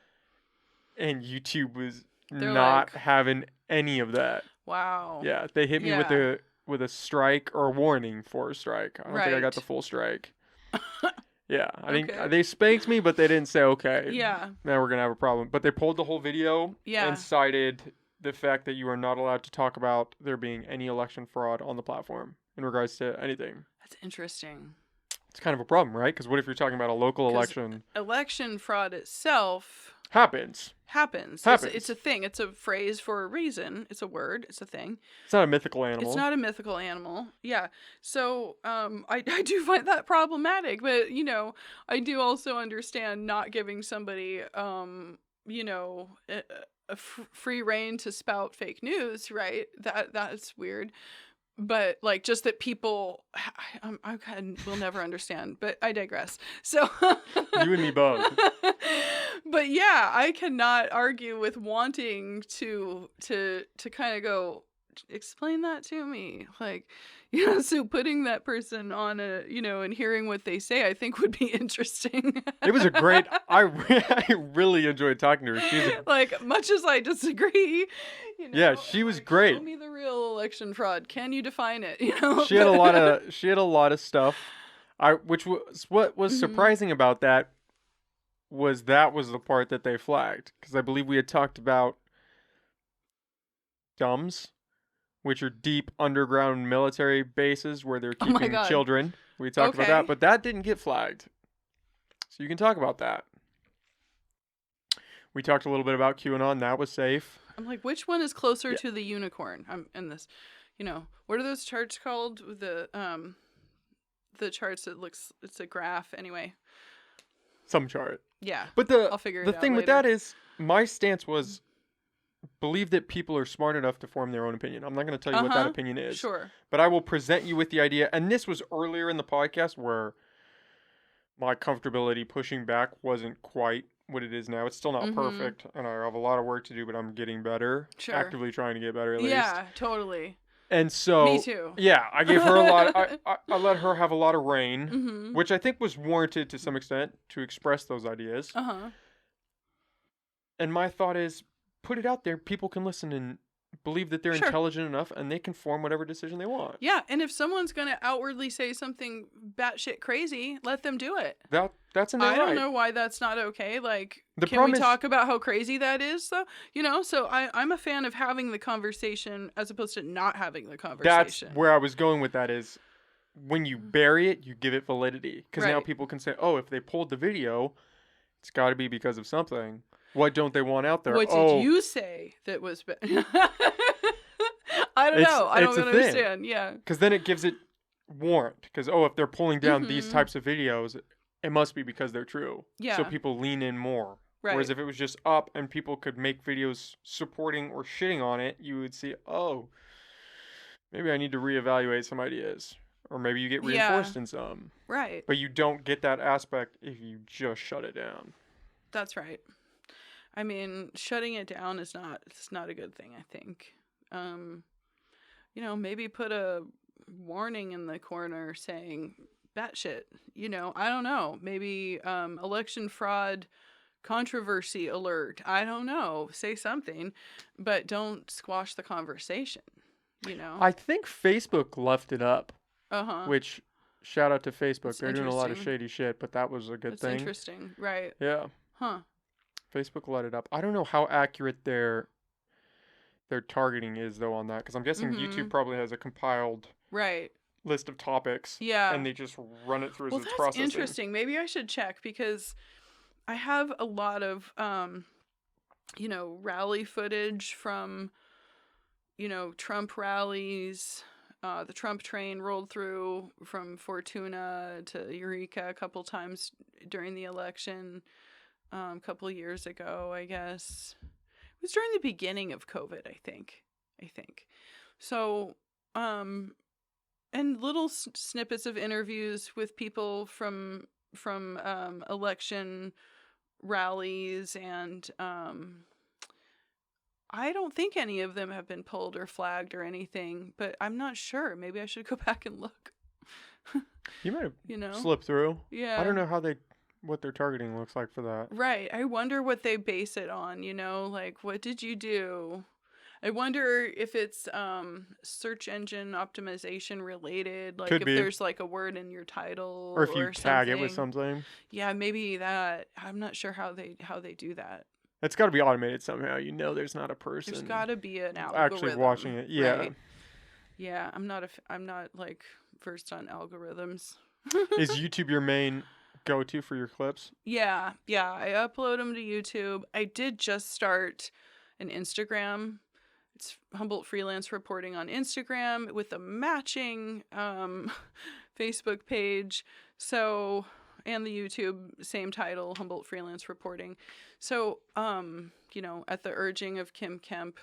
A: And YouTube was not having any of that.
B: Wow.
A: Yeah, they hit me with a strike or a warning for a strike. I don't think I got the full strike. Yeah, I think they spanked me, but they didn't say, okay,
B: yeah,
A: now we're going to have a problem. But they pulled the whole video and cited the fact that you are not allowed to talk about there being any election fraud on the platform in regards to anything.
B: That's interesting.
A: It's kind of a problem, right? Because what if you're talking about a local election?
B: Election fraud itself
A: happens.
B: It's a thing. It's a phrase for a reason. It's a word. It's a thing.
A: It's not a mythical animal.
B: It's not a mythical animal. Yeah. So I do find that problematic, but I do also understand not giving somebody a free reign to spout fake news, right? That's weird. But like, just that people, will never understand. But I digress. So
A: you and me both.
B: But yeah, I cannot argue with wanting to kind of go, explain that to me, like, so putting that person on a, and hearing what they say, I think would be interesting.
A: It was a great, I really enjoyed talking to her. She's
B: like, much as I disagree,
A: yeah, she was great.
B: Show me the real election fraud. Can you define it?
A: She had a lot of stuff. Which was what was surprising about that was the part that they flagged, because I believe we had talked about DUMBs, which are deep underground military bases where they're keeping children. We talked about that,
B: Okay.
A: but that didn't get flagged. So you can talk about that. We talked a little bit about QAnon. That was safe.
B: I'm like, which one is closer
A: Yeah.
B: to the unicorn? I'm in this. What are those charts called? The charts that looks, it's a graph anyway.
A: Some chart.
B: Yeah.
A: But
B: I'll figure
A: the
B: it out
A: thing with
B: later.
A: that is, my stance was believe that people are smart enough to form their own opinion. I'm not going to tell you what that opinion is.
B: Sure.
A: But I will present you with the idea. And this was earlier in the podcast where my comfortability pushing back wasn't quite what it is now. It's still not perfect, and I have a lot of work to do, but I'm getting better.
B: Sure.
A: Actively trying to get better, at least.
B: Yeah, totally.
A: And so,
B: Me too.
A: yeah, I gave her a lot. I let her have a lot of reign,
B: Mm-hmm.
A: which I think was warranted to some extent to express those ideas. And my thought is, put it out there. People can listen and believe that they're
B: Sure.
A: intelligent enough, and they can form whatever decision they want.
B: Yeah, and if someone's gonna outwardly say something batshit crazy, let them do it.
A: That's in their
B: I
A: right.
B: don't know why that's not okay. Like,
A: The
B: can we
A: problem is-
B: talk about how crazy that is, though? So I'm a fan of having the conversation as opposed to not having the
A: That's
B: conversation.
A: where I was going with that is, when you bury it, you give it validity. Because now
B: Right.
A: people can say, oh, if they pulled the video, it's got to be because of something. What don't they want out there?
B: What
A: oh,
B: did you say that was bad? I don't know. I don't
A: it's a thing.
B: understand. Yeah.
A: Because then it gives it warrant. Because, if they're pulling down these
B: Mhm.
A: types of videos, it must be because they're true.
B: Yeah.
A: So people lean in more.
B: Right.
A: Whereas if it was just up and people could make videos supporting or shitting on it, you would see, oh, maybe I need to reevaluate some ideas. Or maybe you get reinforced in some.
B: Right.
A: But you don't get that aspect if you just shut it down.
B: That's right. I mean, shutting it down is not a good thing, I think. Maybe put a warning in the corner saying batshit. I don't know. Maybe election fraud controversy alert. I don't know. Say something, but don't squash the conversation.
A: I think Facebook left it up.
B: Uh-huh.
A: Which, shout out to Facebook.
B: That's
A: They're doing a lot of
B: interesting.
A: shady shit, but that was a good
B: That's
A: thing.
B: interesting. Right.
A: Yeah.
B: Huh.
A: Facebook let it up. I don't know how accurate their targeting is though on that, because I'm guessing YouTube probably has a compiled
B: Right.
A: list of topics.
B: Yeah.
A: And they just run it through as it's
B: that's
A: processing.
B: interesting. Maybe I should check, because I have a lot of rally footage from Trump rallies. The Trump train rolled through from Fortuna to Eureka a couple times during the election. A couple years ago, I guess. It was during the beginning of COVID, I think. So, and little snippets of interviews with people from election rallies, and I don't think any of them have been pulled or flagged or anything, but I'm not sure. Maybe I should go back and look.
A: You might have slipped through.
B: Yeah.
A: I don't know what their targeting looks like for that.
B: Right. I wonder what they base it on, like, what did you do? I wonder if it's search engine optimization related, like
A: Could
B: if
A: be.
B: there's like a word in your title,
A: Or if you tag it with something.
B: Yeah, maybe that. I'm not sure how they do that.
A: It's got to be automated somehow. There's not a person.
B: There's got to be an algorithm
A: actually watching it. Yeah.
B: Right? Yeah, I'm not like versed on algorithms.
A: Is YouTube your main go-to for your clips?
B: Yeah, I upload them to YouTube. I did just start an Instagram. It's Humboldt Freelance Reporting on Instagram with a matching Facebook page. So, and the YouTube, same title, Humboldt Freelance Reporting. So, at the urging of Kim Kemp,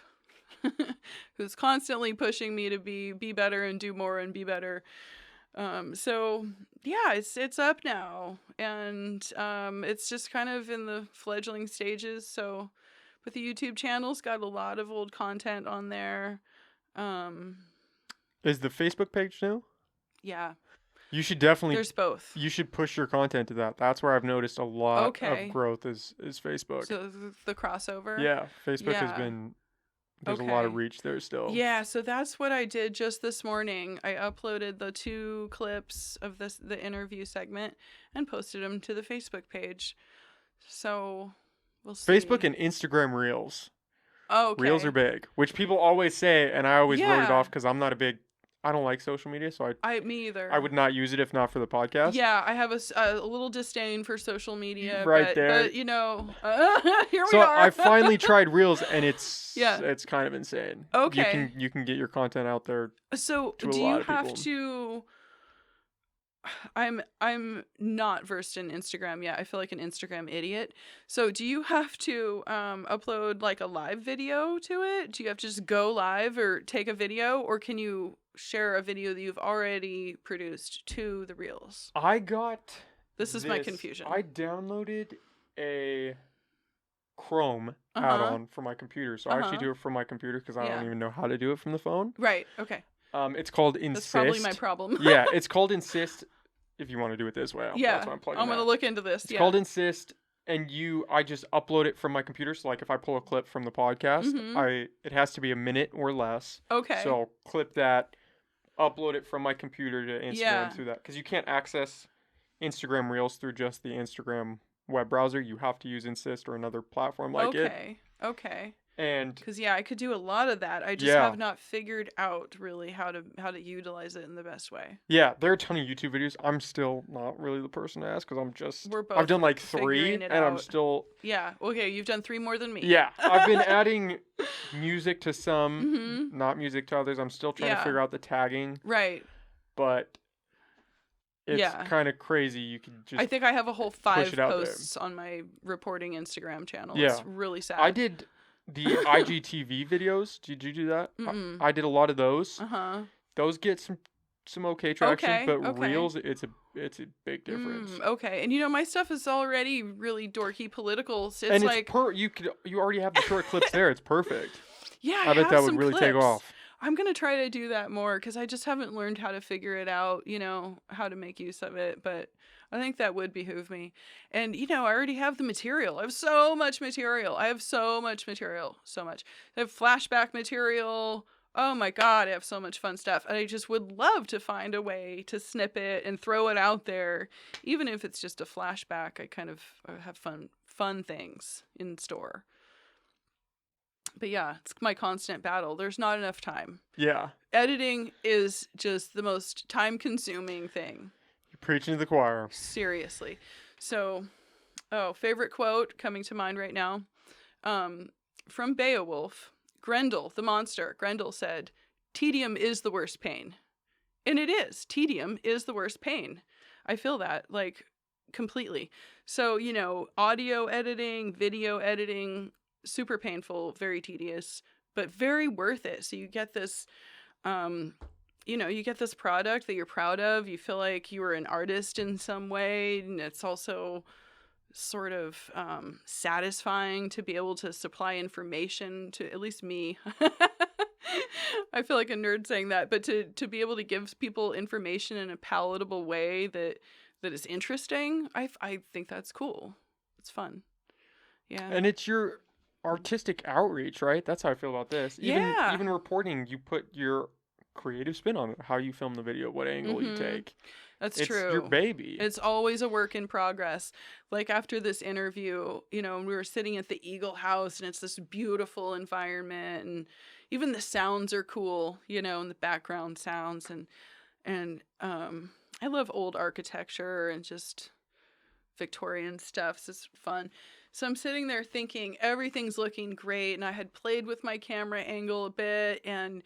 B: who's constantly pushing me to be better and do more and be better. So yeah, it's up now, and it's just kind of in the fledgling stages. So, but the YouTube channel's got a lot of old content on there.
A: Is the Facebook page new?
B: Yeah.
A: You should definitely.
B: There's both.
A: You should push your content to that. That's where I've noticed a lot
B: Okay.
A: of growth is Facebook.
B: So the crossover.
A: Yeah, Facebook has
B: Yeah.
A: been. There's a lot of
B: Okay.
A: reach there still.
B: Yeah, so that's what I did just this morning. I uploaded the 2 clips of the interview segment and posted them to the Facebook page. So we'll see.
A: Facebook and Instagram Reels.
B: Oh, okay.
A: Reels are big, which people always say, and I always wrote it
B: Yeah.
A: off because I'm not a big I don't like social media, so
B: Me
A: I
B: either.
A: would not use it if not for the podcast.
B: Yeah, I have a little disdain for social media,
A: Right there.
B: but here we
A: So
B: are.
A: I finally tried Reels, and
B: Yeah.
A: it's kind of insane.
B: Okay.
A: You can get your content out there
B: So,
A: to a
B: do you
A: lot of
B: have
A: people.
B: to I'm not versed in Instagram yet. I feel like an Instagram idiot. So, do you have to upload like a live video to it? Do you have to just go live or take a video, or can you share a video that you've already produced to the Reels?
A: I got
B: This is my confusion.
A: I downloaded a Chrome
B: Uh-huh.
A: add-on for my computer, so I actually do it from my computer because I don't
B: Yeah.
A: even know how to do it from the phone.
B: Right. Okay.
A: It's called
B: That's probably my
A: Insist.
B: problem.
A: Yeah, it's called Insist. If you want to do it this way, that's
B: Yeah.
A: why I'm plugging
B: I'm gonna
A: that.
B: look into this.
A: It's
B: Yeah.
A: called Insist, and I just upload it from my computer. So like if I pull a clip from the podcast, it has to be a minute or less.
B: Okay.
A: So I'll clip that, upload it from my computer to Instagram
B: Yeah.
A: through that, because you can't access Instagram Reels through just the Instagram web browser. You have to use Insist or another platform like it.
B: Okay.
A: And
B: Because I could do a lot of that. I just have not figured out really how to utilize it in the best way.
A: yeah, there are a ton of YouTube videos. I'm still not really the person to ask because
B: We're both
A: I've done like 3,
B: figuring it
A: and I'm
B: out.
A: still
B: Yeah. Okay. You've done 3 more than me.
A: yeah. I've been adding music to some, not music to others. I'm still trying to figure out the tagging,
B: Right.
A: but it's kind of crazy. You can just
B: I think I have a whole 5
A: it out there.
B: posts on my reporting Instagram channel.
A: Yeah.
B: It's really sad.
A: I did the IGTV videos. Did you do that? I did a lot of those. Those get some okay traction, but Reels, it's a big difference.
B: Okay. And my stuff is already really dorky political. It's
A: and
B: like
A: you already have the short clips there. It's perfect.
B: Yeah,
A: I bet that would really take off.
B: I'm going to try to do that more because I just haven't learned how to figure it out, how to make use of it. But I think that would behoove me. And, I already have the material. I have so much material. So much. I have flashback material. Oh my God, I have so much fun stuff. And I just would love to find a way to snip it and throw it out there. Even if it's just a flashback, I kind of have fun things in store. But yeah, it's my constant battle. There's not enough time.
A: Yeah.
B: Editing is just the most time-consuming thing.
A: You're preaching to the choir.
B: Seriously. So, favorite quote coming to mind right now. From Beowulf, Grendel, the monster. Grendel said, "Tedium is the worst pain." And it is. Tedium is the worst pain. I feel that, like, completely. So, audio editing, video editing, super painful, very tedious, but very worth it. So you get this, you get this product that you're proud of. You feel like you were an artist in some way. And it's also sort of satisfying to be able to supply information to at least me. I feel like a nerd saying that, but to be able to give people information in a palatable way that is interesting, I think that's cool. It's fun. Yeah.
A: And it's your artistic outreach, right? That's how I feel about this. Even reporting, you put your creative spin on it, how you film the video, what angle you take.
B: That's true.
A: It's your baby.
B: It's always a work in progress. Like after this interview, we were sitting at the Eagle House and it's this beautiful environment and even the sounds are cool, and the background sounds and I love old architecture and just Victorian stuff. So it's fun. So I'm sitting there thinking everything's looking great, and I had played with my camera angle a bit and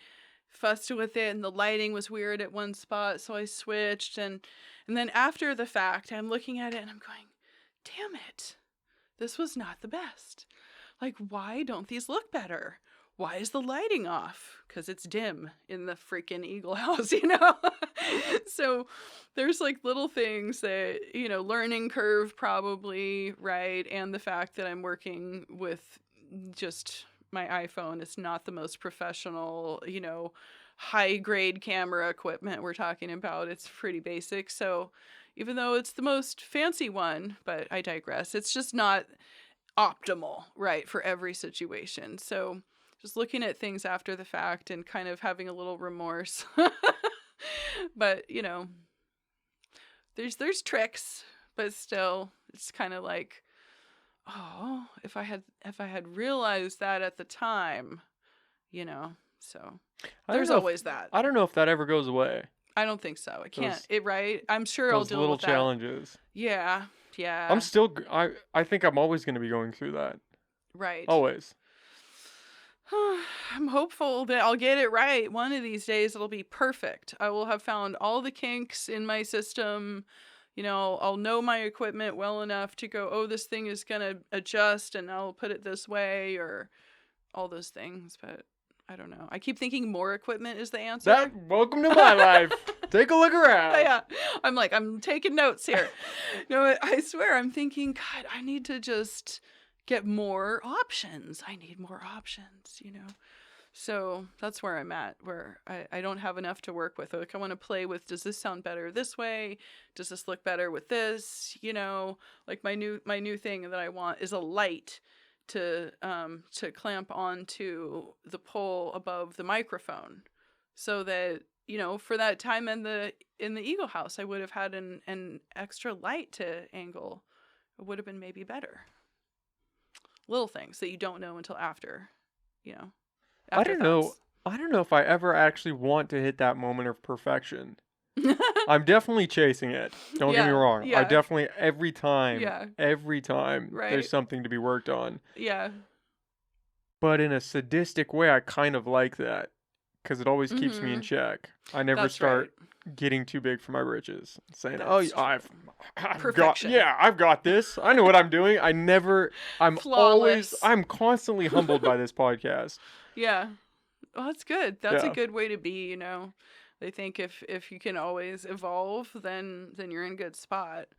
B: fussed with it, and the lighting was weird at one spot, so I switched, and then after the fact, I'm looking at it and I'm going, damn it, this was not the best. Like, why don't these look better? Why is the lighting off? Because it's dim in the freaking Eagle House, So there's like little things that, learning curve probably, right? And the fact that I'm working with just my iPhone. It's not the most professional, high grade camera equipment we're talking about. It's pretty basic. So even though it's the most fancy one, but I digress, it's just not optimal, right, for every situation. So just looking at things after the fact and kind of having a little remorse. But, there's tricks, but still it's kind of like, oh, if I had realized that at the time, So
A: I don't
B: there's
A: know if
B: always that.
A: I don't know if that ever goes away.
B: I don't think so. It can't.
A: Those
B: Right? I'm sure I'll
A: those
B: deal
A: little
B: with that.
A: challenges.
B: Yeah.
A: I'm
B: Yeah.
A: still I think I'm always going to be going through that.
B: Right.
A: Always.
B: I'm hopeful that I'll get it right. One of these days it'll be perfect. I will have found all the kinks in my system. I'll know my equipment well enough to go, oh, this thing is going to adjust and I'll put it this way, or all those things. But I don't know. I keep thinking more equipment is the answer.
A: Welcome to my life. Take a look around.
B: Yeah. I'm taking notes here. No, I swear I'm thinking, God, I need to just get more options. I need more options. So that's where I'm at, where I don't have enough to work with. Like, I want to play with, does this sound better this way? Does this look better with this? Like my new thing that I want is a light to clamp onto the pole above the microphone, so that for that time in the Eagle House, I would have had an extra light to angle. It would have been maybe better. Little things that you don't know until after.
A: I don't know. I don't know if I ever actually want to hit that moment of perfection. I'm definitely chasing it. Don't get me wrong. I
B: Yeah.
A: definitely every time
B: Right.
A: there's something to be worked on.
B: Yeah.
A: But in a sadistic way, I kind of like that because it always keeps me in check. I never
B: That's
A: start
B: right.
A: getting too big for my britches, saying,
B: That's
A: "Oh, I've got,
B: Perfection.
A: yeah, I've got this. I know what I'm doing." I'm
B: Flawless.
A: I'm constantly humbled by this podcast.
B: Yeah. Well, that's good. That's a
A: Yeah.
B: good way to be, I think if you can always evolve, then you're in a good spot.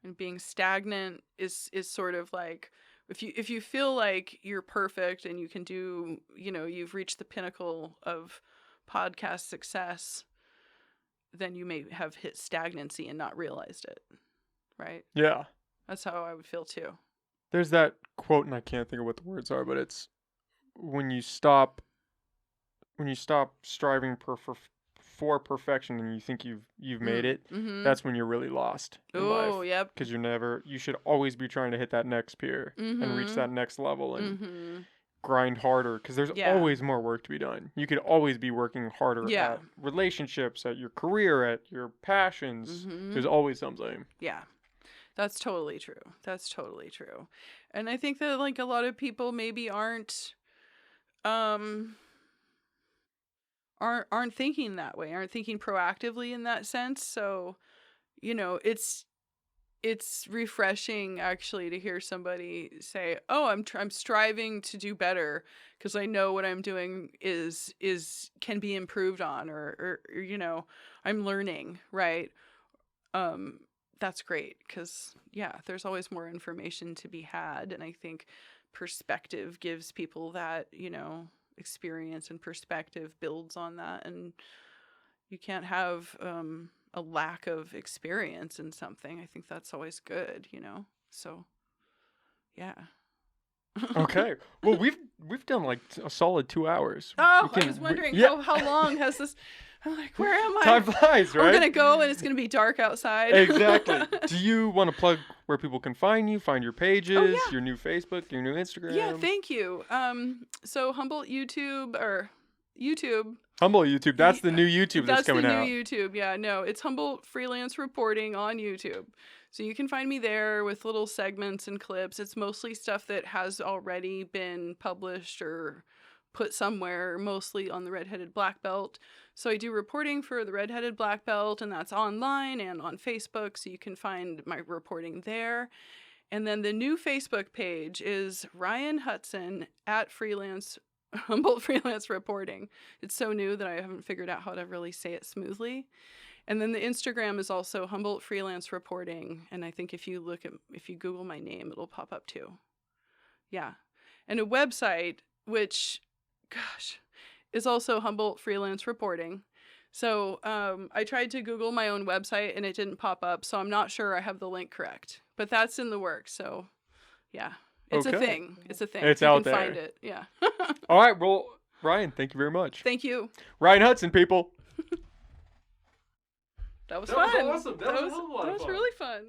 B: And being stagnant is sort of like, if you feel like you're perfect and you can do, you've reached the pinnacle of podcast success, then you may have hit stagnancy and not realized it. Right?
A: Yeah.
B: That's how I would feel too.
A: There's that quote, and I can't think of what the words are, but it's when you stop striving for perfection and you think you've made it, that's when you're really lost in life.
B: Oh, yep.
A: Because you should always be trying to hit that next pier and reach that next level and grind harder, because there's always more work to be done. You could always be working harder at relationships, at your career, at your passions. There's always something.
B: Yeah. That's totally true. And I think that, like, a lot of people maybe aren't thinking that way, aren't thinking proactively in that sense. So, it's refreshing actually to hear somebody say, "Oh, I'm striving to do better because I know what I'm doing is can be improved on, or I'm learning," right? That's great, because there's always more information to be had, and I think perspective gives people that, experience, and perspective builds on that, and you can't have a lack of experience in something. I think that's always good, so yeah.
A: Okay. Well, we've done like a solid 2 hours.
B: I was wondering how long has this. I'm like, where am I?
A: Time flies, right?
B: We're gonna go and it's gonna be dark outside.
A: Exactly. Do you want to plug where people can find you, find your pages,
B: yeah.
A: your new Facebook, your new Instagram?
B: Yeah, thank you. So Humboldt YouTube.
A: Humboldt YouTube. That's the new YouTube that's coming out.
B: That's the new YouTube. Yeah, no, it's Humboldt Freelance Reporting on YouTube. So you can find me there with little segments and clips. It's mostly stuff that has already been published or put somewhere, mostly on the Red-Headed Black Belt. So I do reporting for the Red-Headed Black Belt, and that's online and on Facebook, so you can find my reporting there. And then the new Facebook page is Ryan Hutson at Humboldt Freelance Reporting. It's so new that I haven't figured out how to really say it smoothly. And then the Instagram is also Humboldt Freelance Reporting, and I think if you Google my name, it'll pop up too. Yeah. And a website, which, gosh, is also Humboldt Freelance Reporting. So I tried to Google my own website and it didn't pop up, so I'm not sure I have the link correct. But that's in the works, so yeah. It's a thing. It's a thing.
A: It's
B: you
A: out
B: can
A: there.
B: Find it. Yeah.
A: All right. Well, Ryan, thank you very much.
B: Thank you.
A: Ryan Hutson, people.
B: That was
A: That
B: fun.
A: was awesome. That was a hell of a lot of
B: That was
A: fun.
B: really fun.